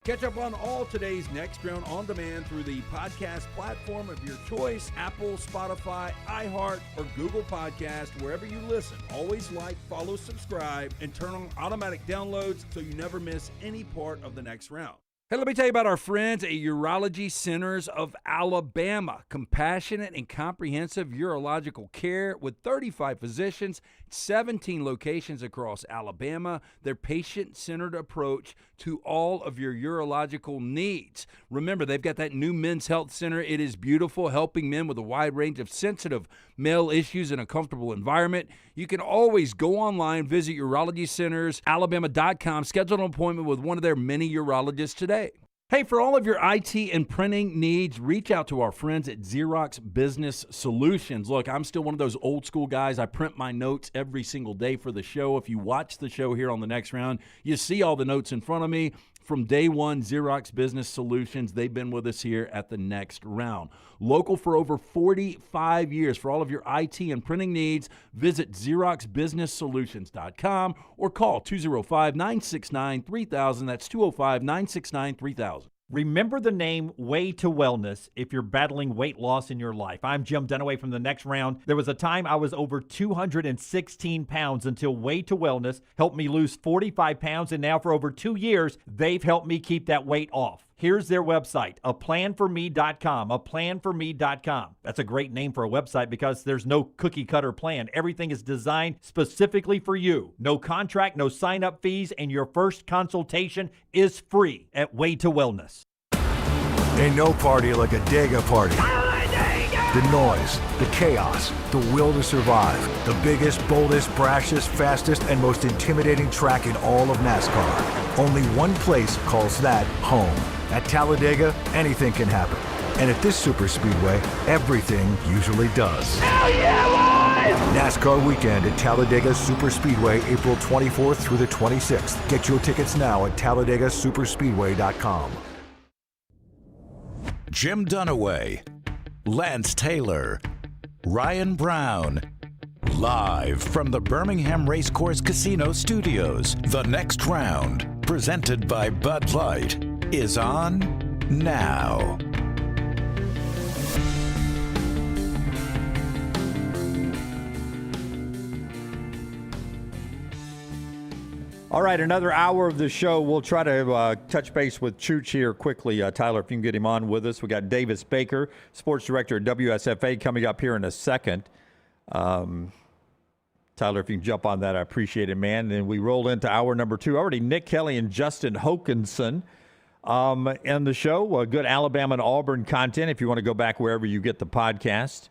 Catch up on all today's Next Round on demand through the podcast platform of your choice, Apple, Spotify, iHeart, or Google Podcast, wherever you listen. Always like, follow, subscribe, and turn on automatic downloads so you never miss any part of the Next Round. Hey, let me tell you about our friends at Urology Centers of Alabama. Compassionate and comprehensive urological care with 35 physicians, 17 locations across Alabama. Their patient-centered approach to all of your urological needs. Remember, they've got that new men's health center. It is beautiful, helping men with a wide range of sensitive male issues in a comfortable environment. You can always go online, visit urologycentersalabama.com, schedule an appointment with one of their many urologists today. Hey, for all of your IT and printing needs, reach out to our friends at Xerox Business Solutions. Look, I'm still one of those old school guys. I print my notes every single day for the show. If you watch the show here on the Next Round, you see all the notes in front of me. From day one, Xerox Business Solutions, they've been with us here at the Next Round. Local for over 45 years. For all of your IT and printing needs, visit XeroxBusinessSolutions.com or call 205-969-3000. That's 205-969-3000. Remember the name Way to Wellness if you're battling weight loss in your life. I'm Jim Dunaway from the Next Round. There was a time I was over 216 pounds until Way to Wellness helped me lose 45 pounds, and now for over 2 years, they've helped me keep that weight off. Here's their website, aplanforme.com, aplanforme.com. That's a great name for a website because there's no cookie-cutter plan. Everything is designed specifically for you. No contract, no sign-up fees, and your first consultation is free at Way to Wellness. Ain't no party like a Dega party. The noise, the chaos, the will to survive. The biggest, boldest, brashest, fastest, and most intimidating track in all of NASCAR. Only one place calls that home. At Talladega, anything can happen. And at this super speedway, everything usually does. Hell yeah, boys! NASCAR weekend at Talladega Superspeedway, April 24th through the 26th. Get your tickets now at TalladegaSuperspeedway.com. Jim Dunaway, Lance Taylor, Ryan Brown. Live from the Birmingham Racecourse Casino Studios, the next round, presented by Bud Light, is on now. All right, another hour of the show. We'll try to touch base with Chooch here quickly. Tyler, if you can get him on with us. We got Davis Baker, sports director at WSFA, coming up here in a second. Tyler, if you can jump on that, I appreciate it, man. And we roll into hour number 2. Already Nick Kelly and Justin Hokanson in the show. Good Alabama and Auburn content if you want to go back wherever you get the podcast.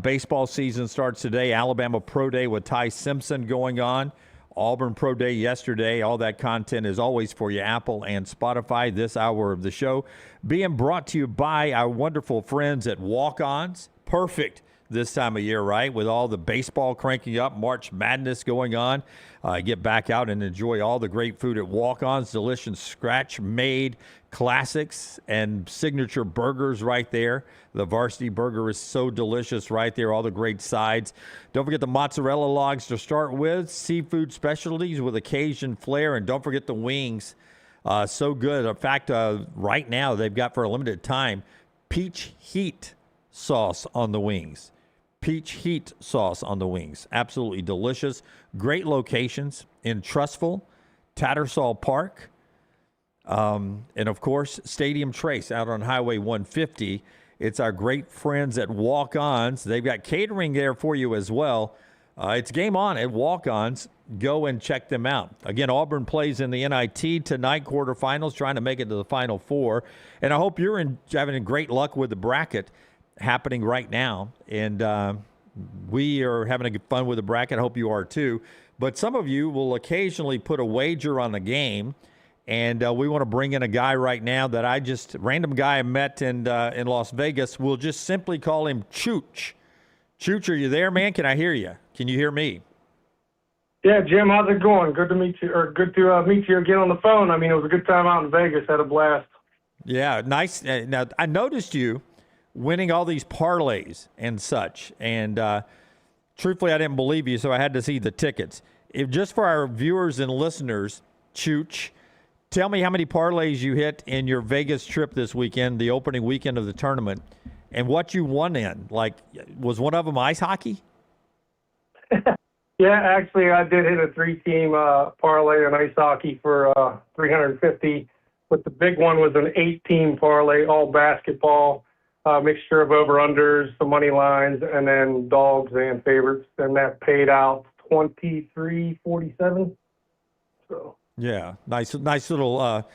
Baseball season starts today. Alabama Pro Day with Ty Simpson going on. Auburn Pro Day yesterday. All that content is always for you, Apple and Spotify. This hour of the show being brought to you by our wonderful friends at Walk-Ons. Perfect this time of year, right? With all the baseball cranking up, March Madness going on. Get back out and enjoy all the great food at Walk-Ons. Delicious scratch-made classics and signature burgers right there. The Varsity Burger is so delicious right there. All the great sides. Don't forget the mozzarella logs to start with. Seafood specialties with Cajun flair. And don't forget the wings. So good. In fact, right now they've got for a limited time peach heat sauce on the wings. Peach heat sauce on the wings. Absolutely delicious. Great locations in Trussville, Tattersall Park, and, of course, Stadium Trace out on Highway 150. It's our great friends at Walk-Ons. They've got catering there for you as well. It's game on at Walk-Ons. Go and check them out. Again, Auburn plays in the NIT tonight, quarterfinals, trying to make it to the Final Four. And I hope you're having great luck with the bracket happening right now. And we are having fun with the bracket. I hope you are too. But some of you will occasionally put a wager on the game. And we want to bring in a guy right now that random guy I met in Las Vegas. We'll just simply call him Chooch. Chooch, are you there, man? Can I hear you? Can you hear me? Yeah, Jim, how's it going? Good to meet you, or good to meet you again on the phone. I mean, it was a good time out in Vegas. Had a blast. Yeah, nice. Now, I noticed you winning all these parlays and such. And truthfully, I didn't believe you, so I had to see the tickets. Just for our viewers and listeners, Chooch, tell me how many parlays you hit in your Vegas trip this weekend, the opening weekend of the tournament, and what you won in. Like, was one of them ice hockey? Yeah, actually, I did hit a 3-team parlay on ice hockey for $350. But the big one was an 8-team parlay, all basketball, mixture of over-unders, the money lines, and then dogs and favorites. And that paid out $23.47. So. Yeah, nice little.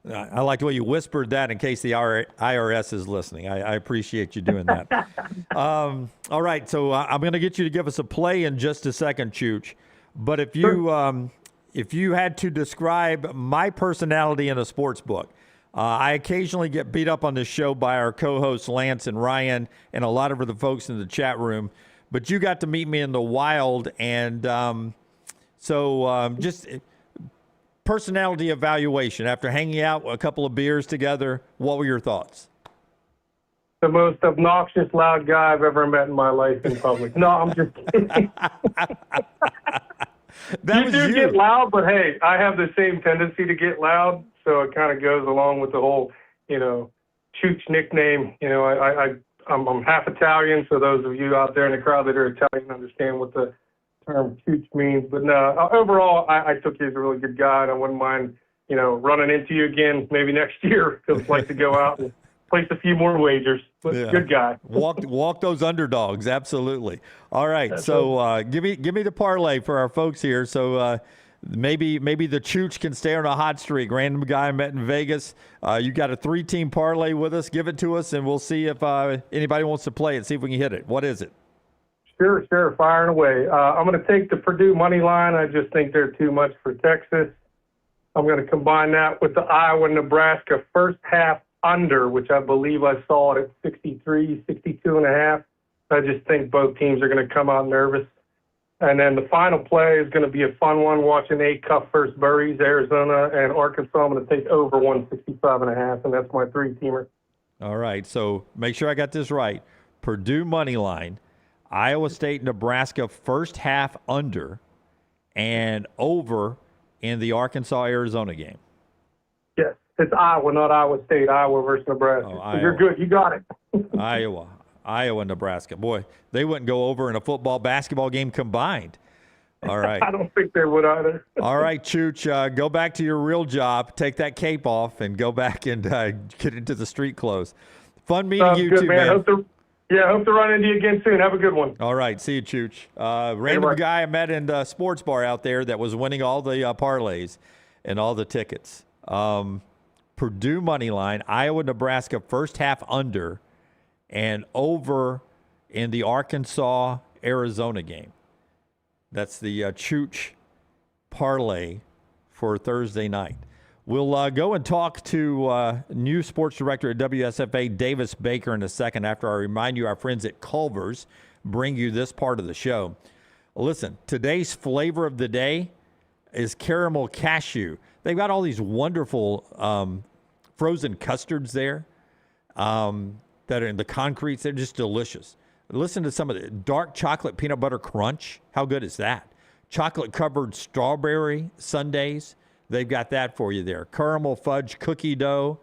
I like the way you whispered that in case the IRS is listening. I appreciate you doing that. All right, so I'm going to get you to give us a play in just a second, Chooch. But if you had to describe my personality in a sports book, I occasionally get beat up on this show by our co-hosts Lance and Ryan and a lot of the folks in the chat room. But you got to meet me in the wild, and just personality evaluation after hanging out a couple of beers together. What were your thoughts? The most obnoxious, loud guy I've ever met in my life in public. No, I'm just kidding. You do get loud, but hey, I have the same tendency to get loud, so it kind of goes along with the whole, Chooch nickname. I'm half Italian, so those of you out there in the crowd that are Italian understand what the term Chooch means. But no, overall, I took you as a really good guy, and I wouldn't mind running into you again maybe next year. I'd like to go out and place a few more wagers. But good guy. Walk those underdogs, absolutely. All right, give me the parlay for our folks here. So maybe the Chooch can stay on a hot streak. Random guy I met in Vegas. You got a 3-team parlay with us. Give it to us, and we'll see if anybody wants to play it. See if we can hit it. What is it? Sure. Firing away. I'm going to take the Purdue money line. I just think they're too much for Texas. I'm going to combine that with the Iowa-Nebraska first half under, which I believe I saw it at 63, 62.5. I just think both teams are going to come out nervous. And then the final play is going to be a fun one, watching Cuff versus Burries, Arizona and Arkansas. I'm going to take over 165.5, and that's my 3-teamer. All right, so make sure I got this right. Purdue money line, Iowa State, Nebraska first half under, and over in the Arkansas-Arizona game. Yes, it's Iowa, not Iowa State. Iowa versus Nebraska. So you're good. You got it. Iowa, Nebraska. Boy, they wouldn't go over in a basketball game combined. All right. I don't think they would either. All right, Chooch, go back to your real job. Take that cape off and go back and get into the street clothes. Fun meeting you good, too, man. man. Hope to run into you again soon. Have a good one. All right. See you, Chooch. Random guy I met in the sports bar out there that was winning all the parlays and all the tickets. Purdue money line, Iowa, Nebraska first half under, and over in the Arkansas-Arizona game. That's the Chooch parlay for Thursday night. We'll go and talk to new sports director at WSFA, Davis Baker, in a second after I remind you our friends at Culver's bring you this part of the show. Listen, today's flavor of the day is caramel cashew. They've got all these wonderful frozen custards there that are in the concretes. They're just delicious. Listen to some of the dark chocolate peanut butter crunch. How good is that? Chocolate-covered strawberry sundaes. They've got that for you there. Caramel fudge cookie dough.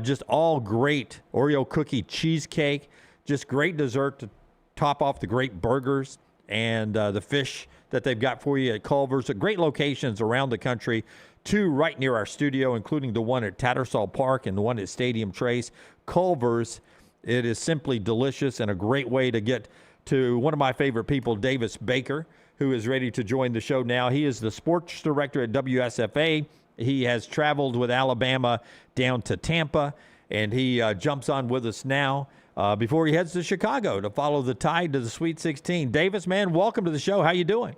Just all great Oreo cookie cheesecake. Just great dessert to top off the great burgers and the fish that they've got for you at Culver's. Great locations around the country. 2 right near our studio, including the one at Tattersall Park and the one at Stadium Trace. Culver's, it is simply delicious and a great way to get to one of my favorite people, Davis Baker, who is ready to join the show now. He is the sports director at WSFA. He has traveled with Alabama down to Tampa, and he jumps on with us now before he heads to Chicago to follow the Tide to the Sweet 16. Davis, man, welcome to the show. How you doing?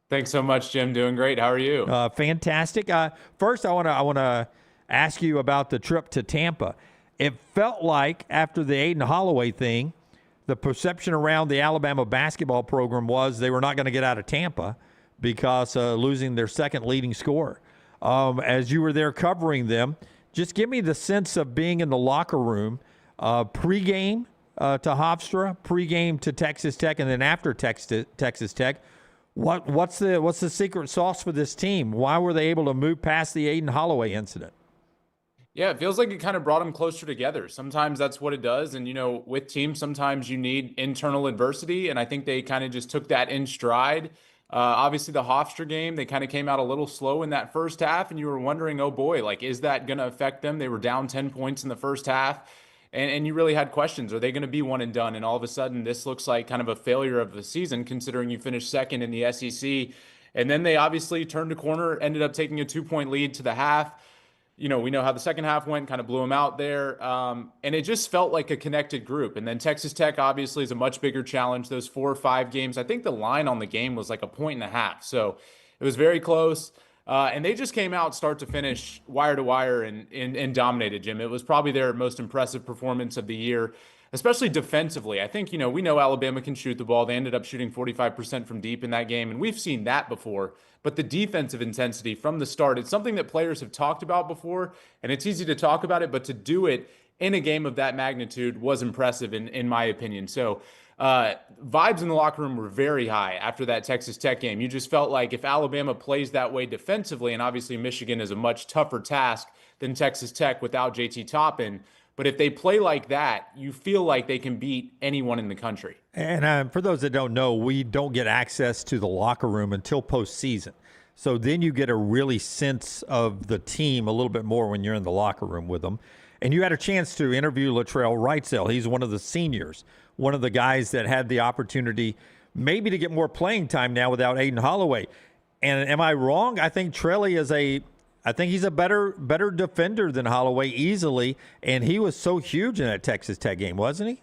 Thanks so much, Jim. Doing great. How are you? Fantastic. First, I want to ask you about the trip to Tampa. It felt like after the Aiden Holloway thing, the perception around the Alabama basketball program was they were not going to get out of Tampa because losing their second leading scorer. As you were there covering them, just give me the sense of being in the locker room pregame to Hofstra, pregame to Texas Tech, and then after Texas Tech. What's the secret sauce for this team? Why were they able to move past the Aiden Holloway incident? Yeah, it feels like it kind of brought them closer together. Sometimes that's what it does. And, with teams, sometimes you need internal adversity. And I think they kind of just took that in stride. Obviously, the Hofstra game, they kind of came out a little slow in that first half. And you were wondering, oh, boy, is that going to affect them? They were down 10 points in the first half. And you really had questions. Are they going to be one and done? And all of a sudden, this looks like kind of a failure of the season, considering you finished second in the SEC. And then they obviously turned a corner, ended up taking a 2-point lead to the half. We know how the second half went, kind of blew them out there. And it just felt like a connected group. And then Texas Tech obviously is a much bigger challenge. Those 4 or 5 games, I think the line on the game was like 1.5 points. So it was very close. And they just came out start to finish, wire to wire, and dominated, Jim. It was probably their most impressive performance of the year, especially defensively. I think, we know Alabama can shoot the ball. They ended up shooting 45% from deep in that game, and we've seen that before. But the defensive intensity from the start, it's something that players have talked about before, and it's easy to talk about it, but to do it in a game of that magnitude was impressive in my opinion. So vibes in the locker room were very high after that Texas Tech game. You just felt like if Alabama plays that way defensively, and obviously Michigan is a much tougher task than Texas Tech without JT Toppin, but if they play like that, you feel like they can beat anyone in the country. And for those that don't know, we don't get access to the locker room until postseason. So then you get a really sense of the team a little bit more when you're in the locker room with them. And you had a chance to interview Latrell Wrightsell. He's one of the seniors, one of the guys that had the opportunity maybe to get more playing time now without Aiden Holloway. And am I wrong? I think Trelly he's a better defender than Holloway easily, and he was so huge in that Texas Tech game, wasn't he?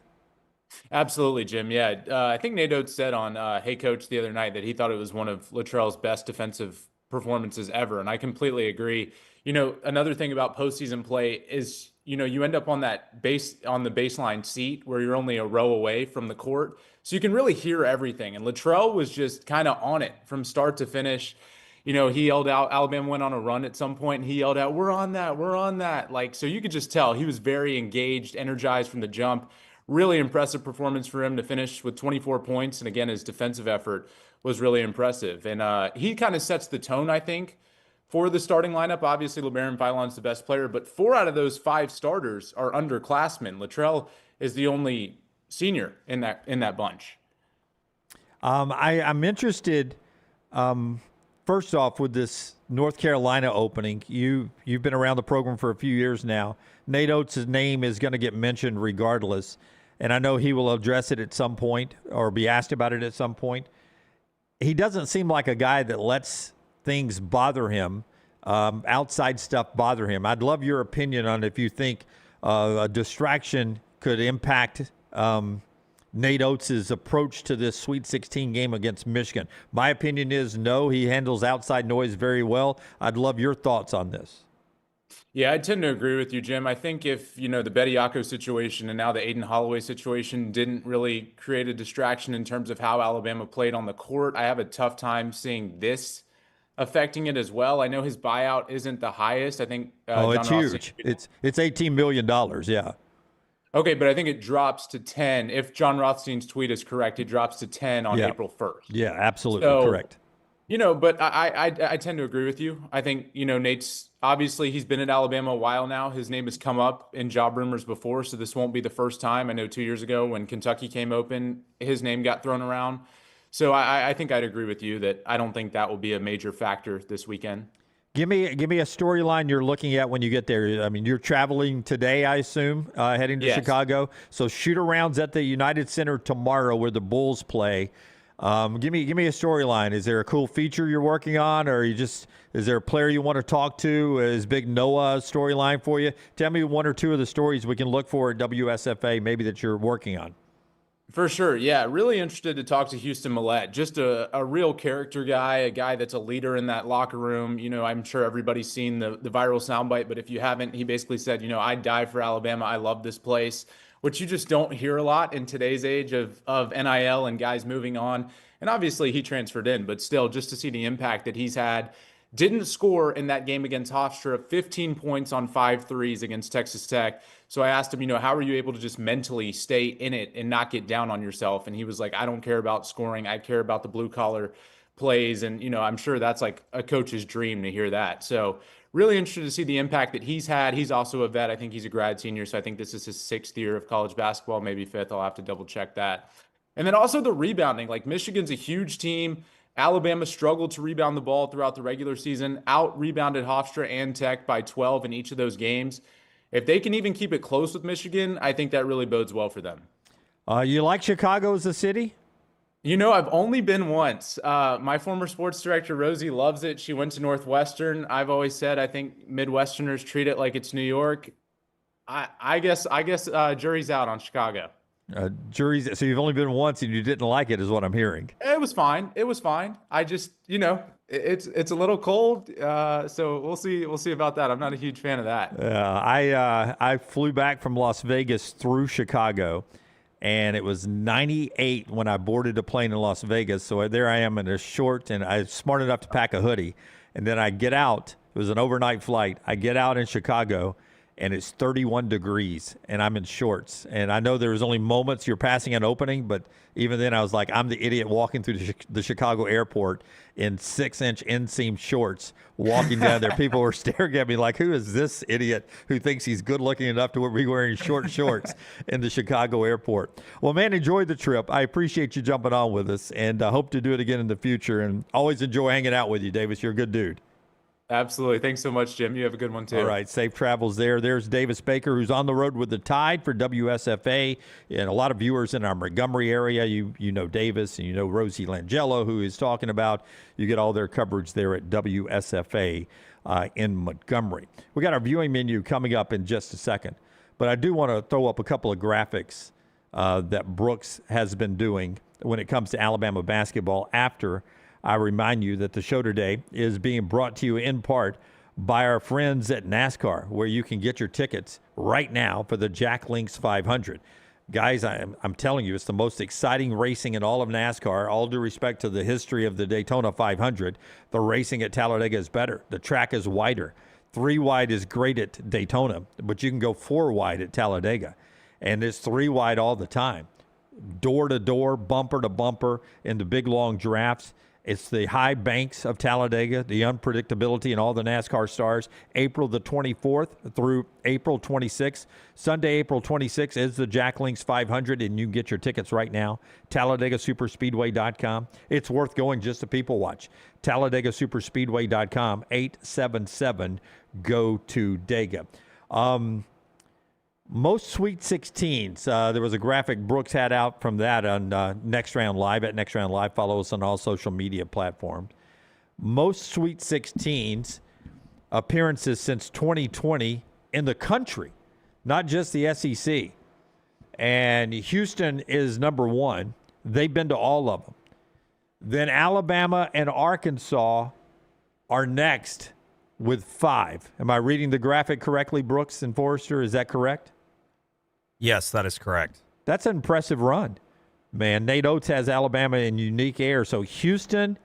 Absolutely, Jim. Yeah, I think Nate Oats said on Hey Coach the other night that he thought it was one of Latrell's best defensive performances ever, and I completely agree. Another thing about postseason play is, you end up on the baseline seat where you're only a row away from the court, so you can really hear everything. And Latrell was just kind of on it from start to finish. He yelled out, Alabama went on a run at some point, and he yelled out, we're on that. So you could just tell he was very engaged, energized from the jump. Really impressive performance for him to finish with 24 points. And again, his defensive effort was really impressive. And he kind of sets the tone, I think, for the starting lineup. Obviously, LeBaron Philon's the best player, but 4 out of those 5 starters are underclassmen. Latrell is the only senior in that bunch. I'm interested, first off, with this North Carolina opening. You've been around the program for a few years now. Nate Oats' name is going to get mentioned regardless, and I know he will address it at some point or be asked about it at some point. He doesn't seem like a guy that lets things bother him, outside stuff bother him. I'd love your opinion on if you think a distraction could impact Nate Oats' approach to this Sweet 16 game against Michigan. My opinion is no, he handles outside noise very well. I'd love your thoughts on this. Yeah, I tend to agree with you, Jim. I think if, the Bediako situation and now the Aiden Holloway situation didn't really create a distraction in terms of how Alabama played on the court, I have a tough time seeing this affecting it as well. I know his buyout isn't the highest. I think it's huge. It's $18 million, yeah. Okay, but I think it drops to 10. If John Rothstein's tweet is correct, it drops to 10 on April 1st. Yeah, absolutely correct. But I tend to agree with you. I think, Nate's obviously he's been at Alabama a while now. His name has come up in job rumors before, so this won't be the first time. I know 2 years ago when Kentucky came open, his name got thrown around. So I think I'd agree with you that I don't think that will be a major factor this weekend. Give me a storyline you're looking at when you get there. I mean, you're traveling today, I assume, heading to Chicago. So shoot-arounds at the United Center tomorrow where the Bulls play. Give me a storyline. Is there a cool feature you're working on, or is there a player you want to talk to? Is Big Noah a storyline for you? Tell me 1 or 2 of the stories we can look for at WSFA maybe that you're working on. For sure. Yeah. Really interested to talk to Houston Millett. Just a real character guy, a guy that's a leader in that locker room. I'm sure everybody's seen the viral soundbite, but if you haven't, he basically said, I'd die for Alabama. I love this place, which you just don't hear a lot in today's age of NIL and guys moving on. And obviously he transferred in, but still just to see the impact that he's had. Didn't score in that game against Hofstra, 15 points on 5 threes against Texas Tech. So I asked him, how are you able to just mentally stay in it and not get down on yourself? And he was like, I don't care about scoring. I care about the blue collar plays. And, I'm sure that's like a coach's dream to hear that. So really interested to see the impact that he's had. He's also a vet. I think he's a grad senior. So I think this is his 6th year of college basketball, maybe 5th. I'll have to double check that. And then also the rebounding. Like Michigan's a huge team. Alabama struggled to rebound the ball throughout the regular season, out-rebounded Hofstra and Tech by 12 in each of those games. If they can even keep it close with Michigan, I think that really bodes well for them. You like Chicago as a city? I've only been once. My former sports director, Rosie, loves it. She went to Northwestern. I've always said I think Midwesterners treat it like it's New York. I guess jury's out on Chicago. So you've only been once and you didn't like it, is what I'm hearing. It was fine. I just, it's a little cold. So we'll see about that. I'm not a huge fan of that. I flew back from Las Vegas through Chicago, and it was 98 when I boarded a plane in Las Vegas. So there I am in a short, and I was smart enough to pack a hoodie. And then I get out. It was an overnight flight. I get out in Chicago, and it's 31 degrees, and I'm in shorts. And I know there's only moments you're passing an opening, but even then I was like, I'm the idiot walking through the Chicago airport in 6-inch inseam shorts, walking down there. People were staring at me like, who is this idiot who thinks he's good looking enough to be wearing short shorts in the Chicago airport? Well, man, enjoy the trip. I appreciate you jumping on with us, and I hope to do it again in the future. And always enjoy hanging out with you, Davis. You're a good dude. Absolutely. Thanks so much, Jim. You have a good one, too. All right. Safe travels there. There's Davis Baker, who's on the road with the Tide for WSFA. And a lot of viewers in our Montgomery area, you know Davis, and you know Rosie Langella, who is talking about. You get all their coverage there at WSFA in Montgomery. We got our viewing menu coming up in just a second. But I do want to throw up a couple of graphics that Brooks has been doing when it comes to Alabama basketball after I remind you that the show today is being brought to you in part by our friends at NASCAR, where you can get your tickets right now for the Jack Links 500. Guys, I'm telling you, it's the most exciting racing in all of NASCAR. All due respect to the history of the Daytona 500, the racing at Talladega is better. The track is wider. 3 wide is great at Daytona, but you can go 4 wide at Talladega. And it's 3 wide all the time. Door to door, bumper to bumper in the big long drafts. It's the high banks of Talladega, the unpredictability in all the NASCAR stars. April the 24th through April 26th. Sunday, April 26th is the Jack Links 500, and you can get your tickets right now. TalladagaSuperspeedway.com. It's worth going just to people watch. TalladagaSuperspeedway.com, 877-GO-TO-DAGA. Most Sweet 16s. There was a graphic Brooks had out from that on Next Round Live at Next Round Live. Follow us on all social media platforms. Most Sweet 16s appearances since 2020 in the country, not just the SEC. And Houston is number 1. They've been to all of them. Then Alabama and Arkansas are next with 5. Am I reading the graphic correctly, Brooks and Forrester? Is that correct? Yes, that is correct. That's an impressive run. Man, Nate Oats has Alabama in unique air. So Houston,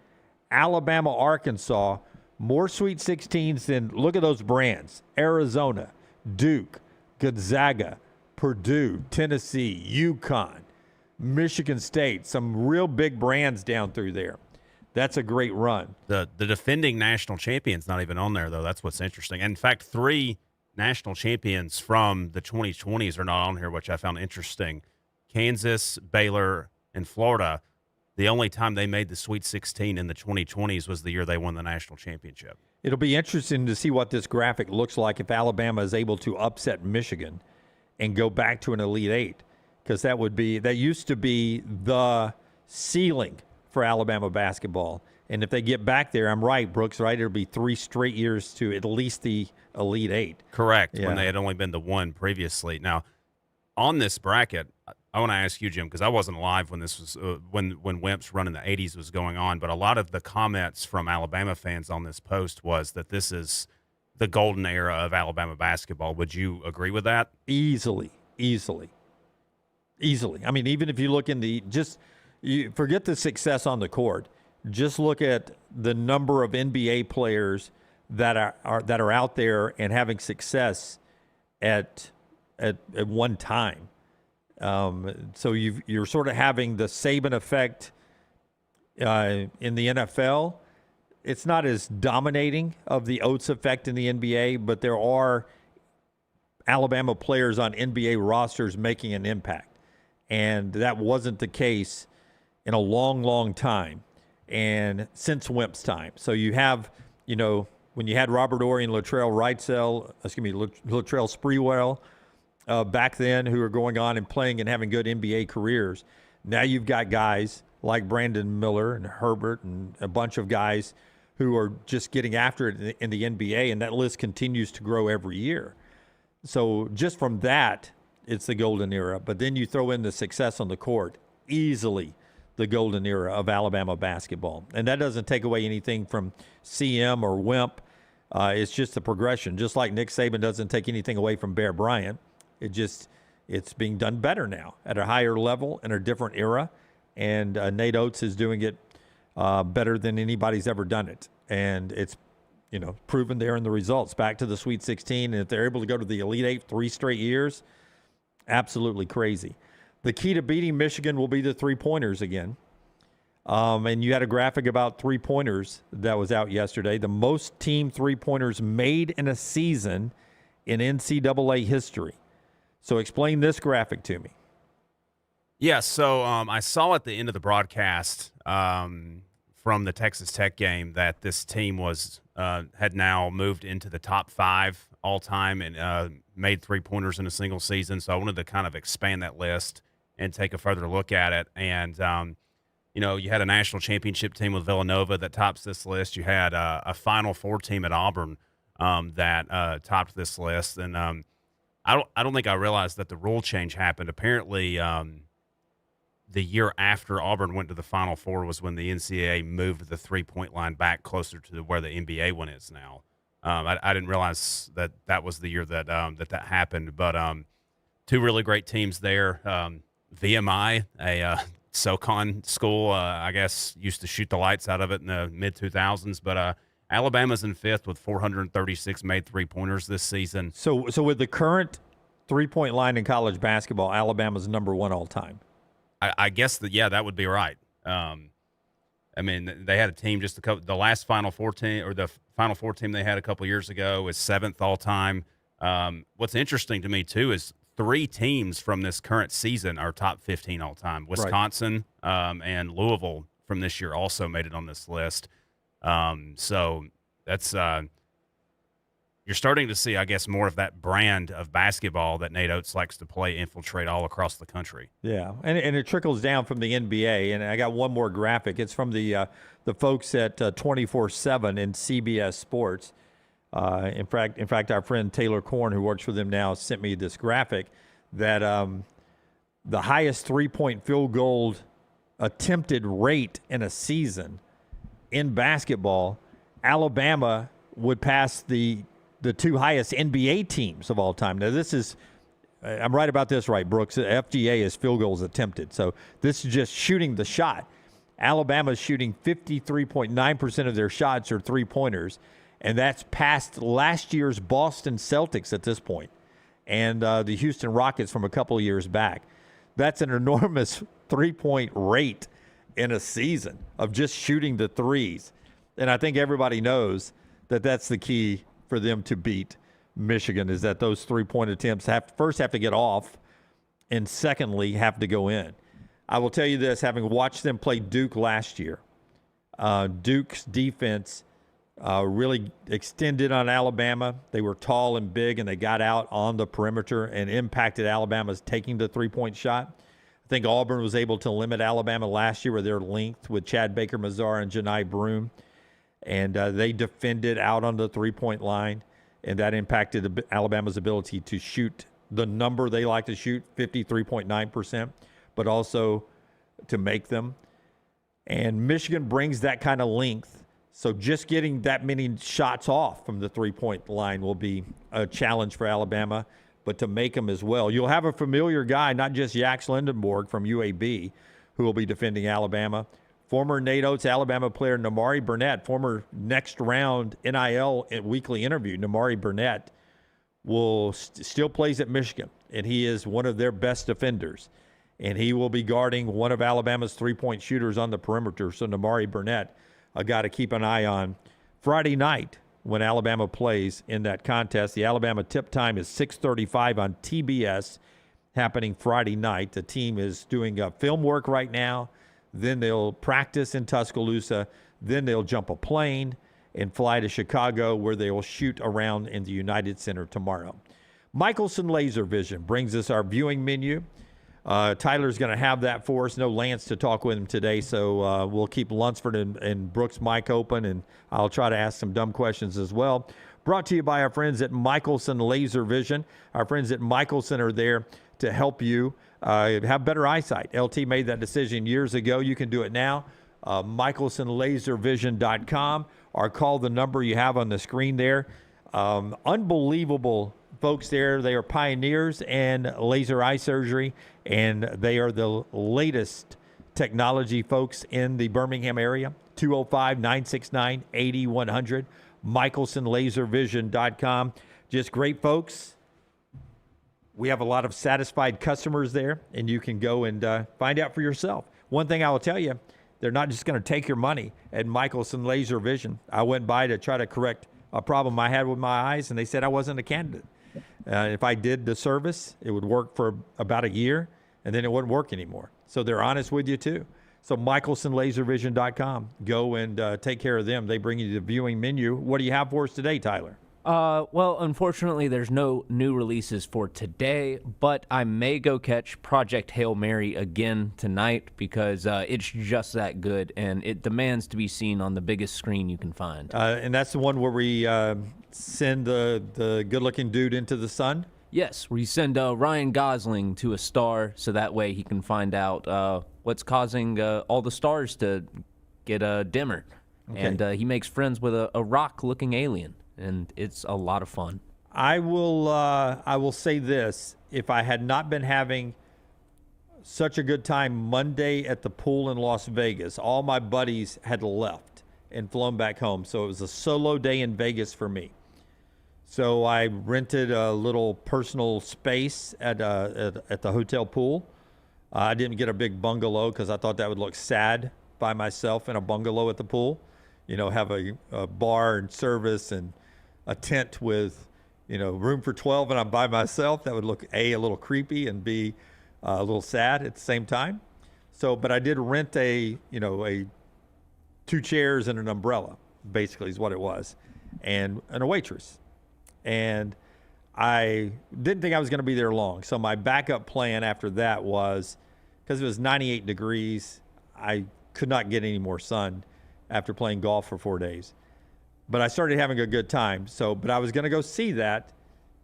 Alabama, Arkansas, more Sweet 16s than, look at those brands. Arizona, Duke, Gonzaga, Purdue, Tennessee, UConn, Michigan State, some real big brands down through there. That's a great run. The defending national champion's not even on there, though. That's what's interesting. And in fact, 3 national champions from the 2020s are not on here, which I found interesting. Kansas, Baylor, and Florida, the only time they made the Sweet 16 in the 2020s was the year they won the national championship. It'll be interesting to see what this graphic looks like if Alabama is able to upset Michigan and go back to an Elite 8, because that used to be the ceiling for Alabama basketball. And if they get back there, I'm right, Brooks, right? It'll be 3 straight years to at least the Elite 8. Correct, yeah. When they had only been to 1 previously. Now, on this bracket, I want to ask you, Jim, because I wasn't alive when this was when Wimp's run in the 80s was going on, but a lot of the comments from Alabama fans on this post was that this is the golden era of Alabama basketball. Would you agree with that? Easily. I mean, even if you look in you forget the success on the court. Just look at the number of NBA players that are out there and having success at one time. So you're sort of having the Saban effect in the NFL. It's not as dominating of the Oats effect in the NBA, but there are Alabama players on NBA rosters making an impact, and that wasn't the case in a long, long time. And since Wimp's time. So you have, when you had Robert Horry and Latrell Sprewell back then who are going on and playing and having good NBA careers. Now you've got guys like Brandon Miller and Herbert and a bunch of guys who are just getting after it in the NBA, and that list continues to grow every year. So just from that, it's the golden era. But then you throw in the success on the court, easily the golden era of Alabama basketball. And that doesn't take away anything from CM or Wimp. It's just the progression. Just like Nick Saban doesn't take anything away from Bear Bryant. It's being done better now at a higher level in a different era. And Nate Oats is doing it better than anybody's ever done it. And proven there in the results. Back to the Sweet 16, and if they're able to go to the Elite Eight 3 straight years, absolutely crazy. The key to beating Michigan will be the three-pointers again. And you had a graphic about three-pointers that was out yesterday. The most team three-pointers made in a season in NCAA history. So explain this graphic to me. Yeah, so I saw at the end of the broadcast from the Texas Tech game that this team was had now moved into the top 5 all-time and made three-pointers in a single season. So I wanted to kind of expand that list and take a further look at it. And, you had a national championship team with Villanova that tops this list. You had a Final Four team at Auburn that topped this list. And I don't think I realized that the rule change happened. Apparently, the year after Auburn went to the Final Four was when the NCAA moved the three-point line back closer to where the NBA one is now. I didn't realize that was the year that that happened. But two really great teams there. VMI, a SoCon school, I guess, used to shoot the lights out of it in the mid-2000s. But Alabama's in 5th with 436 made three-pointers this season. So with the current three-point line in college basketball, Alabama's number 1 all-time. I guess that would be right. I mean, they had a team the last Final Four team, or the Final Four team they had a couple years ago is 7th all-time. What's interesting to me, too, is 3 teams from this current season are top 15 all-time. Wisconsin and Louisville from this year also made it on this list. So that's you're starting to see, I guess, more of that brand of basketball that Nate Oats likes to play infiltrate all across the country. Yeah, and it trickles down from the NBA. And I got one more graphic. It's from the folks at 24/7 in CBS Sports. In fact, our friend Taylor Korn, who works for them now, sent me this graphic that the highest three-point field goal attempted rate in a season in basketball, Alabama would pass the 2 highest NBA teams of all time. Now, this is – I'm right about this, right, Brooks? FGA is field goals attempted. So this is just shooting the shot. Alabama's shooting 53.9% of their shots are three-pointers. And that's past last year's Boston Celtics at this point, and the Houston Rockets from a couple of years back. That's an enormous three-point rate in a season of just shooting the threes. And I think everybody knows that that's the key for them to beat Michigan, is that those three-point attempts have to get off, and secondly, have to go in. I will tell you this, having watched them play Duke last year, Duke's defense really extended on Alabama. They were tall and big, and they got out on the perimeter and impacted Alabama's taking the three-point shot. I think Auburn was able to limit Alabama last year with their length with Chad Baker-Mazar and Janai Broome. And they defended out on the three-point line, and that impacted Alabama's ability to shoot the number they like to shoot, 53.9%, but also to make them. And Michigan brings that kind of length. So just getting that many shots off from the three-point line will be a challenge for Alabama, but to make them as well. You'll have a familiar guy, not just Jax Lindenborg from UAB, who will be defending Alabama. Former Nate Oats Alabama player Namari Burnett, former next-round NIL weekly interview, Namari Burnett, will still plays at Michigan, and he is one of their best defenders. And he will be guarding one of Alabama's three-point shooters on the perimeter. So Namari Burnett, a guy to keep an eye on. Friday night, when Alabama plays in that contest, the Alabama tip time is 6:35 on TBS, happening Friday night. The team is doing film work right now. Then they'll practice in Tuscaloosa. Then they'll jump a plane and fly to Chicago, where they will shoot around in the United Center tomorrow. Michelson Laser Vision brings us our viewing menu. Tyler's going to have that for us. No Lance to talk with him today, so we'll keep Lunsford and Brooks' mic open, and I'll try to ask some dumb questions as well. Brought to you by our friends at Michelson Laser Vision. Our friends at Michelson are there to help you have better eyesight. LT made that decision years ago. You can do it now. MichelsonLaserVision.com, or call the number you have on the screen there. Unbelievable folks there. They are pioneers in laser eye surgery, and they are the latest technology folks in the Birmingham area. 205-969-8100. michelsonlaservision.com. Just great folks. We have a lot of satisfied customers there, and you can go and find out for yourself. One thing I will tell you, they're not just going to take your money at Michelson Laser Vision. I went by to try to correct a problem I had with my eyes, and they said I wasn't a candidate. If I did the service, it would work for about a year, and then it wouldn't work anymore. So they're honest with you, too. So michelsonlaservision.com. Go and take care of them. They bring you the viewing menu. What do you have for us today, Tyler? Well, unfortunately, there's no new releases for today, but I may go catch Project Hail Mary again tonight because it's just that good, and it demands to be seen on the biggest screen you can find. And that's the one where we send the good-looking dude into the sun? Yes, we send Ryan Gosling to a star so that way he can find out what's causing all the stars to get dimmer. Okay. And he makes friends with a rock-looking alien. And it's a lot of fun. I will say this. If I had not been having such a good time Monday at the pool in Las Vegas, all my buddies had left and flown back home. So it was a solo day in Vegas for me. So I rented a little personal space at the hotel pool. I didn't get a big bungalow because I thought that would look sad by myself in a bungalow at the pool. You know, have a bar and service and a tent with, room for 12 and I'm by myself. That would look A, a little creepy, and B, a little sad at the same time. So, but I did rent a 2 chairs and an umbrella, basically is what it was, and a waitress. And I didn't think I was going to be there long. So my backup plan after that was, because it was 98 degrees, I could not get any more sun after playing golf for 4 days. But I started having a good time. But I was going to go see that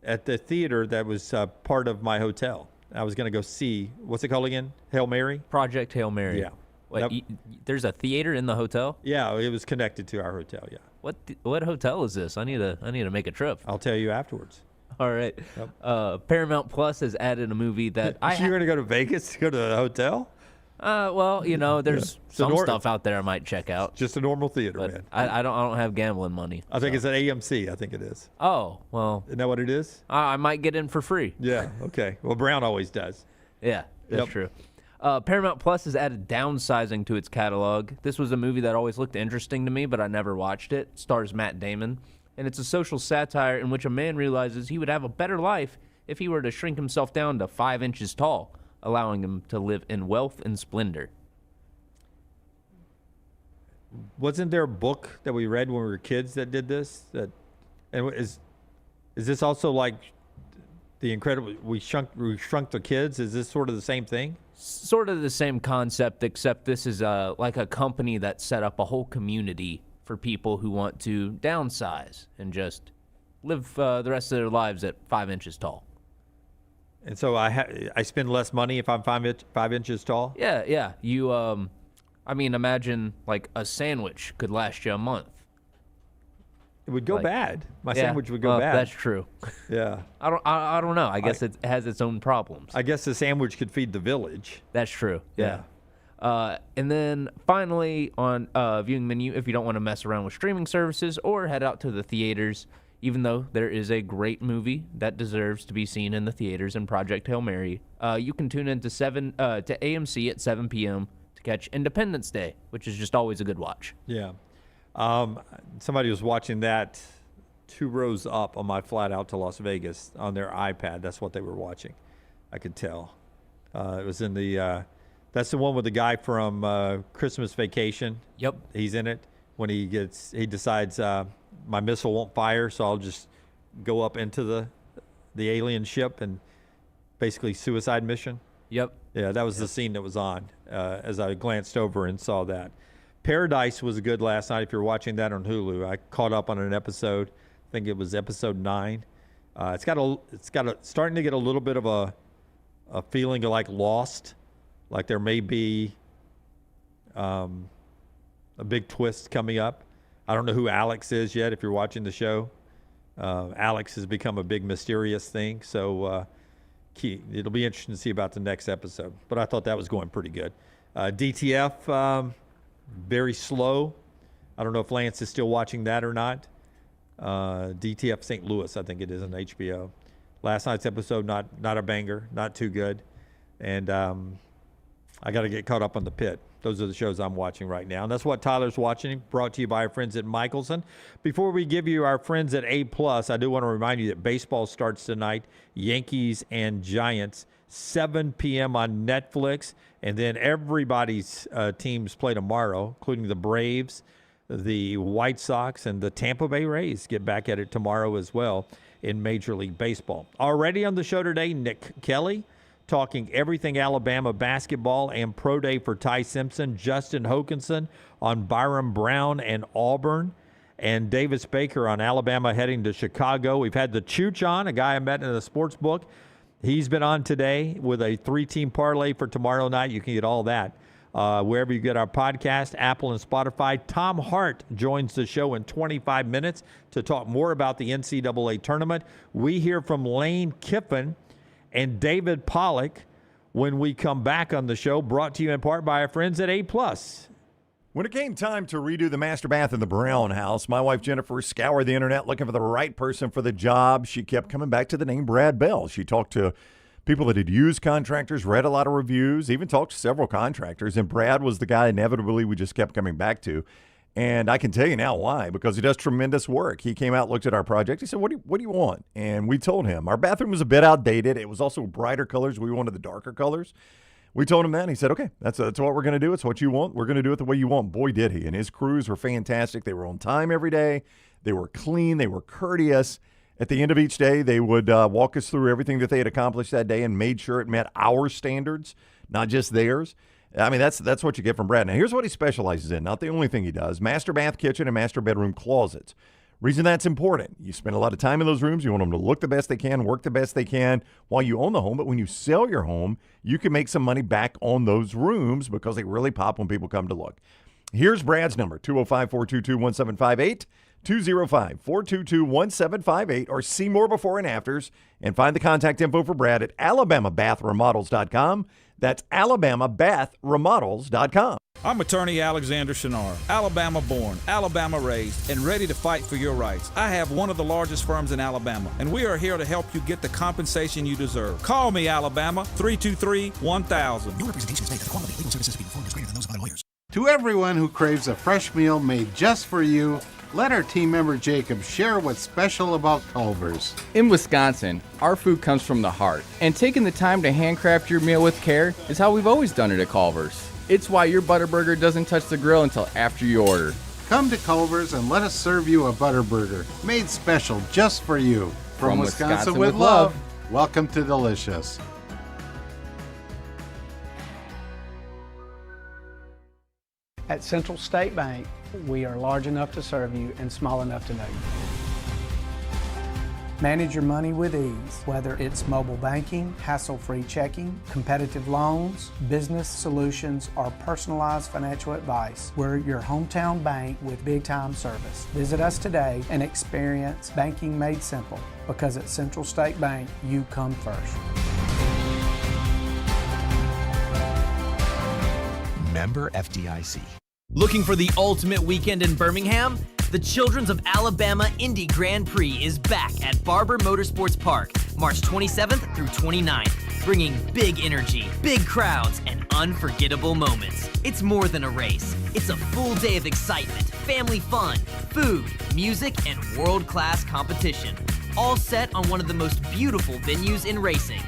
at the theater that was part of my hotel. I was going to go see, what's it called again? Hail Mary? Project Hail Mary. Yeah. Wait, there's a theater in the hotel? Yeah, it was connected to our hotel, yeah. What hotel is this? I need to make a trip. I'll tell you afterwards. All right. Yep. Paramount Plus has added a movie that You're going to go to Vegas to go to the hotel? Well, there's some stuff out there I might check out. Just a normal theater, man. I don't have gambling money. I think it's at AMC. I think it is. Oh, well. Isn't that what it is? I might get in for free. Yeah. Okay. Well, Brown always does. Yeah, that's true. Paramount Plus has added Downsizing to its catalog. This was a movie that always looked interesting to me, but I never watched it. It stars Matt Damon, and it's a social satire in which a man realizes he would have a better life if he were to shrink himself down to 5 inches tall, allowing him to live in wealth and splendor. Wasn't there a book that we read when we were kids that did this? And is this also like the Incredible? We shrunk the kids. Is this sort of the same thing? Sort of the same concept, except this is like a company that set up a whole community for people who want to downsize and just live the rest of their lives at 5 inches tall. And so I spend less money if I'm 5 inches tall? Yeah. You, imagine like a sandwich could last you a month. It would go bad. My sandwich would go bad. That's true. Yeah. I don't know. I guess it has its own problems. I guess the sandwich could feed the village. That's true. Yeah. And then finally on viewing menu, if you don't want to mess around with streaming services or head out to the theaters, even though there is a great movie that deserves to be seen in the theaters in Project Hail Mary, you can tune in to AMC at 7 p.m. to catch Independence Day, which is just always a good watch. Yeah. Somebody was watching that 2 rows up on my flight out to Las Vegas on their iPad. That's what they were watching. I could tell. It was in the that's the one with the guy from Christmas Vacation. Yep. He's in it when he decides my missile won't fire, so I'll just go up into the alien ship and basically suicide mission. Yep. Yeah, that was the scene that was on as I glanced over and saw that. Paradise was good last night. If you're watching that on Hulu, I caught up on an episode. I think it was episode 9. It's got starting to get a little bit of a feeling of like Lost, like there may be a big twist coming up. I don't know who Alex is yet. If you're watching the show, Alex has become a big mysterious thing. So it'll be interesting to see about the next episode. But I thought that was going pretty good. DTF. Very slow. I don't know if Lance is still watching that or not. DTF St. Louis, I think it is on HBO. Last night's episode, not a banger, not too good. And I got to get caught up on The Pit. Those are the shows I'm watching right now. And that's what Tyler's watching, brought to you by our friends at Michelson. Before we give you our friends at A+, I do want to remind you that baseball starts tonight, Yankees and Giants, 7 p.m. on Netflix. And then everybody's teams play tomorrow, including the Braves, the White Sox, and the Tampa Bay Rays get back at it tomorrow as well in Major League Baseball. Already on the show today, Nick Kelly, talking everything Alabama basketball and pro day for Ty Simpson, Justin Hokanson on Byrum Brown and Auburn, and Davis Baker on Alabama heading to Chicago. We've had the Chooch on, a guy I met in the sports book. He's been on today with a 3-team parlay for tomorrow night. You can get all that wherever you get our podcast, Apple and Spotify. Tom Hart joins the show in 25 minutes to talk more about the NCAA Tournament. We hear from Lane Kiffin and David Pollock when we come back on the show, brought to you in part by our friends at A+. When it came time to redo the master bath in the Brown house, my wife Jennifer scoured the internet looking for the right person for the job. She kept coming back to the name Brad Bell. She talked to people that had used contractors, read a lot of reviews, even talked to several contractors, and Brad was the guy inevitably we just kept coming back to. And I can tell you now why, because he does tremendous work. He came out, looked at our project. He said, what do you want? And we told him. Our bathroom was a bit outdated. It was also brighter colors. We wanted the darker colors. We told him that, and he said, okay, that's what we're going to do. It's what you want. We're going to do it the way you want. Boy, did he. And his crews were fantastic. They were on time every day. They were clean. They were courteous. At the end of each day, they would walk us through everything that they had accomplished that day and made sure it met our standards, not just theirs. I mean, that's what you get from Brad. Now, here's what he specializes in. Not the only thing he does. Master bath, kitchen, and master bedroom closets. Reason that's important. You spend a lot of time in those rooms. You want them to look the best they can, work the best they can while you own the home. But when you sell your home, you can make some money back on those rooms because they really pop when people come to look. Here's Brad's number, 205-422-1758, 205-422-1758, or see more before and afters and find the contact info for Brad at alabamabathremodels.com. That's alabamabathremodels.com. I'm attorney Alexander Shinar, Alabama born, Alabama raised, and ready to fight for your rights. I have one of the largest firms in Alabama, and we are here to help you get the compensation you deserve. Call me, Alabama, 323-1000. No representation is made that the quality of legal services we perform is greater than those of other lawyers. To everyone who craves a fresh meal made just for you, let our team member Jacob share what's special about Culver's. In Wisconsin, our food comes from the heart, and taking the time to handcraft your meal with care is how we've always done it at Culver's. It's why your Butterburger doesn't touch the grill until after you order. Come to Culver's and let us serve you a Butterburger made special just for you. From Wisconsin with love, welcome to Delicious. At Central State Bank, we are large enough to serve you and small enough to know you. Manage your money with ease, whether it's mobile banking, hassle-free checking, competitive loans, business solutions, or personalized financial advice. We're your hometown bank with big-time service. Visit us today and experience banking made simple, because at Central State Bank, you come first. Member FDIC. Looking for the ultimate weekend in Birmingham? The Children's of Alabama Indy Grand Prix is back at Byrum Motorsports Park, March 27th through 29th, bringing big energy, big crowds, and unforgettable moments. It's more than a race. It's a full day of excitement, family fun, food, music, and world-class competition, all set on one of the most beautiful venues in racing.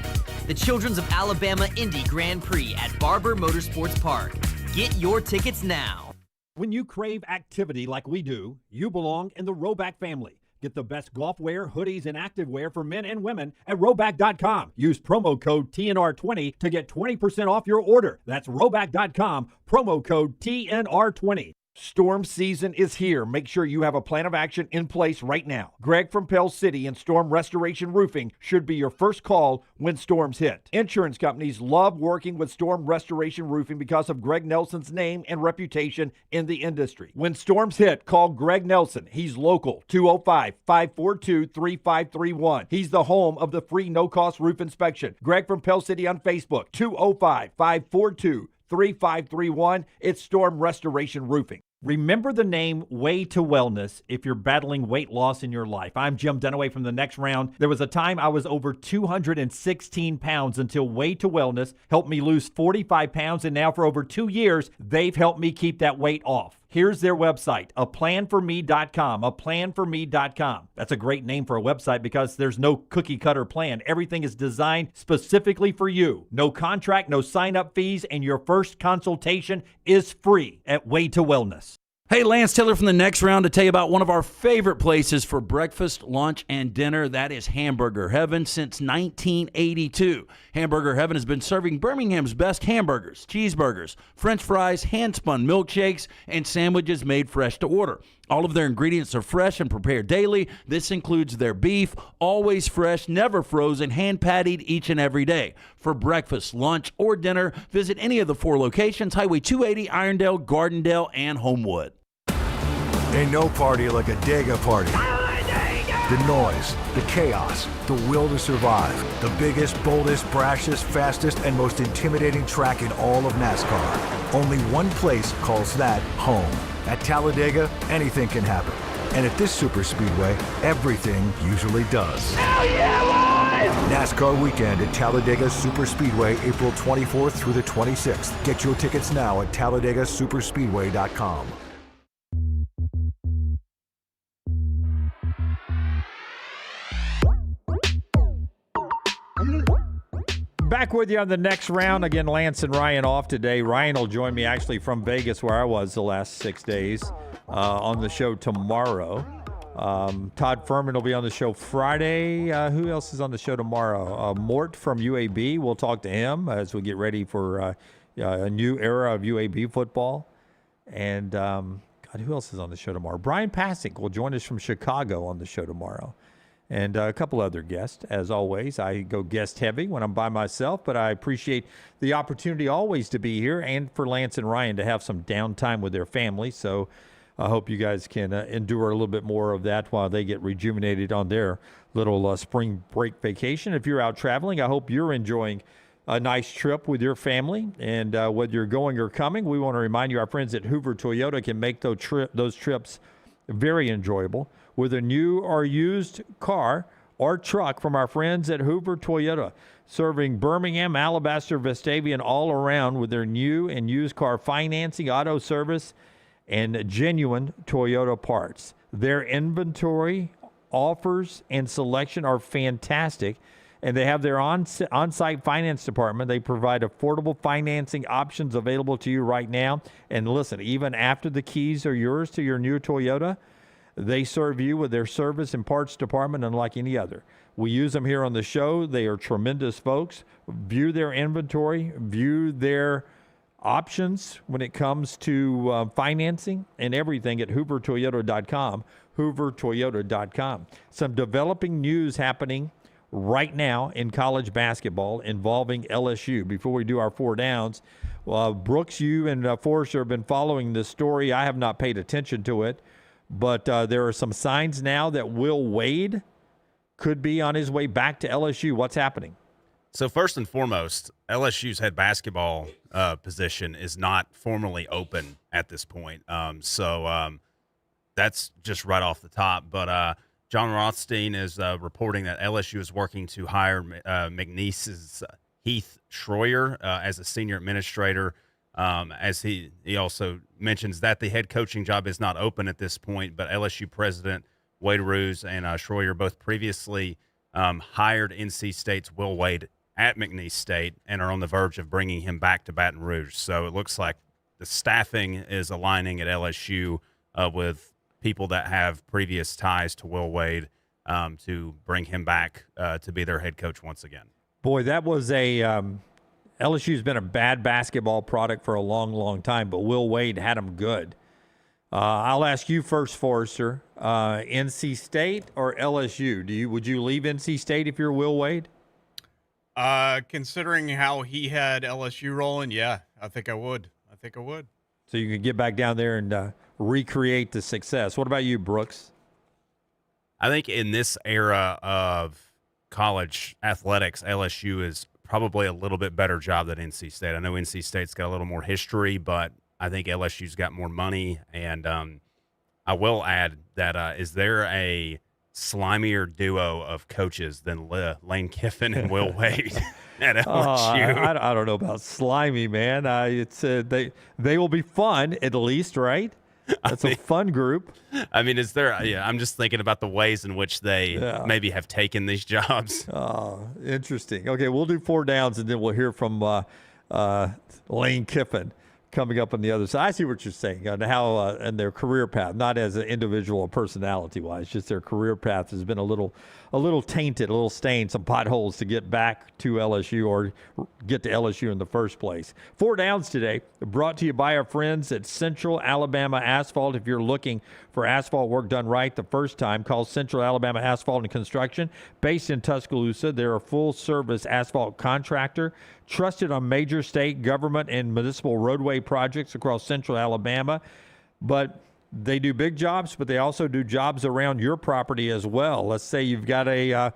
The Children's of Alabama Indy Grand Prix at Byrum Motorsports Park. Get your tickets now. When you crave activity like we do, you belong in the Roback family. Get the best golf wear, hoodies, and activewear for men and women at Roback.com. Use promo code TNR20 to get 20% off your order. That's Roback.com, promo code TNR20. Storm season is here. Make sure you have a plan of action in place right now. Greg from Pell City and Storm Restoration Roofing should be your first call when storms hit. Insurance companies love working with Storm Restoration Roofing because of Greg Nelson's name and reputation in the industry. When storms hit, call Greg Nelson. He's local, 205-542-3531. He's the home of the free no-cost roof inspection. Greg from Pell City on Facebook, 205-542-3531. It's Storm Restoration Roofing. Remember the name Way to Wellness if you're battling weight loss in your life. I'm Jim Dunaway from The Next Round. There was a time I was over 216 pounds until Way to Wellness helped me lose 45 pounds, and now for over 2 years, they've helped me keep that weight off. Here's their website, aplanforme.com, aplanforme.com. That's a great name for a website because there's no cookie-cutter plan. Everything is designed specifically for you. No contract, no sign-up fees, and your first consultation is free at Way to Wellness. Hey, Lance Taylor from The Next Round to tell you about one of our favorite places for breakfast, lunch, and dinner. That is Hamburger Heaven since 1982. Hamburger Heaven has been serving Birmingham's best hamburgers, cheeseburgers, French fries, hand-spun milkshakes, and sandwiches made fresh to order. All of their ingredients are fresh and prepared daily. This includes their beef, always fresh, never frozen, hand-pattied each and every day. For breakfast, lunch, or dinner, visit any of the 4 locations, Highway 280, Irondale, Gardendale, and Homewood. Ain't no party like a Dega party. The noise, the chaos, the will to survive. The biggest, boldest, brashest, fastest, and most intimidating track in all of NASCAR. Only one place calls that home. At Talladega, anything can happen. And at this super speedway, everything usually does. Hell yeah, boys! NASCAR weekend at Talladega Superspeedway, April 24th through the 26th. Get your tickets now at TalladegaSuperspeedway.com. Back with you on The Next Round. Again, Lance and Ryan off today. Ryan will join me actually from Vegas, where I was the last 6 days, on the show tomorrow. Todd Furman will be on the show Friday. Who else is on the show tomorrow? Mort from UAB. We'll talk to him as we get ready for a new era of UAB football. And, God, who else is on the show tomorrow? Brian Pasick will join us from Chicago on the show tomorrow. And a couple other guests, as always. I go guest heavy when I'm by myself, but I appreciate the opportunity always to be here and for Lance and Ryan to have some downtime with their family. So I hope you guys can endure a little bit more of that while they get rejuvenated on their little spring break vacation. If you're out traveling, I hope you're enjoying a nice trip with your family. And whether you're going or coming, we want to remind you our friends at Hoover Toyota can make those trips very enjoyable with a new or used car or truck from our friends at Hoover Toyota, serving Birmingham, Alabaster, Vestavia, all around with their new and used car financing, auto service, and genuine Toyota parts. Their inventory, offers, and selection are fantastic, and they have their on-site finance department. They provide affordable financing options available to you right now. And listen, even after the keys are yours to your new Toyota, they serve you with their service and parts department unlike any other. We use them here on the show. They are tremendous folks. View their inventory, view their options when it comes to financing and everything at hoovertoyota.com, hoovertoyota.com. Some developing news happening right now in college basketball involving LSU. Before we do our 4 downs, Brooks, you and Forrester have been following this story. I have not paid attention to it. But there are some signs now that Will Wade could be on his way back to LSU. What's happening? So first and foremost, LSU's head basketball position is not formally open at this point. So that's just right off the top. But John Rothstein is reporting that LSU is working to hire McNeese's Heath Schroyer as a senior administrator. As he also mentions that the head coaching job is not open at this point, but LSU president Wade Roos and Schroyer both previously hired NC State's Will Wade at McNeese State and are on the verge of bringing him back to Baton Rouge. So it looks like the staffing is aligning at LSU with people that have previous ties to Will Wade to bring him back to be their head coach once again. Boy, that was a LSU's been a bad basketball product for a long, long time, but Will Wade had them good. I'll ask you first, Forrester. NC State or LSU? Would you leave NC State if you're Will Wade? Considering how he had LSU rolling, yeah, I think I would. So you can get back down there and recreate the success. What about you, Brooks? I think in this era of college athletics, LSU is probably a little bit better job than NC State. I know NC State's got a little more history, but I think LSU's got more money, and I will add that is there a slimier duo of coaches than Lane Kiffin and Will Wade at LSU? I don't know about slimy, man. It's they will be fun at least, right? That's a fun group. I mean, is there? Yeah, I'm just thinking about the ways in which they maybe have taken these jobs. Oh, interesting. Okay, we'll do 4 downs, and then we'll hear from Lane Kiffin coming up on the other side. I see what you're saying on how and their career path, not as an individual or personality-wise, just their career path has been a little tainted, a little stained, some potholes to get back to LSU or get to LSU in the first place. 4 downs today, brought to you by our friends at Central Alabama Asphalt. If you're looking for asphalt work done right the first time, call Central Alabama Asphalt and Construction. Based in Tuscaloosa, they're a full-service asphalt contractor, trusted on major state, government, and municipal roadway projects across Central Alabama. But they do big jobs, but they also do jobs around your property as well. Let's say you've got a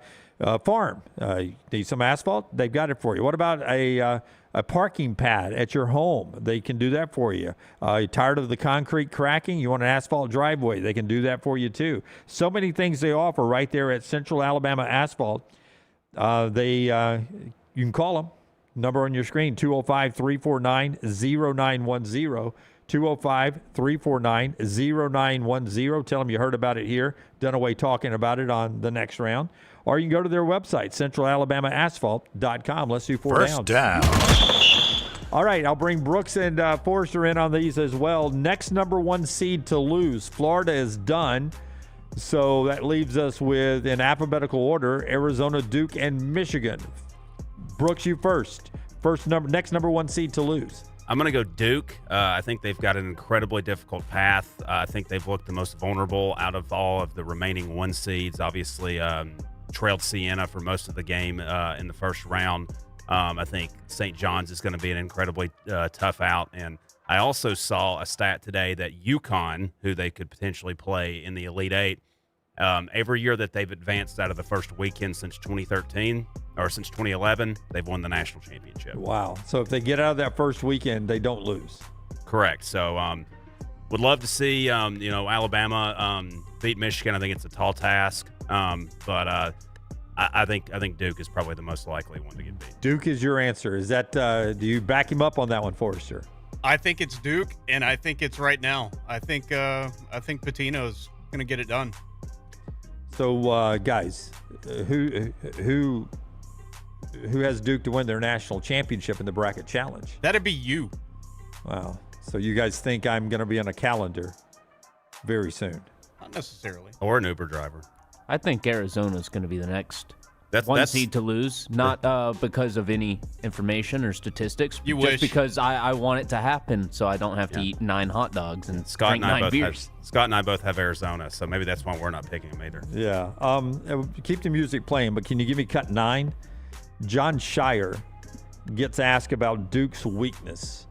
farm. You need some asphalt? They've got it for you. What about a parking pad at your home? They can do that for you. You're tired of the concrete cracking? You want an asphalt driveway? They can do that for you too. So many things they offer right there at Central Alabama Asphalt. You can call them. Number on your screen, 205-349-0910. 205-349-0910. Tell them you heard about it here. Dunaway talking about it on the next round. Or you can go to their website, centralalabamaasphalt.com. Let's do 4 First down. All right, I'll bring Brooks and Forrester in on these as well. Next number 1 seed to lose. Florida is done. So that leaves us with, in alphabetical order, Arizona, Duke, and Michigan. Brooks, you first. Next number 1 seed to lose. I'm going to go Duke. I think they've got an incredibly difficult path. I think they've looked the most vulnerable out of all of the remaining 1 seeds. Obviously, trailed Siena for most of the game in the first round. I think St. John's is going to be an incredibly tough out. And I also saw a stat today that UConn, who they could potentially play in the Elite Eight, every year that they've advanced out of the first weekend since 2013 or since 2011, they've won the national championship. Wow. So if they get out of that first weekend, they don't lose. Correct. So would love to see, Alabama beat Michigan. I think it's a tall task. But I think Duke is probably the most likely one to get beat. Duke is your answer. Is that do you back him up on that one, Forrester? I think it's Duke, and I think it's right now. I think Pitino's going to get it done. So, guys, who has Duke to win their national championship in the bracket challenge? That'd be you. Wow. So you guys think I'm going to be on a calendar very soon? Not necessarily. Or an Uber driver. I think Arizona's going to be the next one seed to lose, not because of any information or statistics, just because I want it to happen so I don't have to eat 9 hot dogs and drink 9 beers. Scott and I both have Arizona, so maybe that's why we're not picking them either. Yeah. Keep the music playing, but can you give me cut 9? John Shire gets asked about Duke's weakness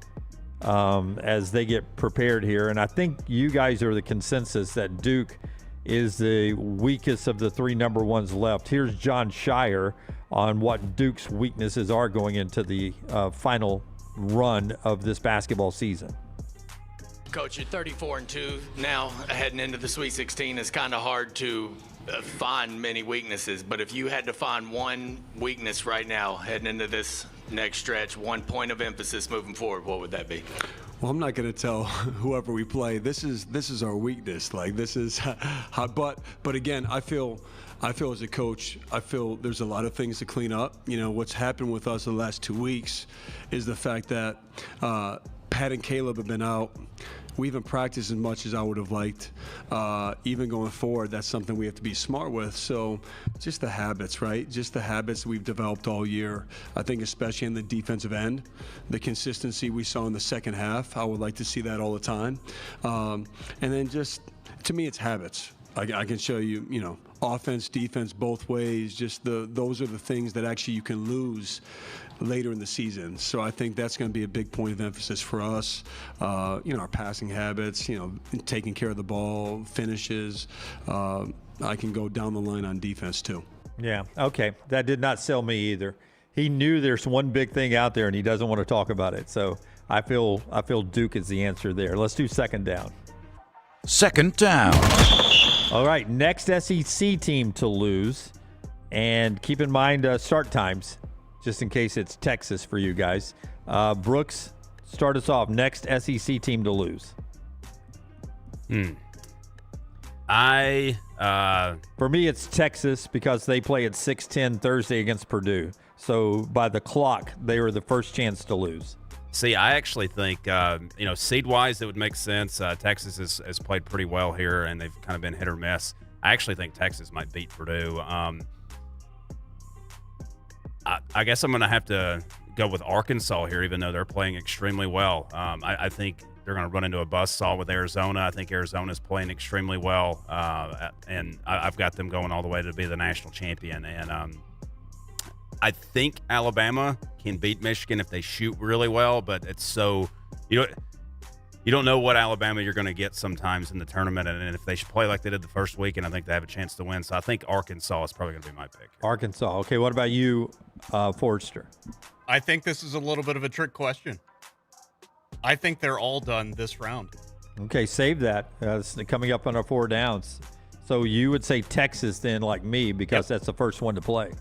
as they get prepared here, and I think you guys are the consensus that Duke is the weakest of the 3 number 1s left. Here's John Shire on what Duke's weaknesses are going into the final run of this basketball season. Coach, you're 34-2 now, heading into the Sweet 16. It's kind of hard to find many weaknesses, but if you had to find one weakness right now, heading into this next stretch, one point of emphasis moving forward, what would that be? Well, I'm not going to tell whoever we play. This is our weakness. Like, this is how, but again, I feel as a coach, I feel there's a lot of things to clean up. You know, what's happened with us the last 2 weeks is the fact that Pat and Caleb have been out. We haven't practiced as much as I would have liked. Even going forward, that's something we have to be smart with. So just the habits, right? Just the habits we've developed all year. I think especially in the defensive end, the consistency we saw in the second half, I would like to see that all the time. And then just, to me, it's habits. I can show you, offense, defense, both ways. Just those are the things that actually you can lose later in the season. So I think that's going to be a big point of emphasis for us. Our passing habits, taking care of the ball, finishes. I can go down the line on defense too. Yeah, okay. That did not sell me either. He knew there's one big thing out there and he doesn't want to talk about it. So I feel Duke is the answer there. Let's do second down. Second down. All right, next SEC team to lose. And keep in mind start times, just in case it's Texas for you guys. Brooks, start us off. Next SEC team to lose. For me, it's Texas because they play at 6:10 Thursday against Purdue. So by the clock, they were the first chance to lose. See, I actually think, seed-wise, it would make sense. Texas has played pretty well here, and they've kind of been hit or miss. I actually think Texas might beat Purdue. I guess I'm going to have to go with Arkansas here, even though they're playing extremely well. I think they're going to run into a buzzsaw with Arizona. I think Arizona's playing extremely well, and I've got them going all the way to be the national champion. And I think Alabama can beat Michigan if they shoot really well, but it's so you don't know what Alabama you're going to get sometimes in the tournament, and if they should play like they did the first week, and I think they have a chance to win. So I think Arkansas is probably going to be my pick. Arkansas. Okay, what about you, Forrester? I think this is a little bit of a trick question. I think they're all done this round. Okay, save that. It's coming up on our 4 downs. So you would say Texas then, like me, because that's the first one to play.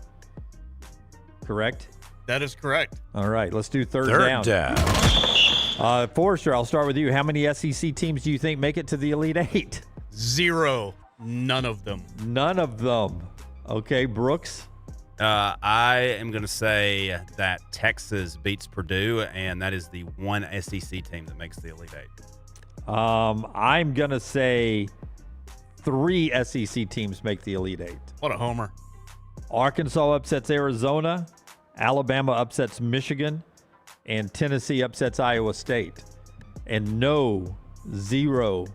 Correct? That is correct. All right, let's do third down. Forrester, I'll start with you. How many SEC teams do you think make it to the Elite Eight? 0. None of them. None of them. Okay, Brooks? I am going to say that Texas beats Purdue, and that is the one SEC team that makes the Elite Eight. I'm going to say 3 SEC teams make the Elite Eight. What a homer. Arkansas upsets Arizona, Alabama upsets Michigan, and Tennessee upsets Iowa State. And 0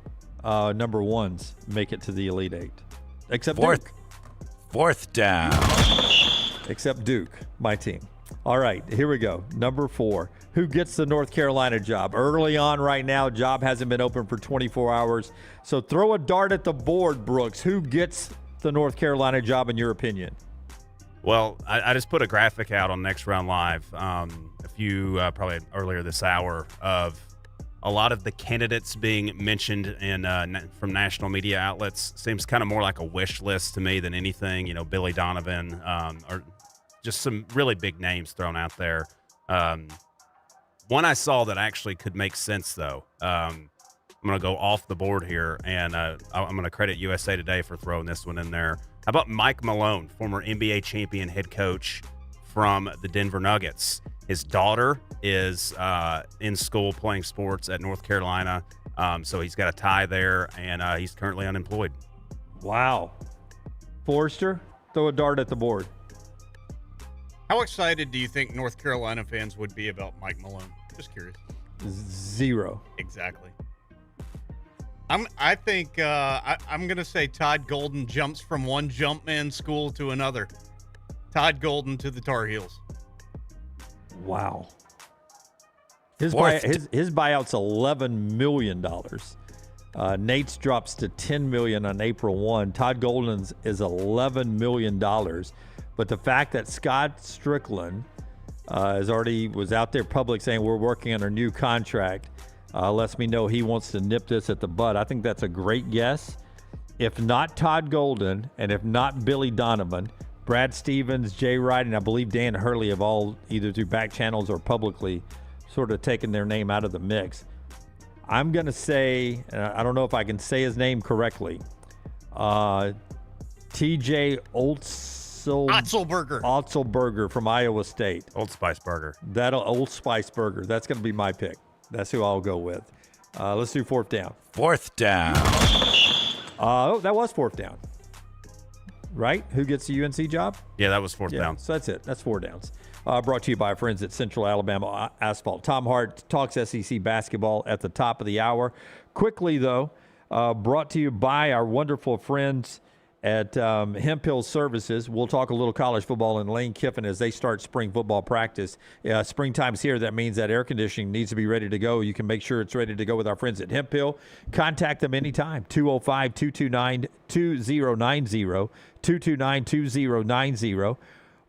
number ones make it to the Elite Eight. Except Duke. Fourth down. Except Duke, my team. All right, here we go. Number 4. Who gets the North Carolina job? Early on right now, job hasn't been open for 24 hours. So throw a dart at the board, Brooks. Who gets the North Carolina job in your opinion? Well, I just put a graphic out on Next Round Live a few, probably earlier this hour, of a lot of the candidates being mentioned in from national media outlets. Seems kind of more like a wish list to me than anything. You know, Billy Donovan, or just some really big names thrown out there. One I saw that actually could make sense, though. I'm going to go off the board here, and I'm going to credit USA Today for throwing this one in there. How about Mike Malone, former NBA champion head coach from the Denver Nuggets? His daughter is in school playing sports at North Carolina, so he's got a tie there, and he's currently unemployed. Wow. Forrester, throw a dart at the board. How excited do you think North Carolina fans would be about Mike Malone? Just curious. 0. Exactly. I think I'm going to say Todd Golden jumps from one Jumpman school to another. Todd Golden to the Tar Heels. Wow. His buyout's $11 million. Nate's drops to $10 million on April 1. Todd Golden's is $11 million. But the fact that Scott Strickland was out there public saying we're working on a new contract lets me know he wants to nip this at the bud. I think that's a great guess. If not Todd Golden, and if not Billy Donovan, Brad Stevens, Jay Wright, and I believe Dan Hurley have all either through back channels or publicly sort of taken their name out of the mix. I'm going to say, I don't know if I can say his name correctly, TJ Otzelberger from Iowa State. Old Spice Burger. Old Spice Burger. That's going to be my pick. That's who I'll go with. Let's do fourth down. Fourth down. That was fourth down. Right? Who gets the UNC job? Yeah, that was fourth down. So that's it. That's 4 downs. Brought to you by our friends at Central Alabama Asphalt. Tom Hart talks SEC basketball at the top of the hour. Quickly, though, brought to you by our wonderful friends at Hemp Hill Services. We'll talk a little college football and Lane Kiffin as they start spring football practice. Springtime's here. That means that air conditioning needs to be ready to go. You can make sure it's ready to go with our friends at Hemp Hill. Contact them anytime. 205-229-2090, 229-2090.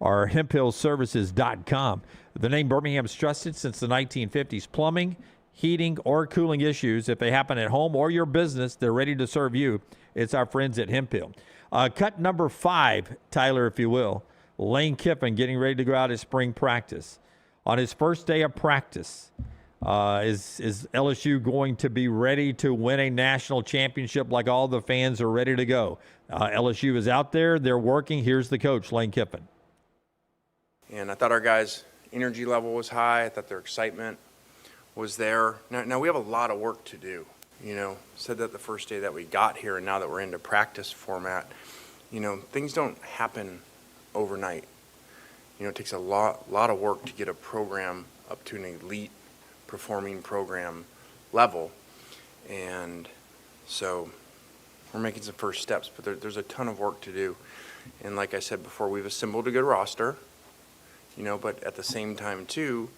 or hemphillservices.com. The name Birmingham's trusted since the 1950s. Plumbing, heating, or cooling issues, if they happen at home or your business, they're ready to serve you. It's our friends at Hemphill. Cut number 5, Tyler, if you will. Lane Kiffin getting ready to go out at spring practice. On his first day of practice, is LSU going to be ready to win a national championship like all the fans are ready to go? LSU is out there. They're working. Here's the coach, Lane Kiffin. And I thought our guys' energy level was high. I thought their excitement was there. Now we have a lot of work to do. You know, said that the first day that we got here, and now that we're into practice format, you know, things don't happen overnight. You know, it takes a lot of work to get a program up to an elite performing program level. And so we're making some first steps, but there's a ton of work to do. And like I said before, we've assembled a good roster, you know, but at the same time too,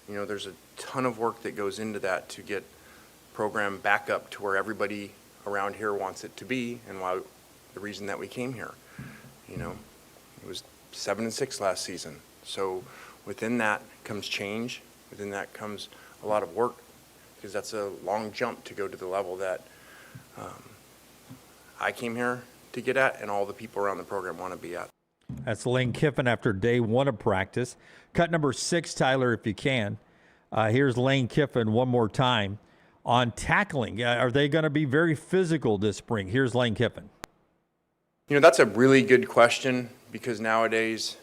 you know, there's a ton of work that goes into that to get program back up to where everybody around here wants it to be, and why the reason that we came here. You know, it was 7-6 last season. So within that comes change. Within that comes a lot of work, because that's a long jump to go to the level that I came here to get at, and all the people around the program want to be at. That's Lane Kiffin after day 1 of practice. Cut number 6, Tyler, if you can. Here's Lane Kiffin one more time on tackling. Are they going to be very physical this spring? Here's Lane Kiffin. You know, that's a really good question, because nowadays,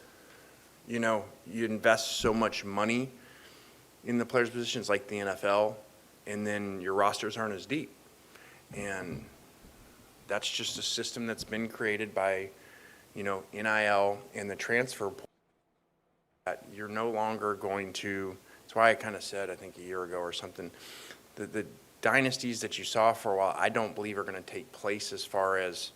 you know, you invest so much money in the players' positions like the NFL, and then your rosters aren't as deep. And that's just a system that's been created by, you know, NIL and the transfer portal. That you're no longer going to, that's why I kind of said, I think a year ago or something, the dynasties that you saw for a while, I don't believe are going to take place as far as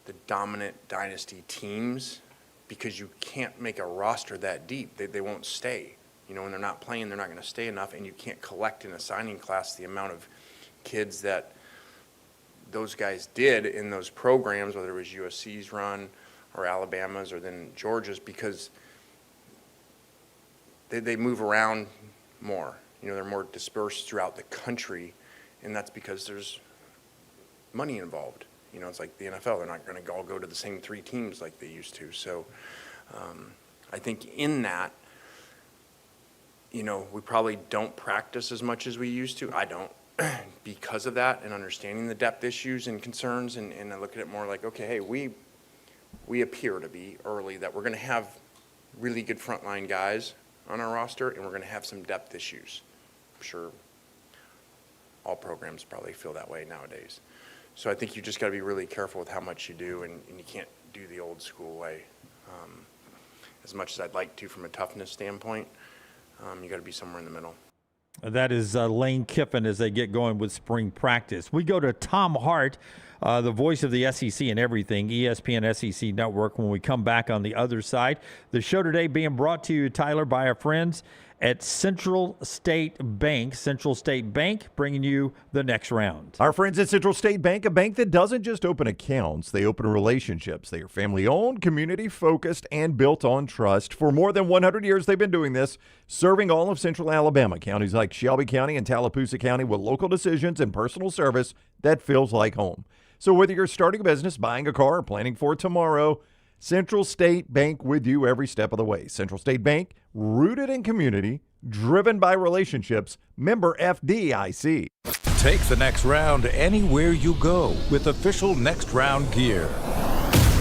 the dominant dynasty teams, because you can't make a roster that deep. They won't stay. You know, when they're not playing, they're not going to stay enough, and you can't collect in a signing class the amount of kids that those guys did in those programs, whether it was USC's run or Alabama's or then Georgia's, because they move around more. You know, they're more dispersed throughout the country, and that's because there's money involved. You know, it's like the NFL. They're not going to all go to the same 3 teams like they used to. So I think in that, you know, we probably don't practice as much as we used to. I don't, because of that, and understanding the depth issues and concerns, and I look at it more like, okay, hey, we appear to be early that we're going to have really good frontline guys on our roster, and we're going to have some depth issues. I'm sure all programs probably feel that way nowadays. So I think you just got to be really careful with how much you do, and you can't do the old school way. As much as I'd like to from a toughness standpoint, you got to be somewhere in the middle. That is Lane Kiffin as they get going with spring practice. We go to Tom Hart, the voice of the SEC and everything, ESPN SEC Network, when we come back on the other side. The show today being brought to you, Tyler, by our friends at Central State Bank. Central State Bank bringing you the next round. Our friends at Central State Bank, a bank that doesn't just open accounts, they open relationships. They are family-owned, community-focused, and built on trust. For more than 100 years, they've been doing this, serving all of central Alabama, counties like Shelby County and Tallapoosa County, with local decisions and personal service that feels like home. So whether you're starting a business, buying a car, or planning for tomorrow, Central State Bank with you every step of the way. Central State Bank, rooted in community, driven by relationships, member FDIC. Take the next round anywhere you go with official Next Round gear.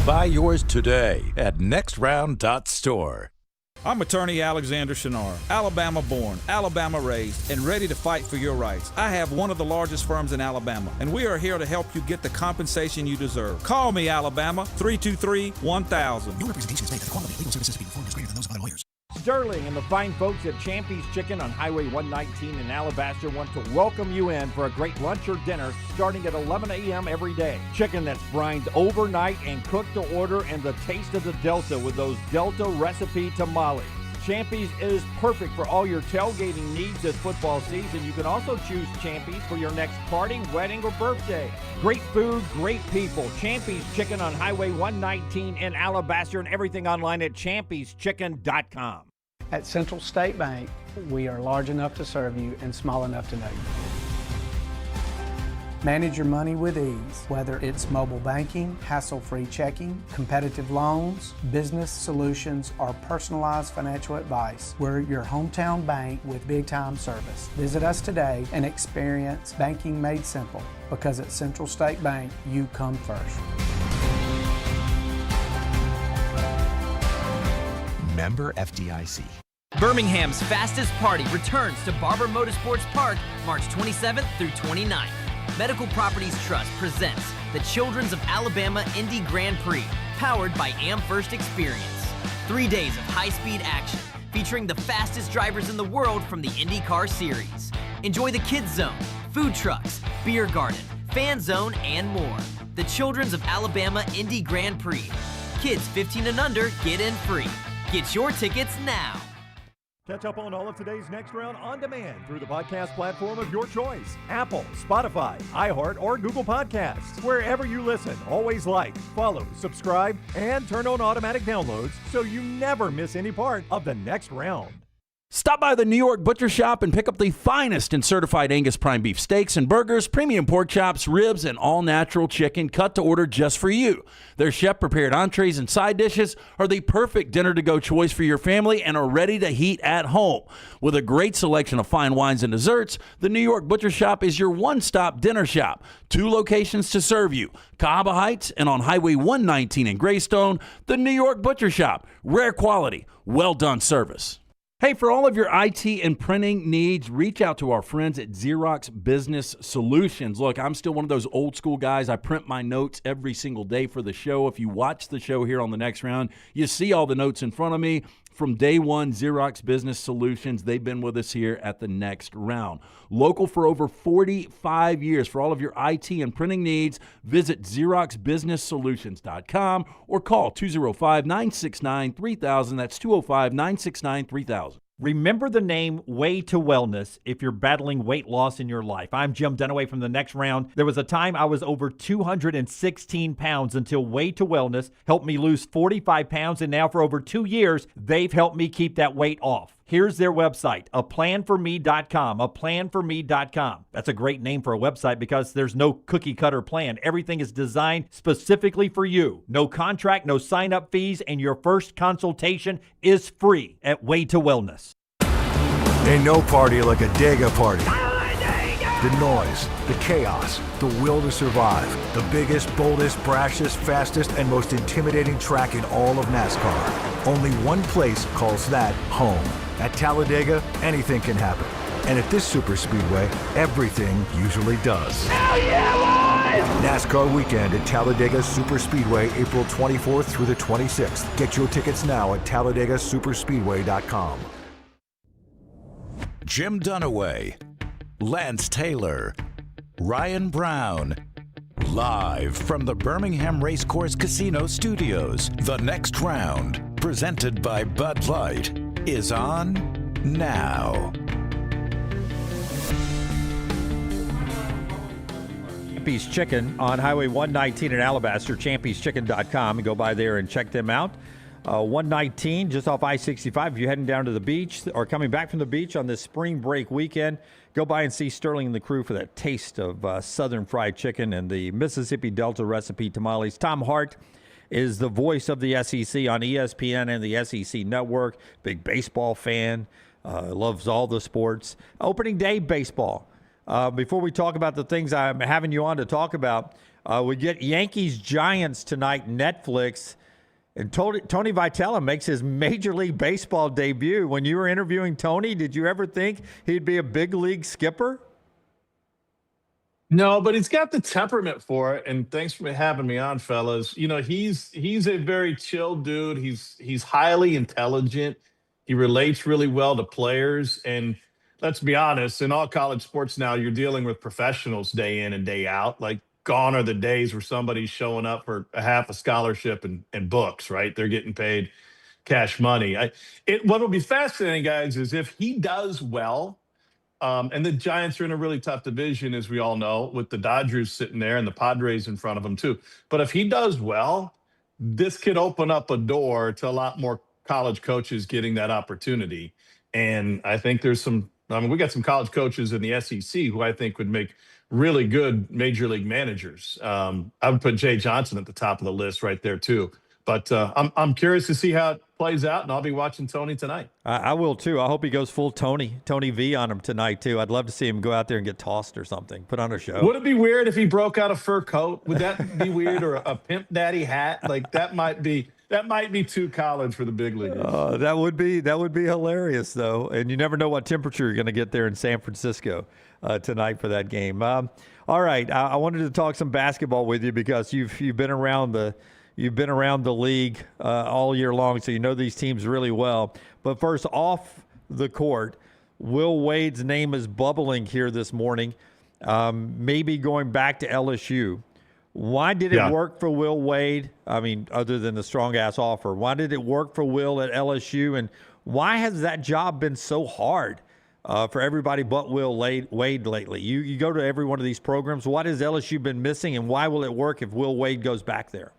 Buy yours today at nextround.store. I'm attorney Alexander Shinar, Alabama born, Alabama raised, and ready to fight for your rights. I have one of the largest firms in Alabama, and we are here to help you get the compensation you deserve. Call me, Alabama, 323-1000. No representation is made that the quality of legal services being performed is greater than those of other lawyers. Sterling and the fine folks at Champy's Chicken on Highway 119 in Alabaster want to welcome you in for a great lunch or dinner starting at 11 a.m. every day. Chicken that's brined overnight and cooked to order, and the taste of the Delta with those Delta recipe tamales. Champy's is perfect for all your tailgating needs this football season. You can also choose Champy's for your next party, wedding, or birthday. Great food, great people. Champy's Chicken on Highway 119 in Alabaster, and everything online at champyschicken.com. At Central State Bank, we are large enough to serve you and small enough to know you. Manage your money with ease, whether it's mobile banking, hassle-free checking, competitive loans, business solutions, or personalized financial advice. We're your hometown bank with big-time service. Visit us today and experience banking made simple, because at Central State Bank, you come first. Member FDIC. Birmingham's fastest party returns to Byrum Motorsports Park March 27th through 29th. Medical Properties Trust presents the Children's of Alabama Indy Grand Prix, powered by AmFirst Experience. 3 days of high-speed action, featuring the fastest drivers in the world from the IndyCar Series. Enjoy the Kids Zone, food trucks, beer garden, fan zone, and more. The Children's of Alabama Indy Grand Prix. Kids 15 and under get in free. Get your tickets now. Catch up on all of today's Next Round on demand through the podcast platform of your choice. Apple, Spotify, iHeart, or Google Podcasts. Wherever you listen, always like, follow, subscribe, and turn on automatic downloads so you never miss any part of the Next Round. Stop by the New York Butcher Shop and pick up the finest in certified Angus prime beef steaks and burgers, premium pork chops, ribs, and all-natural chicken cut to order just for you. Their chef-prepared entrees and side dishes are the perfect dinner-to-go choice for your family and are ready to heat at home. With a great selection of fine wines and desserts, the New York Butcher Shop is your one-stop dinner shop. 2 locations to serve you, Cahaba Heights and on Highway 119 in Greystone. The New York Butcher Shop, rare quality, well-done service. Hey, for all of your IT and printing needs, reach out to our friends at Xerox Business Solutions. Look, I'm still one of those old school guys. I print my notes every single day for the show. If you watch the show here on the Next Round, you see all the notes in front of me. From day one, Xerox Business Solutions, they've been with us here at the Next Round. Local for over 45 years. For all of your IT and printing needs, visit XeroxBusinessSolutions.com or call 205-969-3000. That's 205-969-3000. Remember the name Way to Wellness if you're battling weight loss in your life. I'm Jim Dunaway from the Next Round. There was a time I was over 216 pounds until Way to Wellness helped me lose 45 pounds, and now for over 2 years, they've helped me keep that weight off. Here's their website, aplanforme.com, aplanforme.com. That's a great name for a website because there's no cookie-cutter plan. Everything is designed specifically for you. No contract, no sign-up fees, and your first consultation is free at Way to Wellness. Ain't no party like a Dega party. The noise, the chaos, the will to survive. The biggest, boldest, brashest, fastest, and most intimidating track in all of NASCAR. Only one place calls that home. At Talladega, anything can happen. And at this super speedway, everything usually does. Hell yeah, boys! NASCAR weekend at Talladega Superspeedway, April 24th through the 26th. Get your tickets now at TalladegaSuperspeedway.com. Jim Dunaway, Lance Taylor, Ryan Brown. Live from the Birmingham Racecourse Casino Studios, the Next Round, presented by Bud Light, is on now. Champy's Chicken on Highway 119 in Alabaster, champyschicken.com, and go by there and check them out. 119 just off I-65. If you're heading down to the beach or coming back from the beach on this spring break weekend, go by and see Sterling and the crew for that taste of Southern fried chicken and the Mississippi Delta recipe tamales. Tom Hart is the voice of the SEC on ESPN and the SEC Network. Big baseball fan, loves all the sports. Opening day baseball. Before we talk about the things I'm having you on to talk about, we get Yankees-Giants tonight, Netflix. And Tony Vitello makes his Major League Baseball debut. When you were interviewing Tony, did you ever think he'd be a big league skipper? No, but he's got the temperament for it. And thanks for having me on, fellas. You know, he's a very chill dude. He's highly intelligent. He relates really well to players. And let's be honest, in all college sports now, you're dealing with professionals day in and day out. Like, gone are the days where somebody's showing up for a half a scholarship and books, right? They're getting paid cash money. What will be fascinating, guys, is if he does well. And the Giants are in a really tough division, as we all know, with the Dodgers sitting there and the Padres in front of them too. But if he does well, this could open up a door to a lot more college coaches getting that opportunity. And I think we got some college coaches in the SEC who I think would make really good major league managers. I would put Jay Johnson at the top of the list right there too. But I'm curious to see how it plays out, and I'll be watching Tony tonight. I will too. I hope he goes full Tony V on him tonight too. I'd love to see him go out there and get tossed or something. Put on a show. Would it be weird if he broke out a fur coat? Would that be weird? Or a pimp daddy hat? Like that might be too college for the big leaguers. That would be hilarious though. And you never know what temperature you're going to get there in San Francisco tonight for that game. All right, I wanted to talk some basketball with you because you've been around the league all year long, so you know these teams really well. But first, off the court, Will Wade's name is bubbling here this morning, maybe going back to LSU. Why did it work for Will Wade? I mean, other than the strong-ass offer, why did it work for Will at LSU, and why has that job been so hard for everybody but Will Wade lately? You go to every one of these programs. What has LSU been missing, and why will it work if Will Wade goes back there?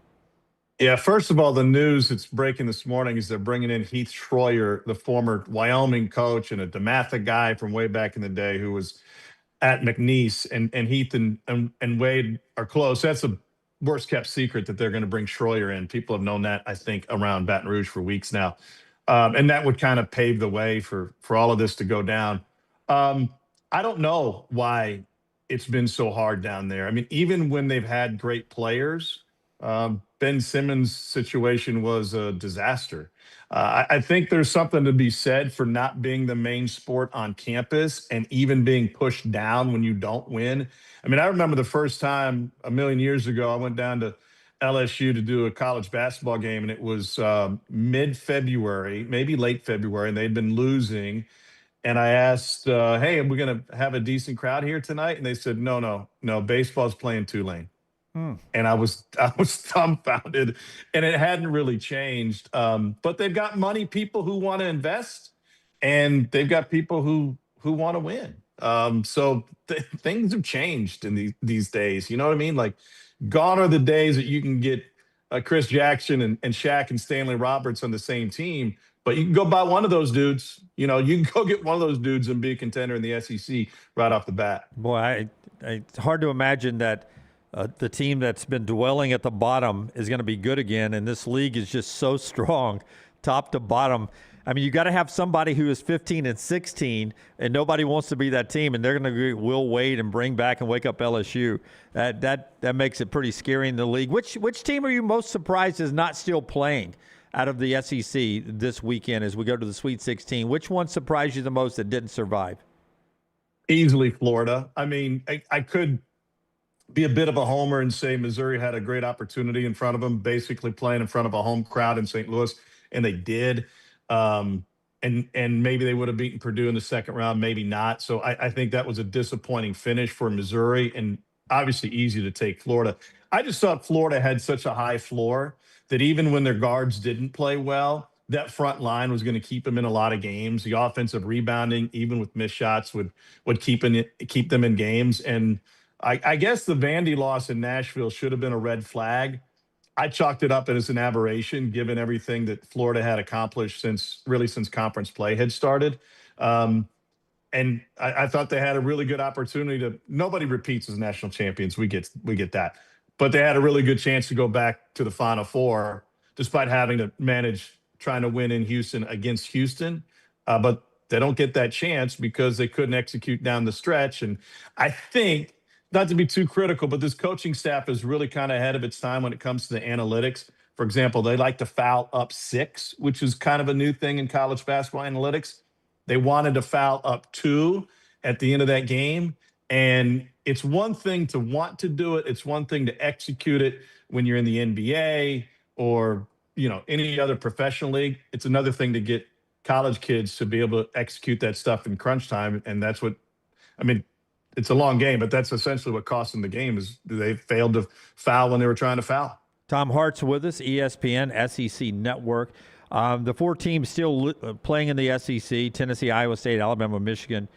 Yeah, first of all, the news that's breaking this morning is they're bringing in Heath Schroyer, the former Wyoming coach and a DeMatha guy from way back in the day who was at McNeese. And Heath and Wade are close. That's a worst-kept secret that they're going to bring Schroyer in. People have known that, I think, around Baton Rouge for weeks now. And that would kind of pave the way for all of this to go down. I don't know why it's been so hard down there. I mean, even when they've had great players, Ben Simmons' situation was a disaster. I think there's something to be said for not being the main sport on campus and even being pushed down when you don't win. I mean, I remember the first time a million years ago, I went down to LSU to do a college basketball game, and it was mid-February, maybe late February, and they'd been losing. And I asked, hey, are we going to have a decent crowd here tonight? And they said, no, baseball's playing Tulane. And I was dumbfounded, and it hadn't really changed. But they've got money people who want to invest, and they've got people who want to win. So things have changed in these days. You know what I mean? Like, gone are the days that you can get Chris Jackson and Shaq and Stanley Roberts on the same team, but you can go buy one of those dudes. You know, you can go get one of those dudes and be a contender in the SEC right off the bat. Boy, it's hard to imagine that the team that's been dwelling at the bottom is going to be good again, and this league is just so strong, top to bottom. I mean, you got to have somebody who is 15-16, and nobody wants to be that team, and they're going to get Will Wade and bring back and wake up LSU. That makes it pretty scary in the league. Which team are you most surprised is not still playing out of the SEC this weekend as we go to the Sweet 16? Which one surprised you the most that didn't survive? Easily Florida. I mean, I could be a bit of a homer and say Missouri had a great opportunity in front of them, basically playing in front of a home crowd in St. Louis, and they did. And maybe they would have beaten Purdue in the second round, maybe not. So I think that was a disappointing finish for Missouri, and obviously easy to take Florida. I just thought Florida had such a high floor that even when their guards didn't play well, that front line was going to keep them in a lot of games. The offensive rebounding, even with missed shots, would keep them in games. And I guess the Vandy loss in Nashville should have been a red flag. I chalked it up as an aberration, given everything that Florida had accomplished since conference play had started. And I thought they had a really good opportunity to. Nobody repeats as national champions. We get that, but they had a really good chance to go back to the Final Four, despite having to manage trying to win in Houston against Houston. But they don't get that chance because they couldn't execute down the stretch. And I think, not to be too critical, but this coaching staff is really kind of ahead of its time when it comes to the analytics. For example, they like to foul up 6, which is kind of a new thing in college basketball analytics. They wanted to foul up 2 at the end of that game. And it's one thing to want to do it. It's one thing to execute it when you're in the NBA or, any other professional league. It's another thing to get college kids to be able to execute that stuff in crunch time. And that's what, it's a long game, but that's essentially what cost them the game is they failed to foul when they were trying to foul. Tom Hart's with us, ESPN, SEC Network. The 4 teams still playing in the SEC: Tennessee, Iowa State, Alabama, Michigan,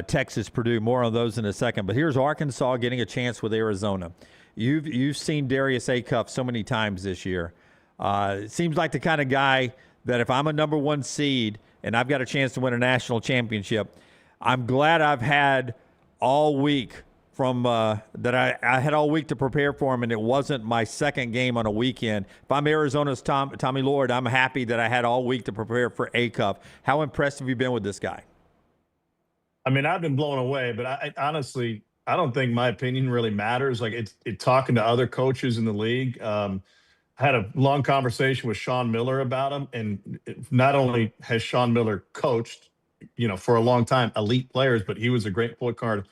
Texas, Purdue. More on those in a second. But here's Arkansas getting a chance with Arizona. You've seen Darius Acuff so many times this year. It seems like the kind of guy that if I'm a number 1 seed and I've got a chance to win a national championship, I'm glad I've had all week that I had all week to prepare for him, and it wasn't my second game on a weekend. If I'm Arizona's Tommy Lloyd, I'm happy that I had all week to prepare for Acuff. How impressed have you been with this guy? I mean, I've been blown away, but I honestly, I don't think my opinion really matters. Like it's talking to other coaches in the league. I had a long conversation with Sean Miller about him, and not only has Sean Miller coached, for a long time, elite players, but he was a great point guard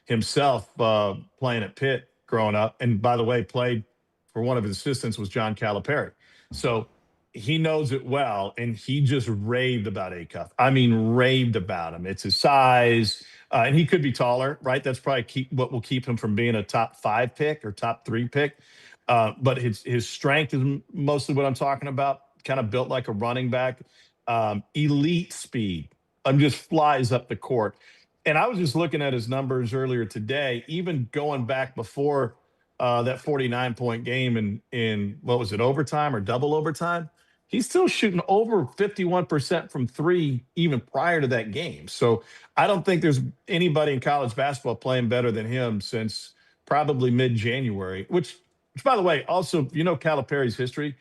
himself playing at Pitt growing up. And by the way, played for one of his assistants was John Calipari. So he knows it well, and he just raved about Acuff. I mean, raved about him. It's his size, and he could be taller, right? That's probably what will keep him from being a top 5 pick or top 3 pick. But his strength is mostly what I'm talking about, kind of built like a running back. Elite speed. Just flies up the court. And I was just looking at his numbers earlier today, even going back before that 49-point game in what was it, overtime or double overtime? He's still shooting over 51% from 3 even prior to that game. So I don't think there's anybody in college basketball playing better than him since probably mid-January, which by the way, also, Calipari's history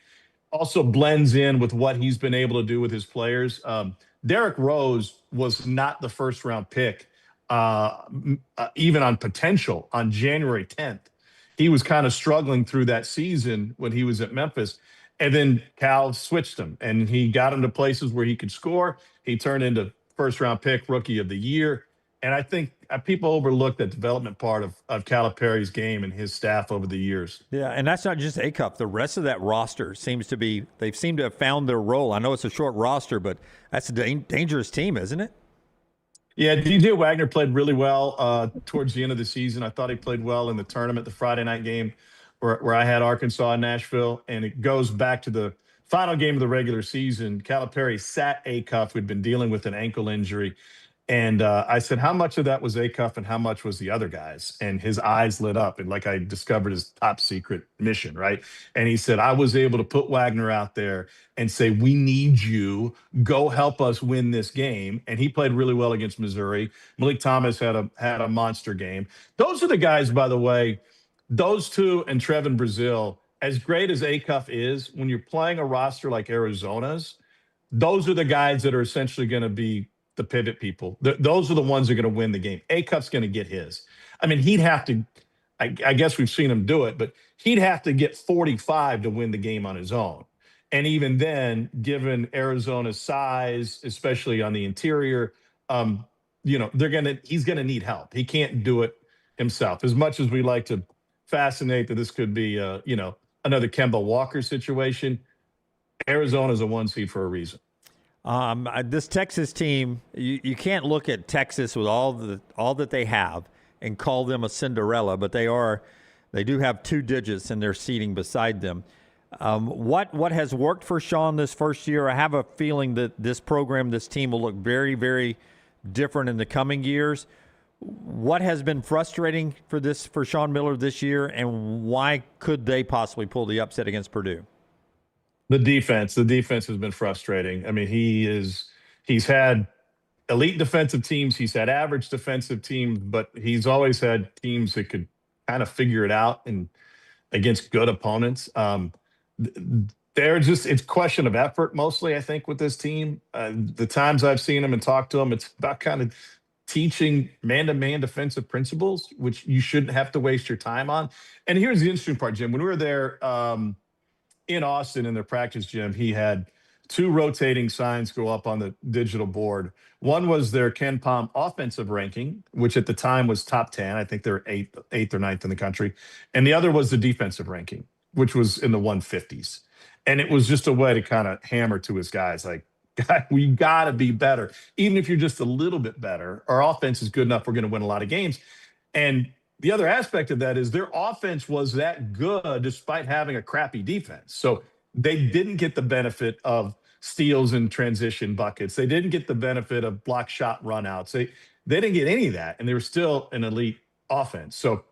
also blends in with what he's been able to do with his players. Derrick Rose was not the first-round pick, even on potential, on January 10th. He was kind of struggling through that season when he was at Memphis. And then Cal switched him, and he got him to places where he could score. He turned into first-round pick, rookie of the year. And I think people overlook the development part of Calipari's game and his staff over the years. Yeah, and that's not just Acuff. The rest of that roster seem to have found their role. I know it's a short roster, but that's a dangerous team, isn't it? Yeah, DJ Wagner played really well towards the end of the season. I thought he played well in the tournament, the Friday night game where I had Arkansas and Nashville. And it goes back to the final game of the regular season. Calipari sat Acuff, who'd been dealing with an ankle injury. And I said, how much of that was Acuff and how much was the other guys? And his eyes lit up, and like I discovered his top secret mission, right? And he said, I was able to put Wagner out there and say, we need you. Go help us win this game. And he played really well against Missouri. Malik Thomas had a monster game. Those are the guys, by the way, those two and Trevin Brazil, as great as Acuff is, when you're playing a roster like Arizona's, those are the guys that are essentially going to be the pivot people. Those are the ones that are going to win the game. Acuff's going to get his. I mean, he'd have to, I guess we've seen him do it, but he'd have to get 45 to win the game on his own. And even then, given Arizona's size, especially on the interior, he's going to need help. He can't do it himself. As much as we like to fascinate that this could be, another Kemba Walker situation, Arizona's a 1 seed for a reason. This Texas team, you can't look at Texas with all that they have and call them a Cinderella, but they do have 2 digits in their seating beside them. What has worked for Sean this first year? I have a feeling that this team will look very, very different in the coming years. What has been frustrating for Sean Miller this year, and why could they possibly pull the upset against Purdue? The defense has been frustrating. I mean, he's had elite defensive teams. He's had average defensive teams, but he's always had teams that could kind of figure it out and against good opponents. It's a question of effort mostly, I think, with this team. The times I've seen him and talked to him, it's about kind of teaching man-to-man defensive principles, which you shouldn't have to waste your time on. And here's the interesting part, Jim. When we were there, in Austin in their practice gym, he had 2 rotating signs go up on the digital board. One was their Ken Pom offensive ranking, which at the time was top 10. I think they're 8th or 9th in the country. And the other was the defensive ranking, which was in the 150s. And it was just a way to kind of hammer to his guys, like, God, we got to be better. Even if you're just a little bit better, our offense is good enough, we're going to win a lot of games. And the other aspect of that is their offense was that good despite having a crappy defense. So they didn't get the benefit of steals and transition buckets. They didn't get the benefit of block shot runouts. They didn't get any of that, and they were still an elite offense. So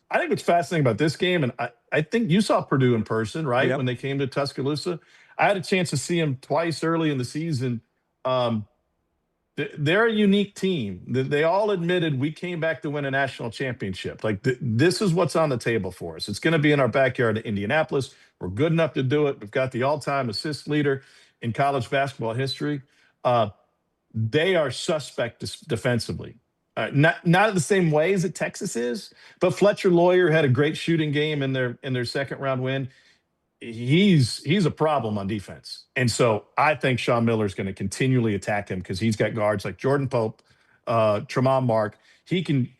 I think what's fascinating about this game, and I think you saw Purdue in person, right? Yep. When they came to Tuscaloosa. I had a chance to see them twice early in the season. They're a unique team. They all admitted we came back to win a national championship. Like this is what's on the table for us. It's going to be in our backyard at Indianapolis. We're good enough to do it. We've got the all-time assist leader in college basketball history. They are suspect defensively. Not the same way as that Texas is, but Fletcher Lawyer had a great shooting game in their second round win. He's a problem on defense. And so I think Sean Miller is going to continually attack him because he's got guards like Jordan Pope, Tremont Mark.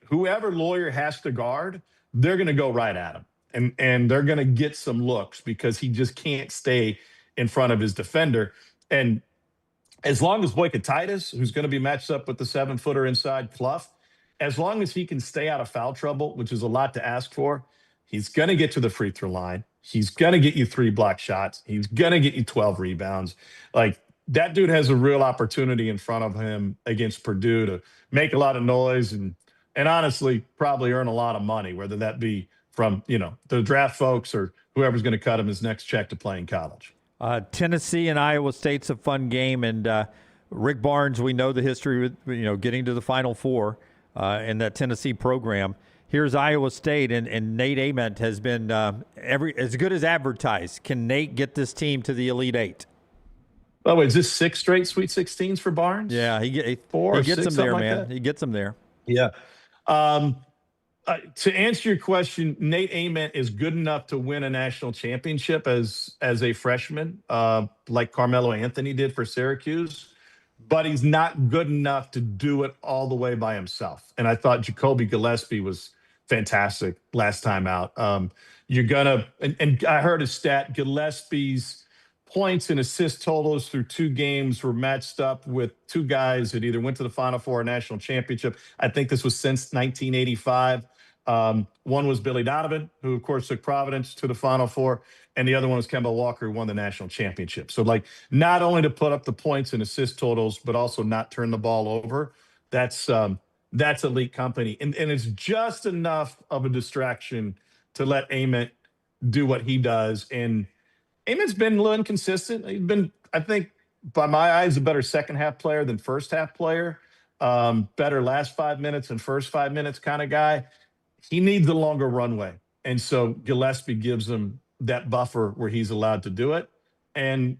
Whoever Lawyer has to guard, they're going to go right at him. And they're going to get some looks because he just can't stay in front of his defender. And as long as Boyka Titus, who's going to be matched up with the 7-footer inside Clough, as long as he can stay out of foul trouble, which is a lot to ask for, he's going to get to the free throw line. He's going to get you 3 block shots. He's going to get you 12 rebounds. Like, that dude has a real opportunity in front of him against Purdue to make a lot of noise and honestly probably earn a lot of money, whether that be from, the draft folks or whoever's going to cut him his next check to play in college. Tennessee and Iowa State's a fun game, and Rick Barnes, we know the history with getting to the Final Four in that Tennessee program. Here's Iowa State, and Nate Oats has been as good as advertised. Can Nate get this team to the Elite Eight? Oh, is this 6 straight Sweet 16s for Barnes? Yeah, he gets them there, man. Like he gets them there. Yeah. To answer your question, Nate Oats is good enough to win a national championship as a freshman, like Carmelo Anthony did for Syracuse. But he's not good enough to do it all the way by himself. And I thought Jacoby Gillespie was fantastic last time out. You're going to – and I heard a stat, Gillespie's points and assist totals through 2 games were matched up with 2 guys that either went to the Final Four or national championship. I think this was since 1985. One was Billy Donovan, who, of course, took Providence to the Final Four. And the other one was Kemba Walker, who won the national championship. So, not only to put up the points and assist totals, but also not turn the ball over. That's elite company. And it's just enough of a distraction to let Oats do what he does. And Oats been a little inconsistent. He's been, I think, by my eyes, a better second-half player than first-half player. Better last 5 minutes and first 5 minutes kind of guy. He needs a longer runway. And so Gillespie gives him that buffer where he's allowed to do it. And,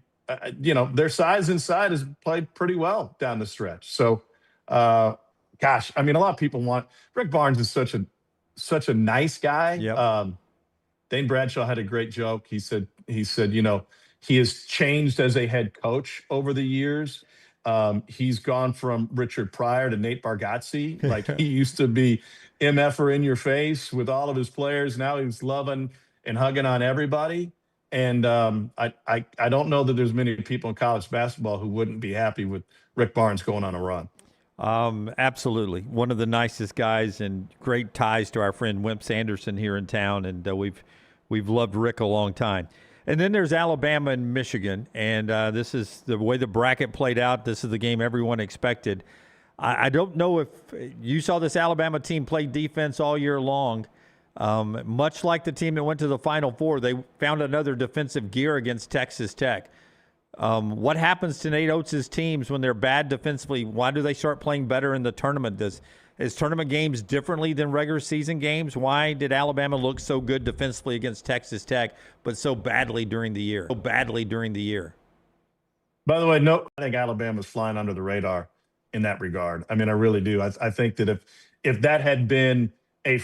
their size inside has played pretty well down the stretch. So, a lot of people want – Rick Barnes is such a nice guy. Yep. Dane Bradshaw had a great joke. He said, he has changed as a head coach over the years. He's gone from Richard Pryor to Nate Bargatze. Like, he used to be MF-er in your face with all of his players. Now he's loving and hugging on everybody. And I don't know that there's many people in college basketball who wouldn't be happy with Rick Barnes going on a run. Absolutely. One of the nicest guys and great ties to our friend Wimp Sanderson here in town. And we've loved Rick a long time. And then there's Alabama and Michigan. And this is the way the bracket played out. This is the game everyone expected. I don't know if you saw this Alabama team play defense all year long. Much like the team that went to the Final Four, they found another defensive gear against Texas Tech. What happens to Nate Oats' teams when they're bad defensively? Why do they start playing better in the tournament? Is tournament games differently than regular season games? Why did Alabama look so good defensively against Texas Tech, but so badly during the year? By the way, no, I think Alabama's flying under the radar in that regard. I mean, I really do. I think that if that had been a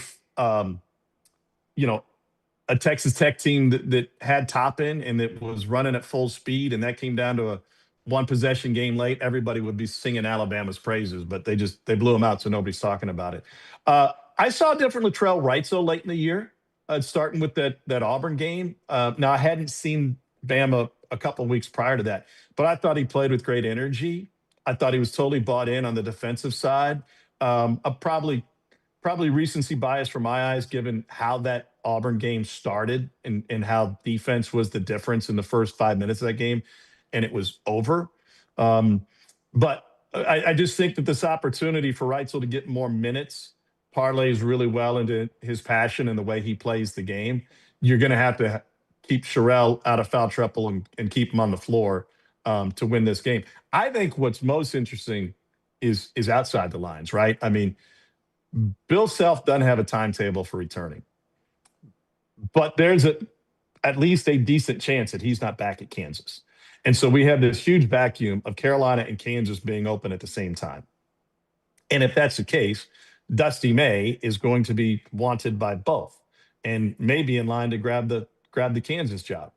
Texas Tech team that had Toppin and that was running at full speed, and that came down to a 1-possession game late, everybody would be singing Alabama's praises, but they blew them out, so nobody's talking about it. I saw a different Latrell Wrightso late in the year, starting with that Auburn game. Now, I hadn't seen Bama a couple of weeks prior to that, but I thought he played with great energy. I thought he was totally bought in on the defensive side. Probably recency bias from my eyes, given how that Auburn game started and how defense was the difference in the first 5 minutes of that game. and it was over. But I just think that this opportunity for Reitzel to get more minutes parlays really well into his passion and the way he plays the game. You're going to have to keep Sherrell out of foul trouble and keep him on the floor to win this game. I think what's most interesting is outside the lines, right? I mean, Bill Self doesn't have a timetable for returning, but there's at least a decent chance that he's not back at Kansas. And so we have this huge vacuum of Carolina and Kansas being open at the same time. And if that's the case, Dusty May is going to be wanted by both and maybe in line to grab the Kansas job.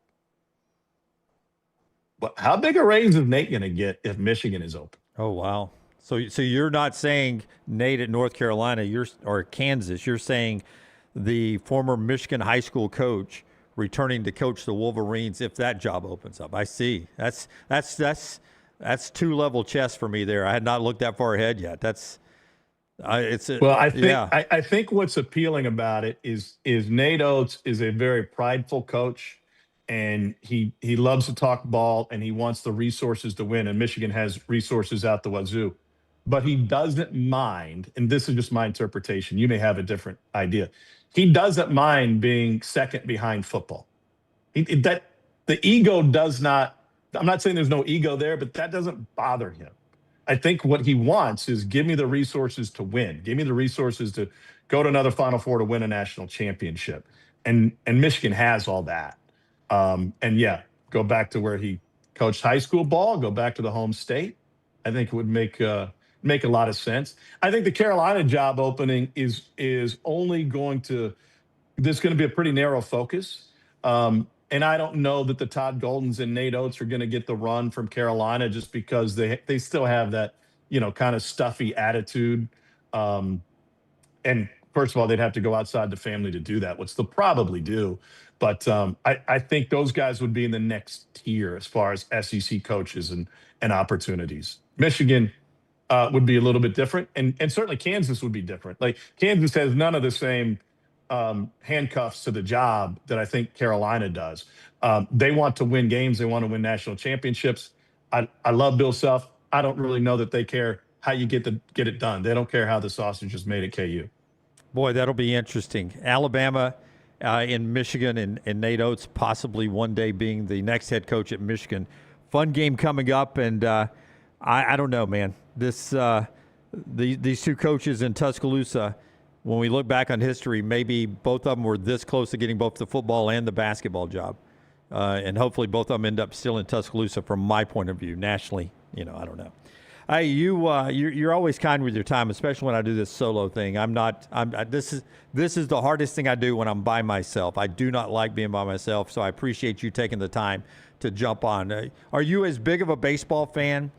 But how big a raise is Nate going to get if Michigan is open? Oh, wow. So you're not saying Nate at North Carolina or Kansas. You're saying the former Michigan high school coach returning to coach the Wolverines if that job opens up. I see. That's 2-level chess for me there. I had not looked that far ahead yet. I think what's appealing about it is Nate Oats is a very prideful coach, and he loves to talk ball, and he wants the resources to win. And Michigan has resources out the wazoo, but he doesn't mind. And this is just my interpretation. You may have a different idea. He doesn't mind being second behind football. The ego does not. I'm not saying there's no ego there, but that doesn't bother him. I think what he wants is give me the resources to win. Give me the resources to go to another Final Four to win a national championship. And Michigan has all that. Go back to where he coached high school ball, go back to the home state. I think it would make a lot of sense. I think the Carolina job opening is only going to – there's going to be a pretty narrow focus. And I don't know that the Todd Goldens and Nate Oats are going to get the run from Carolina just because they still have that, kind of stuffy attitude. And first of all, they'd have to go outside the family to do that, which they'll probably do. But I think those guys would be in the next tier as far as SEC coaches and opportunities. Michigan would be a little bit different. And certainly Kansas would be different. Like Kansas has none of the same handcuffs to the job that I think Carolina does. They want to win games. They want to win national championships. I love Bill Self. I don't really know that they care how you get it done. They don't care how the sausage is made at KU. Boy, that'll be interesting. Alabama in Michigan and Nate Oats possibly one day being the next head coach at Michigan. Fun game coming up, and I don't know, man. These two coaches in Tuscaloosa, when we look back on history, maybe both of them were this close to getting both the football and the basketball job. And hopefully both of them end up still in Tuscaloosa from my point of view. Nationally, I don't know. Hey, you're always kind with your time, especially when I do this solo thing. This is the hardest thing I do when I'm by myself. I do not like being by myself, so I appreciate you taking the time to jump on. Are you as big of a baseball fan?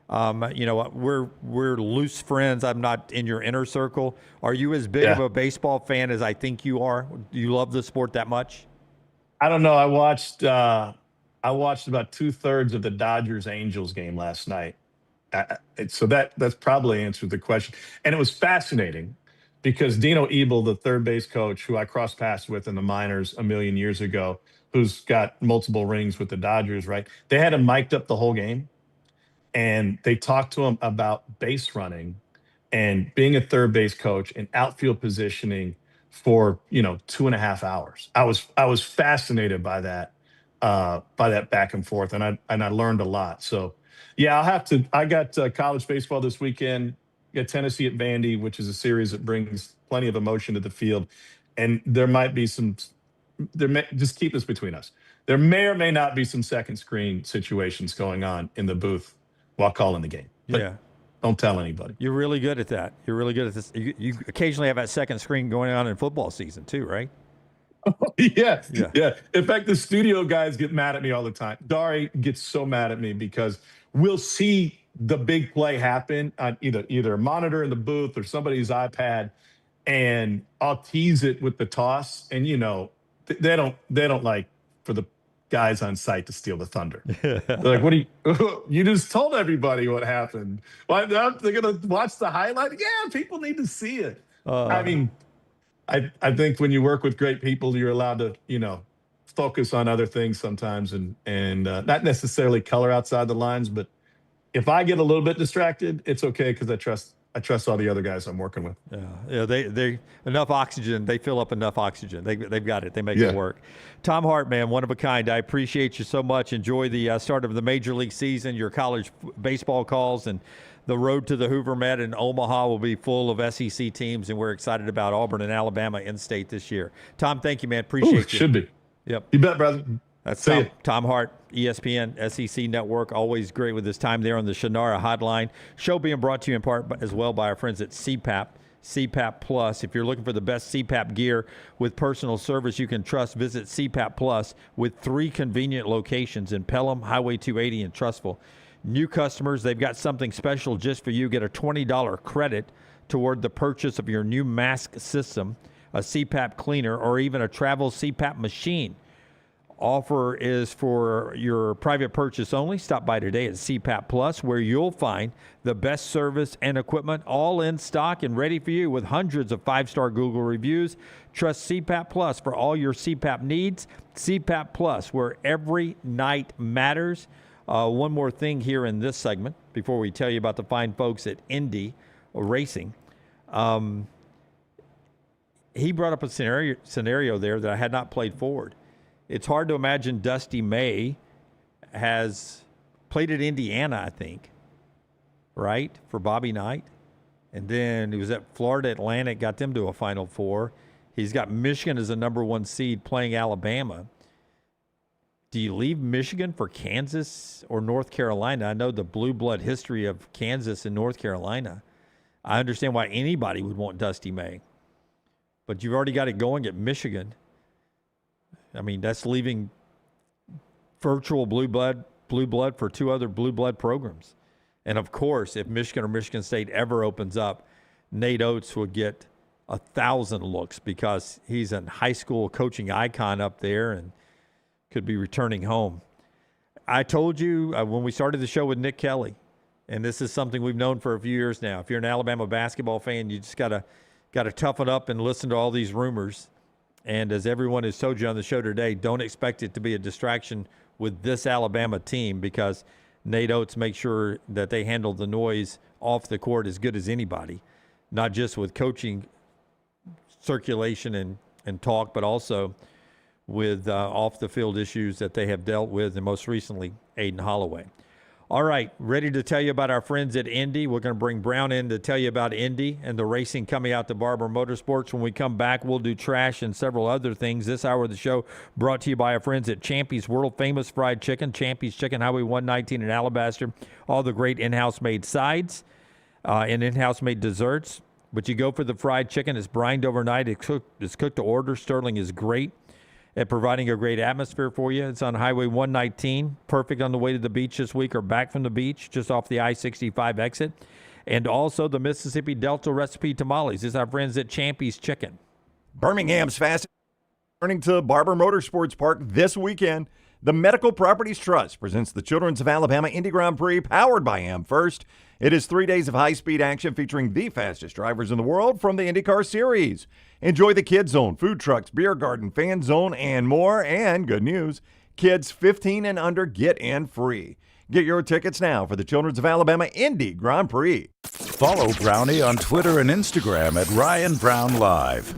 We're loose friends. I'm not in your inner circle. Are you as big of a baseball fan as I think you are? Do you love the sport that much? I don't know. I watched about 2/3 of the Dodgers-Angels game last night. So that's probably answered the question. And it was fascinating because Dino Ebel, the third base coach who I crossed paths with in the minors a million years ago, who's got multiple rings with the Dodgers, right? They had him mic'd up the whole game. And they talked to him about base running and being a third base coach and outfield positioning for 2.5 hours. I was fascinated by that back and forth, and I learned a lot. So yeah, I got college baseball this weekend. Got Tennessee at Vandy, which is a series that brings plenty of emotion to the field, and there might be just keep this between us. There may or may not be some second screen situations going on in the booth while calling the game. But don't tell anybody. You're really good at that. You're really good at this. You occasionally have that second screen going on in football season too, right? Yeah. In fact, the studio guys get mad at me all the time. Dari gets so mad at me because we'll see the big play happen on either a monitor in the booth or somebody's iPad, and I'll tease it with the toss. And they don't like for the guys on site to steal the thunder. They're like, what do you just told everybody what happened. Well, they're going to watch the highlight. Yeah, people need to see it. I think when you work with great people, you're allowed to, focus on other things sometimes and not necessarily color outside the lines, but if I get a little bit distracted, it's okay because I trust all the other guys I'm working with. Yeah, they enough oxygen. They fill up enough oxygen. They've got it. They make it work. Tom Hart, man, one of a kind. I appreciate you so much. Enjoy the start of the Major League season, your college baseball calls, and the road to the Hoover Met in Omaha will be full of SEC teams, and we're excited about Auburn and Alabama in-state this year. Tom, thank you, man. Appreciate you. Should be. Yep. You bet, brother. That's Tom Hart, ESPN, SEC Network. Always great with his time there on the Shannara Hotline. Show being brought to you in part as well by our friends at CPAP. CPAP Plus. If you're looking for the best CPAP gear with personal service you can trust, visit CPAP Plus with 3 convenient locations in Pelham, Highway 280, and Trussville. New customers, they've got something special just for you. Get a $20 credit toward the purchase of your new mask system, a CPAP cleaner, or even a travel CPAP machine. Offer is for your private purchase only. Stop by today at CPAP Plus, where you'll find the best service and equipment all in stock and ready for you with hundreds of 5-star Google reviews. Trust CPAP Plus for all your CPAP needs. CPAP Plus, where every night matters. One more thing here in this segment before we tell you about the fine folks at Indy Racing. He brought up a scenario there that I had not played forward. It's hard to imagine Dusty May has played at Indiana, I think, right, for Bobby Knight. And then he was at Florida Atlantic, got them to a Final Four. He's got Michigan as a number 1 seed playing Alabama. Do you leave Michigan for Kansas or North Carolina? I know the blue blood history of Kansas and North Carolina. I understand why anybody would want Dusty May. But you've already got it going at Michigan. I mean, that's leaving virtual blue blood for 2 other blue blood programs. And, of course, if Michigan or Michigan State ever opens up, Nate Oats would get 1,000 looks because he's a high school coaching icon up there and could be returning home. I told you when we started the show with Nick Kelly, and this is something we've known for a few years now, if you're an Alabama basketball fan, you just got to toughen up and listen to all these rumors. And as everyone has told you on the show today, don't expect it to be a distraction with this Alabama team because Nate Oats makes sure that they handle the noise off the court as good as anybody, not just with coaching circulation and talk, but also with off-the-field issues that they have dealt with, and most recently, Aiden Holloway. All right, ready to tell you about our friends at Indy. We're going to bring Brown in to tell you about Indy and the racing coming out to Byrum Motorsports. When we come back, we'll do trash and several other things. This hour of the show brought to you by our friends at Champy's World-Famous Fried Chicken, Champy's Chicken, Highway 119 in Alabaster. All the great in-house made sides and in-house made desserts. But you go for the fried chicken. It's brined overnight. It's cooked to order. Sterling is great at providing a great atmosphere for you. It's on Highway 119, perfect on the way to the beach this week or back from the beach, just off the I-65 exit. And also the Mississippi Delta recipe tamales. This is our friends at Champy's Chicken. Birmingham's fastest turning to Byrum Motorsports Park this weekend. The Medical Properties Trust presents the Children's of Alabama Indy Grand Prix, powered by AmFirst. It is 3 days of high-speed action featuring the fastest drivers in the world from the IndyCar Series. Enjoy the Kids Zone, food trucks, beer garden, fan zone, and more. And good news, kids 15 and under get in free. Get your tickets now for the Children's of Alabama Indy Grand Prix. Follow Brownie on Twitter and Instagram at Ryan Brown Live.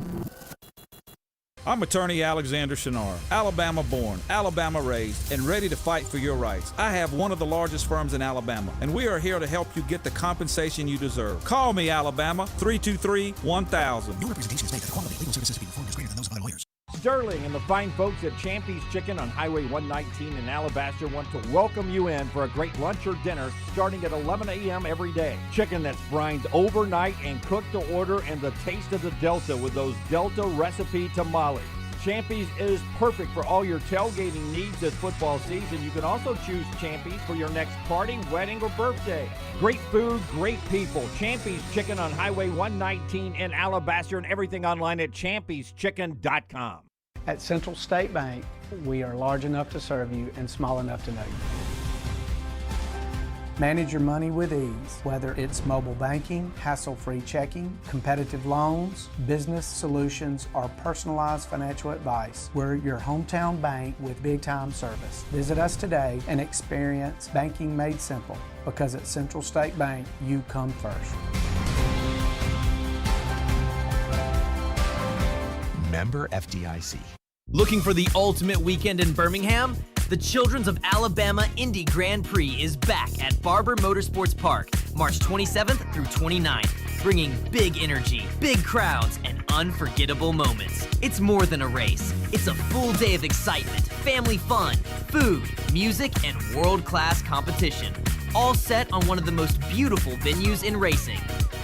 I'm attorney Alexander Shannara, Alabama born, Alabama raised, and ready to fight for your rights. I have one of the largest firms in Alabama, and we are here to help you get the compensation you deserve. Call me, Alabama, 323-1000. No representation is made that quality legal services being performed is greater than those of other lawyers. Sterling and the fine folks at Champy's Chicken on Highway 119 in Alabaster want to welcome you in for a great lunch or dinner starting at 11 a.m. every day. Chicken that's brined overnight and cooked to order, and the taste of the Delta with those Delta recipe tamales. Champy's is perfect for all your tailgating needs this football season. You can also choose Champy's for your next party, wedding, or birthday. Great food, great people. Champy's Chicken on Highway 119 in Alabaster, and everything online at champyschicken.com. At Central State Bank, we are large enough to serve you and small enough to know you. Manage your money with ease, whether it's mobile banking, hassle-free checking, competitive loans, business solutions, or personalized financial advice. We're your hometown bank with big-time service. Visit us today and experience banking made simple, because at Central State Bank, you come first. Member FDIC. Looking for the ultimate weekend in Birmingham? The Children's of Alabama Indy Grand Prix is back at Barber Motorsports Park, March 27th through 29th, bringing big energy, big crowds, and unforgettable moments. It's more than a race. It's a full day of excitement, family fun, food, music, and world-class competition, all set on one of the most beautiful venues in racing.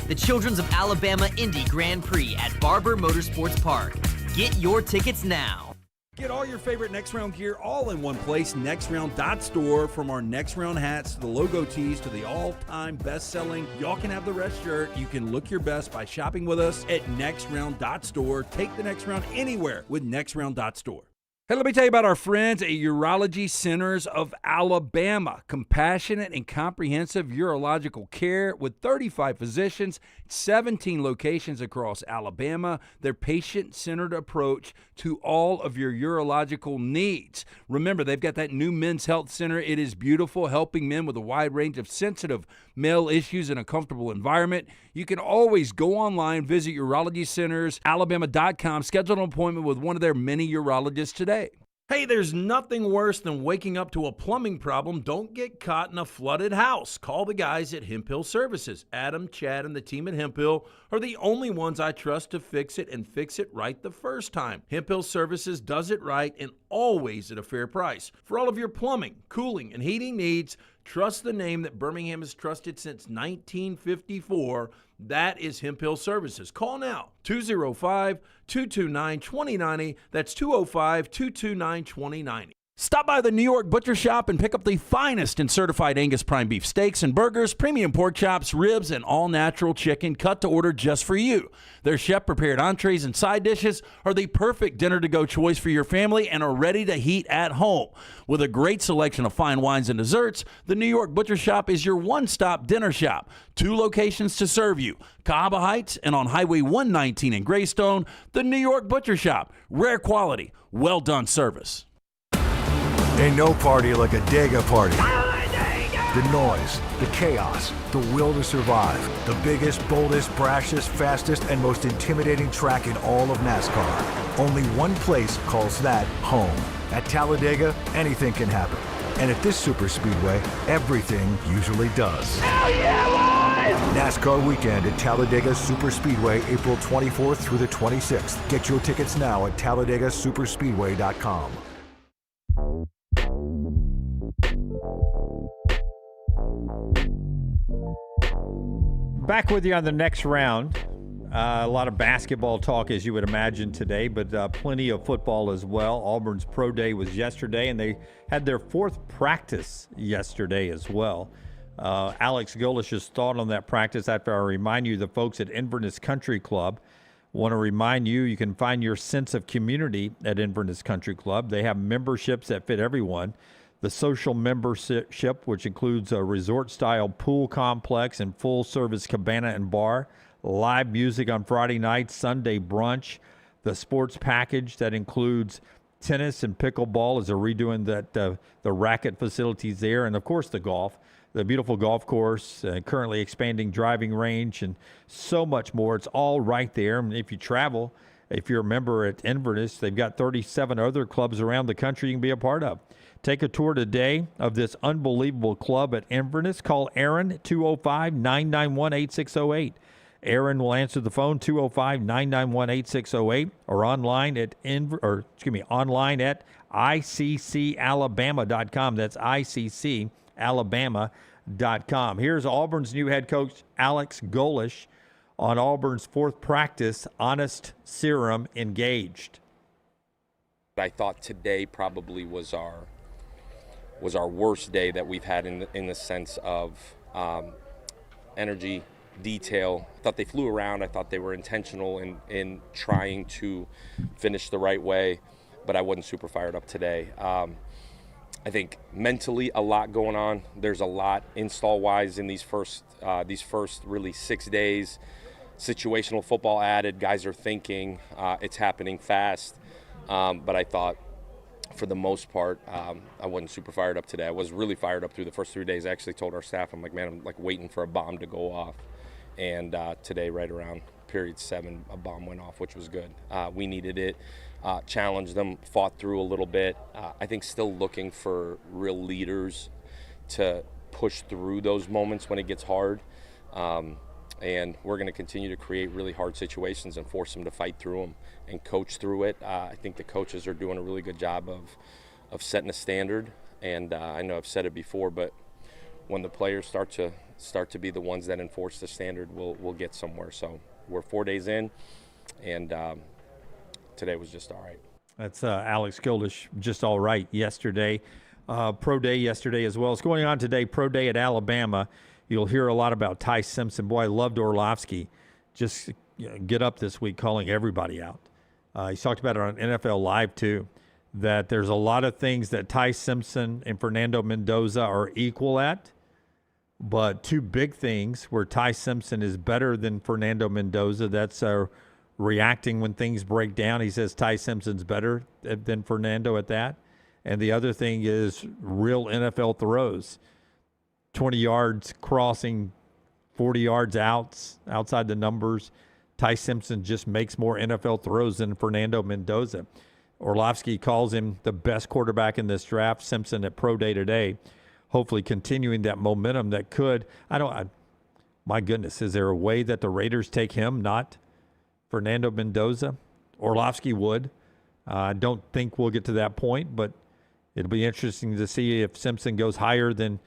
The Children's of Alabama Indy Grand Prix at Barber Motorsports Park. Get your tickets now. Get all your favorite Next Round gear all in one place, nextround.store. From our Next Round hats to the logo tees to the all-time best-selling Y'all Can Have the Rest shirt, you can look your best by shopping with us at nextround.store. Take the Next Round anywhere with nextround.store. Hey, let me tell you about our friends at Urology Centers of Alabama. Compassionate and comprehensive urological care with 35 physicians, 17 locations across Alabama. Their patient-centered approach to all of your urological needs. Remember, they've got that new men's health center. It is beautiful, helping men with a wide range of sensitive male issues in a comfortable environment. You can always go online, visit urologycentersalabama.com, schedule an appointment with one of their many urologists today. Hey, there's nothing worse than waking up to a plumbing problem. Don't get caught in a flooded house. Call the guys at Hemp Hill Services. Adam, Chad, and the team at Hemp Hill are the only ones I trust to fix it and fix it right the first time. Hemp Hill Services does it right and always at a fair price. For all of your plumbing, cooling, and heating needs, trust the name that Birmingham has trusted since 1954. That is Hemp Hill Services. Call now, 205-229-2090. That's 205-229-2090. Stop by the New York Butcher Shop and pick up the finest in certified Angus prime beef steaks and burgers, premium pork chops, ribs, and all-natural chicken cut to order just for you. Their chef-prepared entrees and side dishes are the perfect dinner-to-go choice for your family and are ready to heat at home. With a great selection of fine wines and desserts, the New York Butcher Shop is your one-stop dinner shop. 2 locations to serve you, Cahaba Heights and on Highway 119 in Greystone. The New York Butcher Shop, rare quality, well-done service. Ain't no party like a Dega party. The noise, the chaos, the will to survive. The biggest, boldest, brashest, fastest, and most intimidating track in all of NASCAR. Only one place calls that home. At Talladega, anything can happen. And at this super speedway, everything usually does. Hell yeah, boys! NASCAR weekend at Talladega Superspeedway, April 24th through the 26th. Get your tickets now at TalladegaSuperspeedway.com. Back with you on the next round. A lot of basketball talk, as you would imagine, today, but plenty of football as well. Auburn's Pro Day was yesterday, and they had their 4th practice yesterday as well. Alex Golish's thought on that practice after I remind you, the folks at Inverness Country Club want to remind you, you can find your sense of community at Inverness Country Club. They have memberships that fit everyone. The social membership, which includes a resort-style pool complex and full-service cabana and bar, live music on Friday nights, Sunday brunch, the sports package that includes tennis and pickleball as they're redoing the racket facilities there, and, of course, the golf, the beautiful golf course, currently expanding driving range, and so much more. It's all right there. And if you travel, if you're a member at Inverness, they've got 37 other clubs around the country you can be a part of. Take a tour today of this unbelievable club at Inverness. Call Aaron, 205-991-8608. Aaron will answer the phone, 205-991-8608, or online at online at iccalabama.com. That's iccalabama.com. Here's Auburn's new head coach, Alex Golish, on Auburn's 4th practice, Honest Serum Engaged. I thought today probably was our worst day that we've had in the sense of energy, detail. I thought they flew around. I thought they were intentional in trying to finish the right way, but I wasn't super fired up today. I think mentally a lot going on. There's a lot install-wise in these first really 6 days. Situational football added. Guys are thinking. It's happening fast. But I thought, for the most part, I wasn't super fired up today. I was really fired up through the first 3 days. I actually told our staff, I'm like, man, I'm like waiting for a bomb to go off. And today, right around period 7, a bomb went off, which was good. We needed it. Challenged them, fought through a little bit. I think still looking for real leaders to push through those moments when it gets hard. And we're going to continue to create really hard situations and force them to fight through them and coach through it. I think the coaches are doing a really good job of setting a standard. And I know I've said it before, but when the players start to be the ones that enforce the standard, we'll get somewhere. So we're 4 days in, and today was just all right. That's Alex Kildish, just all right yesterday. Pro day yesterday as well. It's going on today, Pro Day at Alabama. You'll hear a lot about Ty Simpson. Boy, I loved Orlovsky. Just get up this week calling everybody out. He's talked about it on NFL Live too, that there's a lot of things that Ty Simpson and Fernando Mendoza are equal at, but two big things where Ty Simpson is better than Fernando Mendoza. That's reacting when things break down. He says Ty Simpson's better than Fernando at that. And the other thing is real NFL throws. 20 yards crossing, 40 yards outside the numbers. Ty Simpson just makes more NFL throws than Fernando Mendoza. Orlovsky calls him the best quarterback in this draft. Simpson at Pro Day today, hopefully continuing that momentum that could. My goodness, is there a way that the Raiders take him, not Fernando Mendoza? Orlovsky would. I don't think we'll get to that point, but it'll be interesting to see if Simpson goes higher than,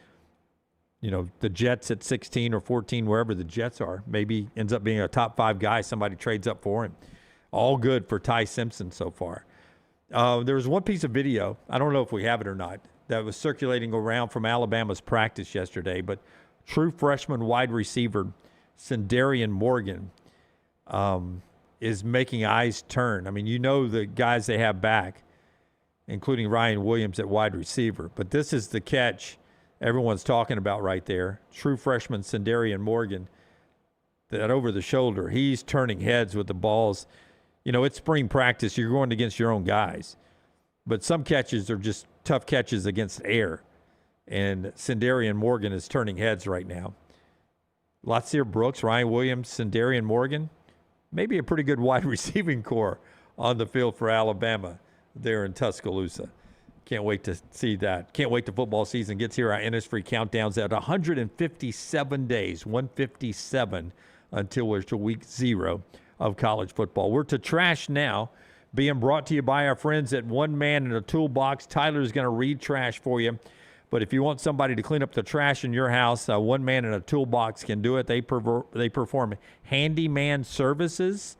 the Jets at 16 or 14, wherever the Jets are. Maybe ends up being a top 5 guy. Somebody trades up for him. All good for Ty Simpson so far. There was one piece of video, I don't know if we have it or not, that was circulating around from Alabama's practice yesterday, but true freshman wide receiver Sendarian Morgan is making eyes turn. I mean, the guys they have back, including Ryan Williams at wide receiver, but this is the catch everyone's talking about right there. True freshman Sendarian Morgan, that over the shoulder, he's turning heads with the balls. It's spring practice. You're going against your own guys. But some catches are just tough catches against air. And Sendarian Morgan is turning heads right now. Latsier Brooks, Ryan Williams, Sendarian Morgan, maybe a pretty good wide receiving core on the field for Alabama there in Tuscaloosa. Can't wait to see that. Can't wait till football season gets here. Our Innisfree countdown's at 157 days, 157 until we're to week 0 of college football. We're to trash now, being brought to you by our friends at One Man in a Toolbox. Tyler's going to read trash for you. But if you want somebody to clean up the trash in your house, One Man in a Toolbox can do it. They perform handyman services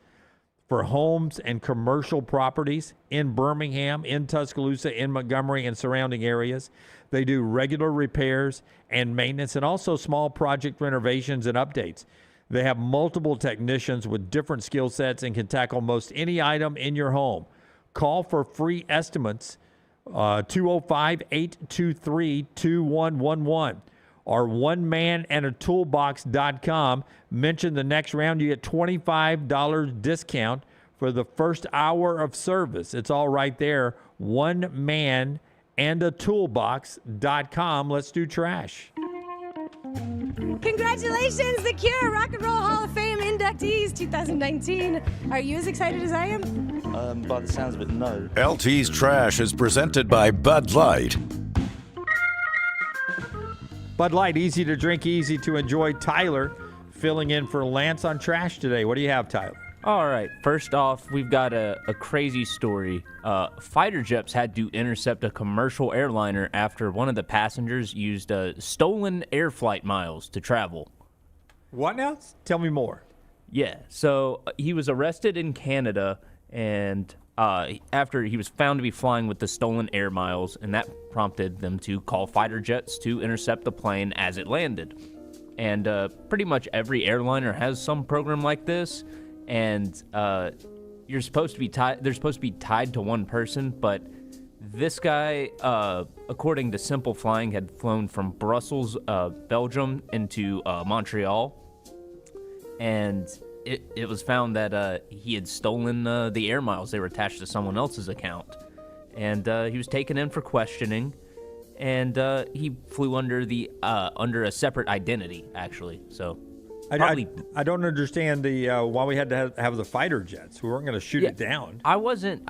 for homes and commercial properties in Birmingham, in Tuscaloosa, in Montgomery, and surrounding areas. They do regular repairs and maintenance and also small project renovations and updates. They have multiple technicians with different skill sets and can tackle most any item in your home. Call for free estimates, 205-823-2111. Or onemanandatoolbox.com. Mention the next round, you get $25 discount for the first hour of service. It's all right there. Onemanandatoolbox.com. Let's do trash. Congratulations, the Cure Rock and Roll Hall of Fame inductees 2019. Are you as excited as I am? By the sounds of it, no. LT's Trash is presented by Bud Light. Bud Light, easy to drink, easy to enjoy. Tyler filling in for Lance on trash today. What do you have, Tyler? All right. First off, we've got a crazy story. Fighter jets had to intercept a commercial airliner after one of the passengers used stolen air flight miles to travel. What now? Tell me more. Yeah. So he was arrested in Canada, and after he was found to be flying with the stolen air miles, and that prompted them to call fighter jets to intercept the plane as it landed. And pretty much every airliner has some program like this, and you're supposed to be tied. They're supposed to be tied to one person, but This guy, according to Simple Flying, had flown from Brussels, Belgium, into Montreal, and it was found that he had stolen the air miles. They were attached to someone else's account, and he was taken in for questioning, and he flew under a separate identity, actually. So. I don't understand why we had to have the fighter jets. We weren't going to shoot it down. I wasn't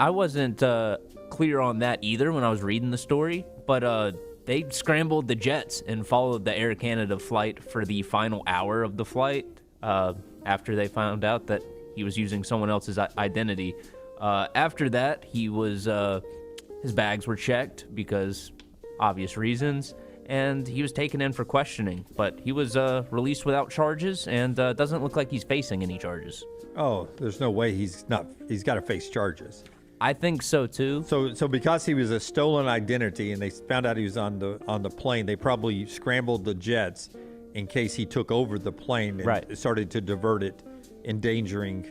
clear on that either when I was reading the story, but they scrambled the jets and followed the Air Canada flight for the final hour of the flight after they found out that he was using someone else's identity. After that, his bags were checked because obvious reasons. And he was taken in for questioning, but he was released without charges, and doesn't look like he's facing any charges. Oh, there's no way he's got to face charges. I think so too. So because he was a stolen identity, and they found out he was on the plane, they probably scrambled the jets in case he took over the plane and started to divert it, endangering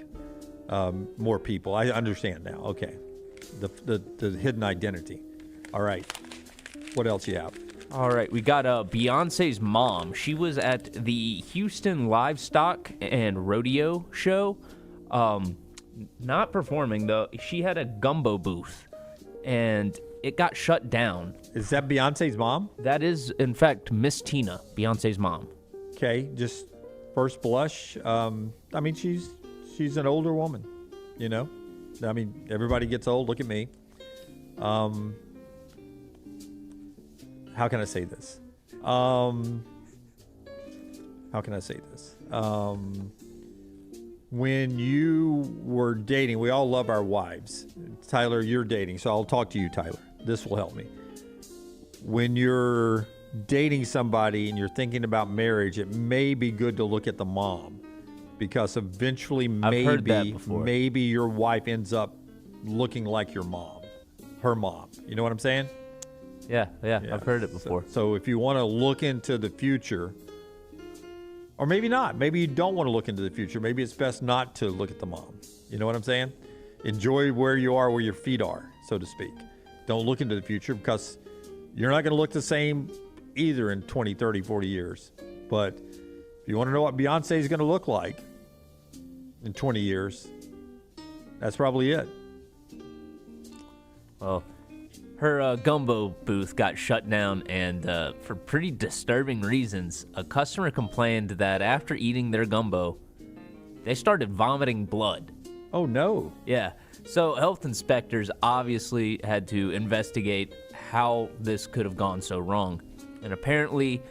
more people. I understand now. Okay, the hidden identity. All right, what else you have? All right, we got Beyonce's mom. She was at the Houston Livestock and Rodeo Show. Not performing, though. She had a gumbo booth, and it got shut down. Is that Beyonce's mom? That is, in fact, Miss Tina, Beyonce's mom. Okay, just first blush. I mean, she's an older woman, you know? I mean, everybody gets old. Look at me. How can I say this? When you were dating, we all love our wives. Tyler, you're dating, so I'll talk to you, Tyler. This will help me. When you're dating somebody and you're thinking about marriage, it may be good to look at the mom, because eventually maybe your wife ends up looking like your mom, her mom. You know what I'm saying? Yeah, I've heard it before. So if you want to look into the future, or maybe not, maybe you don't want to look into the future. Maybe it's best not to look at the mom. You know what I'm saying? Enjoy where you are, where your feet are, so to speak. Don't look into the future, because you're not going to look the same either in 20, 30, 40 years. But if you want to know what Beyonce is going to look like in 20 years, that's probably it. Well, her gumbo booth got shut down, and for pretty disturbing reasons. A customer complained that after eating their gumbo, they started vomiting blood. Oh, no. Yeah. So health inspectors obviously had to investigate how this could have gone so wrong. And apparently,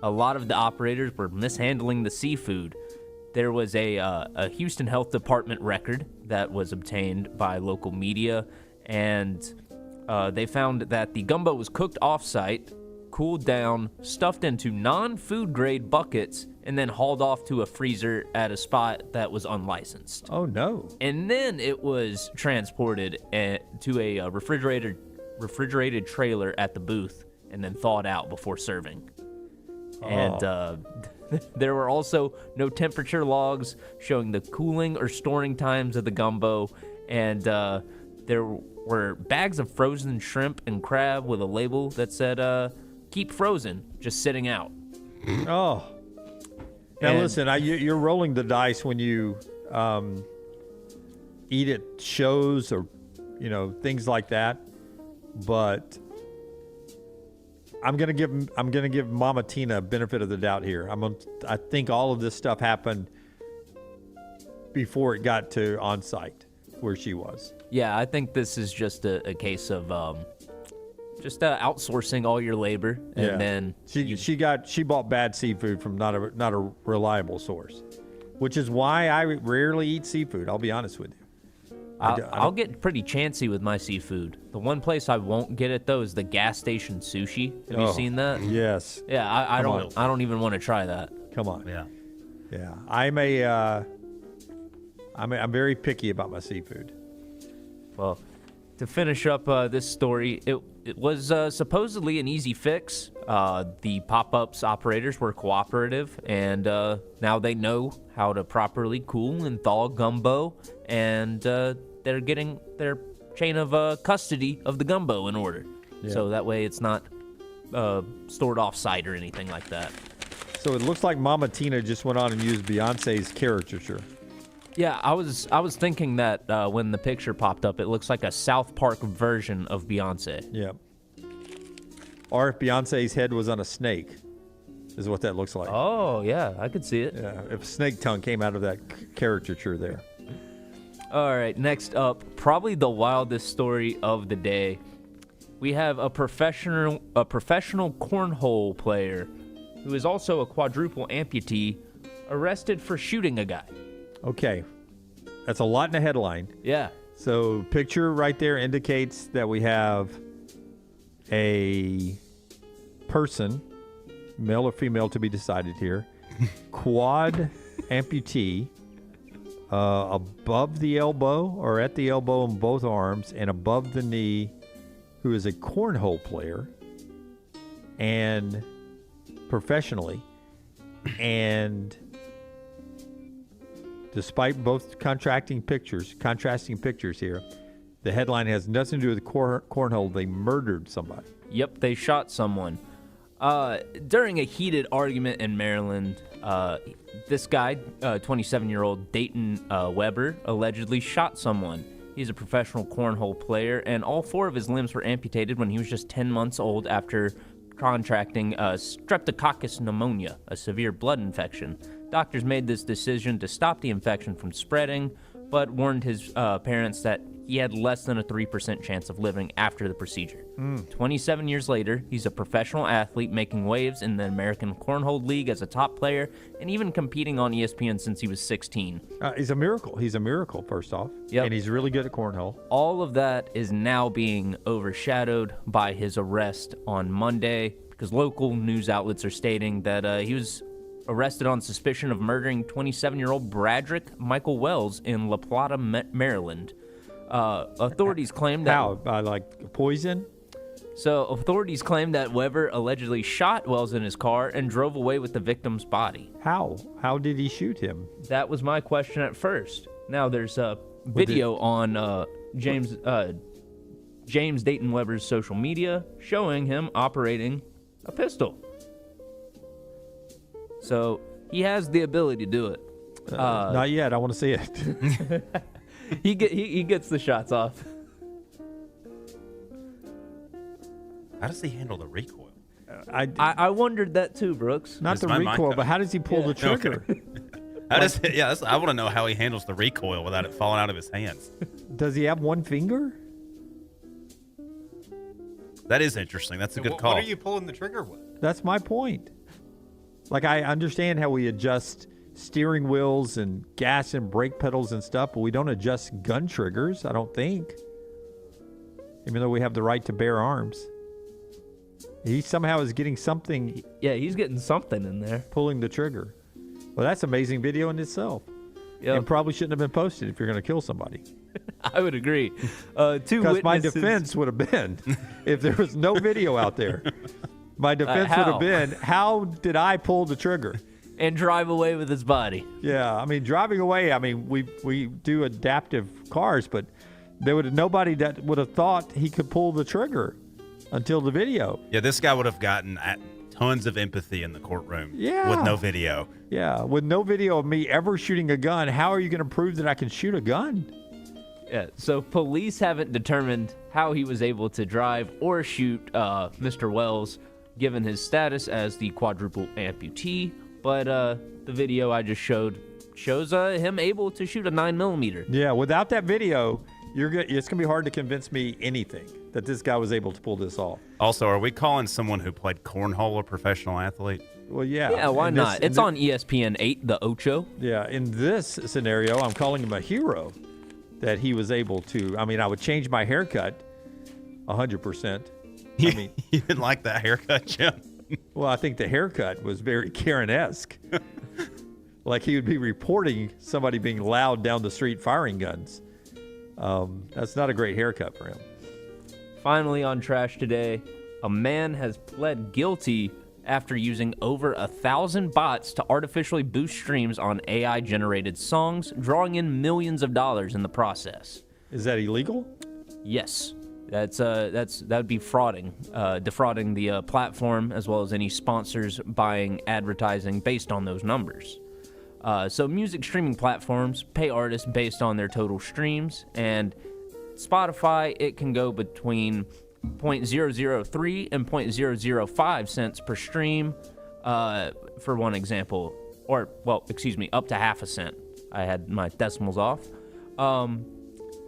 a lot of the operators were mishandling the seafood. There was a Houston Health Department record that was obtained by local media, and they found that the gumbo was cooked off-site, cooled down, stuffed into non-food grade buckets, and then hauled off to a freezer at a spot that was unlicensed. Oh, no. And then it was transported to a refrigerated trailer at the booth and then thawed out before serving. Oh. And there were also no temperature logs showing the cooling or storing times of the gumbo, and there were bags of frozen shrimp and crab with a label that said, keep frozen, just sitting out. Oh. Now listen, you're rolling the dice when you eat at shows or, things like that. But I'm gonna give Mama Tina a benefit of the doubt here. I think all of this stuff happened before it got to on site where she was. Yeah, I think this is just a case of outsourcing all your labor, and then she bought bad seafood from not a reliable source, which is why I rarely eat seafood. I'll be honest with you. I'll get pretty chancy with my seafood. The one place I won't get it though is the gas station sushi. Have you seen that? Yes. Yeah, I don't even want to try that. Come on. Yeah. I'm very picky about my seafood. Well, to finish up this story, it was supposedly an easy fix. The pop-ups operators were cooperative, and now they know how to properly cool and thaw gumbo, and they're chain of custody of the gumbo in order. Yeah. So that way it's not stored off-site or anything like that. So it looks like Mama Tina just went on and used Beyonce's caricature. Yeah, I was thinking that when the picture popped up, it looks like a South Park version of Beyonce. Yeah. Or if Beyonce's head was on a snake, is what that looks like. Oh, yeah, I could see it. Yeah, if snake tongue came out of that caricature there. All right, next up, probably the wildest story of the day. We have a professional cornhole player who is also a quadruple amputee arrested for shooting a guy. Okay. That's a lot in the headline. Yeah. So picture right there indicates that we have a person, male or female to be decided here, quad amputee, above the elbow or at the elbow in both arms and above the knee, who is a cornhole player and professionally, and despite both contrasting pictures here, the headline has nothing to do with the cornhole. They murdered somebody. Yep, they shot someone. During a heated argument in Maryland, this guy, 27-year-old Dayton Weber, allegedly shot someone. He's a professional cornhole player, and all 4 of his limbs were amputated when he was just 10 months old after contracting streptococcus pneumonia, a severe blood infection. Doctors made this decision to stop the infection from spreading, but warned his parents that he had less than a 3% chance of living after the procedure. 27 years later, he's a professional athlete making waves in the American Cornhole League as a top player and even competing on ESPN since he was 16. He's a miracle. He's a miracle, first off. Yep. And he's really good at cornhole. All of that is now being overshadowed by his arrest on Monday because local news outlets are stating that he was arrested on suspicion of murdering 27-year-old Bradrick Michael Wells in La Plata, Maryland. Authorities claim that... How? By, like, poison? So, authorities claim that Weber allegedly shot Wells in his car and drove away with the victim's body. How? How did he shoot him? That was my question at first. Now, there's a video on James Dayton Weber's social media showing him operating a pistol. So, he has the ability to do it. Not yet. I want to see it. He gets the shots off. How does he handle the recoil? I wondered that too, Brooks. Not the recoil, but how does he pull the trigger? Okay. I want to know how he handles the recoil without it falling out of his hands. Does he have one finger? That is interesting. That's a good call. What are you pulling the trigger with? That's my point. Like, I understand how we adjust steering wheels and gas and brake pedals and stuff, but we don't adjust gun triggers, I don't think. Even though we have the right to bear arms. He somehow is getting something. Yeah, he's getting something in there. Pulling the trigger. Well, that's amazing video in itself. Yep. And probably shouldn't have been posted if you're going to kill somebody. I would agree. Because my defense would have been, if there was no video out there, my defense would have been, how did I pull the trigger? And drive away with his body. Yeah, I mean, driving away, I mean, we do adaptive cars, but nobody that would have thought he could pull the trigger until the video. Yeah, this guy would have gotten tons of empathy in the courtroom with no video. Yeah, with no video of me ever shooting a gun, how are you going to prove that I can shoot a gun? Yeah, so police haven't determined how he was able to drive or shoot Mr. Wells, given his status as the quadruple amputee. But the video I just showed shows him able to shoot a 9mm. Yeah, without that video, it's going to be hard to convince me anything that this guy was able to pull this off. Also, are we calling someone who played cornhole a professional athlete? Well, yeah. Yeah, why not? It's on ESPN 8, the Ocho. Yeah, in this scenario, I'm calling him a hero that he was able to. I mean, I would change my haircut 100%. You didn't like that haircut, Jim? Well, I think the haircut was very Karen-esque. Like he would be reporting somebody being loud down the street firing guns. That's not a great haircut for him. Finally on Trash Today, a man has pled guilty after using over 1,000 bots to artificially boost streams on AI-generated songs, drawing in millions of dollars in the process. Is that illegal? Yes. That would be frauding, defrauding the platform as well as any sponsors buying advertising based on those numbers. So music streaming platforms pay artists based on their total streams, and Spotify, it can go between 0.003 and 0.005 cents per stream, for one example, up to half a cent. I had my decimals off.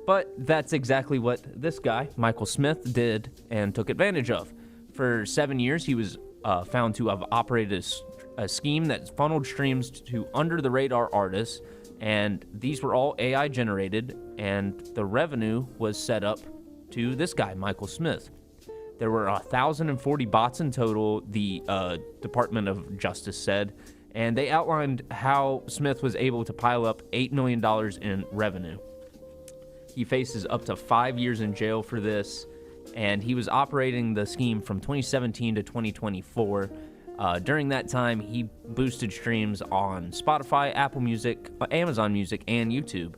But that's exactly what this guy, Michael Smith, did and took advantage of. For 7 years, he was found to have operated a scheme that funneled streams to under-the-radar artists, and these were all AI generated, and the revenue was set up to this guy, Michael Smith. There were 1,040 bots in total, the Department of Justice said, and they outlined how Smith was able to pile up $8 million in revenue. He faces up to 5 years in jail for this, and he was operating the scheme from 2017 to 2024. During that time, he boosted streams on Spotify, Apple Music, Amazon Music, and YouTube.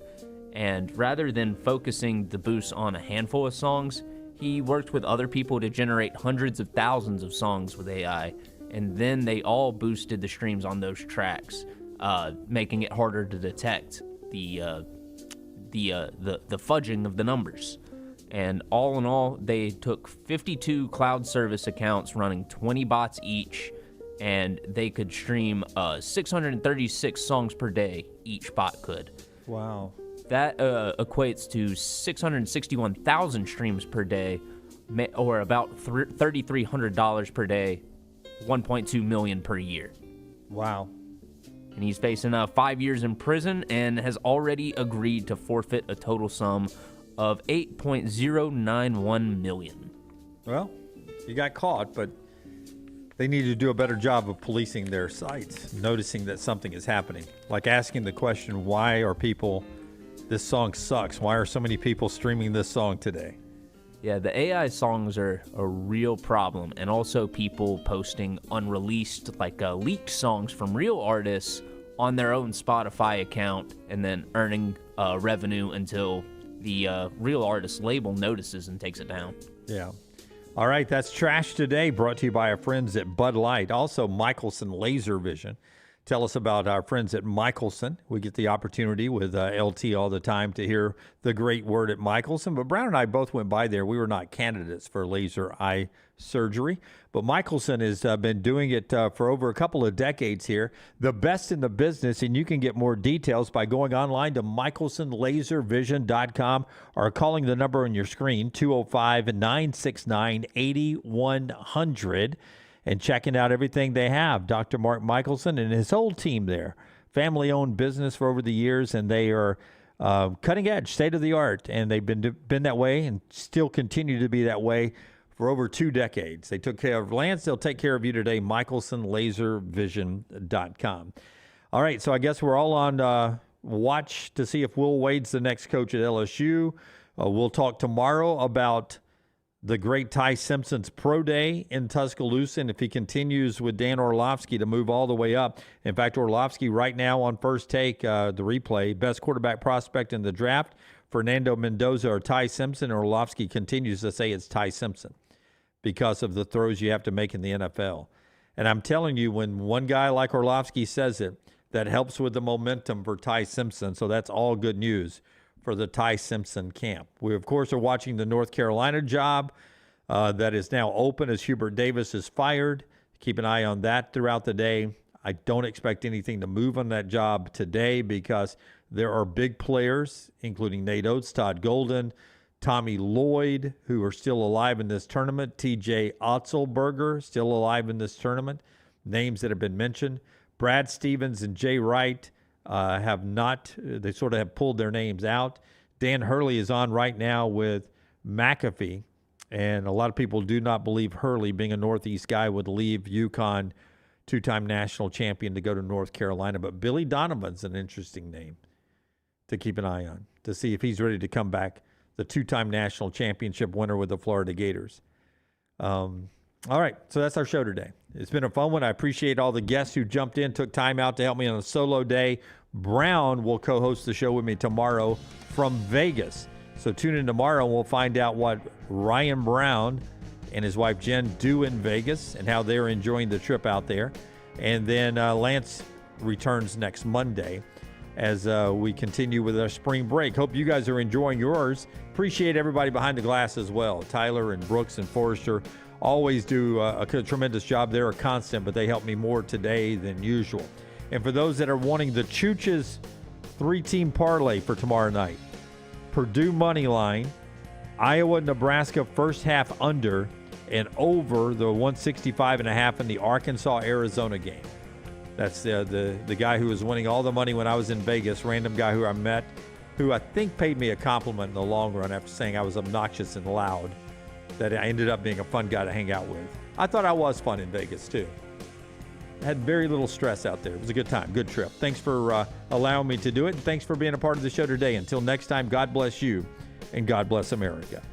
And rather than focusing the boost on a handful of songs, he worked with other people to generate hundreds of thousands of songs with AI, and then they all boosted the streams on those tracks, making it harder to detect the fudging of the numbers. And all in all, they took 52 cloud service accounts running 20 bots each, and they could stream 636 songs per day, each bot could. Wow. That equates to 661,000 streams per day, or about $3,300 per day, $1.2 million per year. Wow. And he's facing 5 years in prison and has already agreed to forfeit a total sum of $8.091 million. Well, he got caught, but they need to do a better job of policing their sites, noticing that something is happening. Like asking the question, why are people, this song sucks. Why are so many people streaming this song today? Yeah, the AI songs are a real problem, and also people posting unreleased, leaked songs from real artists on their own Spotify account and then earning revenue until the real artist label notices and takes it down. Yeah. All right, that's Trash Today, brought to you by our friends at Bud Light. Also, Michelson Laser Vision. Tell us about our friends at Michelson. We get the opportunity with LT all the time to hear the great word at Michelson. But Brown and I both went by there. We were not candidates for laser eye surgery. But Michelson has been doing it for over a couple of decades here. The best in the business, and you can get more details by going online to michelsonlaservision.com or calling the number on your screen, 205-969-8100. And checking out everything they have. Dr. Mark Michelson and his whole team there. Family-owned business for over the years, and they are cutting edge, state-of-the-art, and they've been that way and still continue to be that way for over 2 decades. They took care of Lance. They'll take care of you today, michelsonlaservision.com. All right, so I guess we're all on watch to see if Will Wade's the next coach at LSU. We'll talk tomorrow about the great Ty Simpson's pro day in Tuscaloosa, and if he continues with Dan Orlovsky to move all the way up. In fact, Orlovsky right now on First Take, the replay, best quarterback prospect in the draft, Fernando Mendoza or Ty Simpson. Orlovsky continues to say it's Ty Simpson because of the throws you have to make in the NFL. And I'm telling you, when one guy like Orlovsky says it, that helps with the momentum for Ty Simpson, so that's all good news for the Ty Simpson camp. We, of course, are watching the North Carolina job that is now open as Hubert Davis is fired. Keep an eye on that throughout the day. I don't expect anything to move on that job today because there are big players, including Nate Oats, Todd Golden, Tommy Lloyd, who are still alive in this tournament, TJ Otzelberger, still alive in this tournament, names that have been mentioned. Brad Stevens and Jay Wright have not, they sort of have pulled their names out. Dan Hurley is on right now with McAfee, and a lot of people do not believe Hurley, being a Northeast guy, would leave UConn, two-time national champion, to go to North Carolina. But Billy Donovan's an interesting name to keep an eye on, to see if he's ready to come back, the two-time national championship winner with the Florida Gators. All right, so that's our show today. It's been a fun one. I appreciate all the guests who jumped in, took time out to help me on a solo day. Brown will co-host the show with me tomorrow from Vegas. So tune in tomorrow and we'll find out what Ryan Brown and his wife Jen do in Vegas and how they're enjoying the trip out there. And then Lance returns next Monday as we continue with our spring break. Hope you guys are enjoying yours. Appreciate everybody behind the glass as well. Tyler and Brooks and Forrester always do a tremendous job. They're a constant, but they help me more today than usual. And for those that are wanting the Chooch's 3-team parlay for tomorrow night, Purdue money line, Iowa, Nebraska first half under, and over the 165.5 in the Arkansas-Arizona game. That's the guy who was winning all the money when I was in Vegas, random guy who I met, who I think paid me a compliment in the long run after saying I was obnoxious and loud, that I ended up being a fun guy to hang out with. I thought I was fun in Vegas, too. I had very little stress out there. It was a good time, good trip. Thanks for allowing me to do it, and thanks for being a part of the show today. Until next time, God bless you, and God bless America.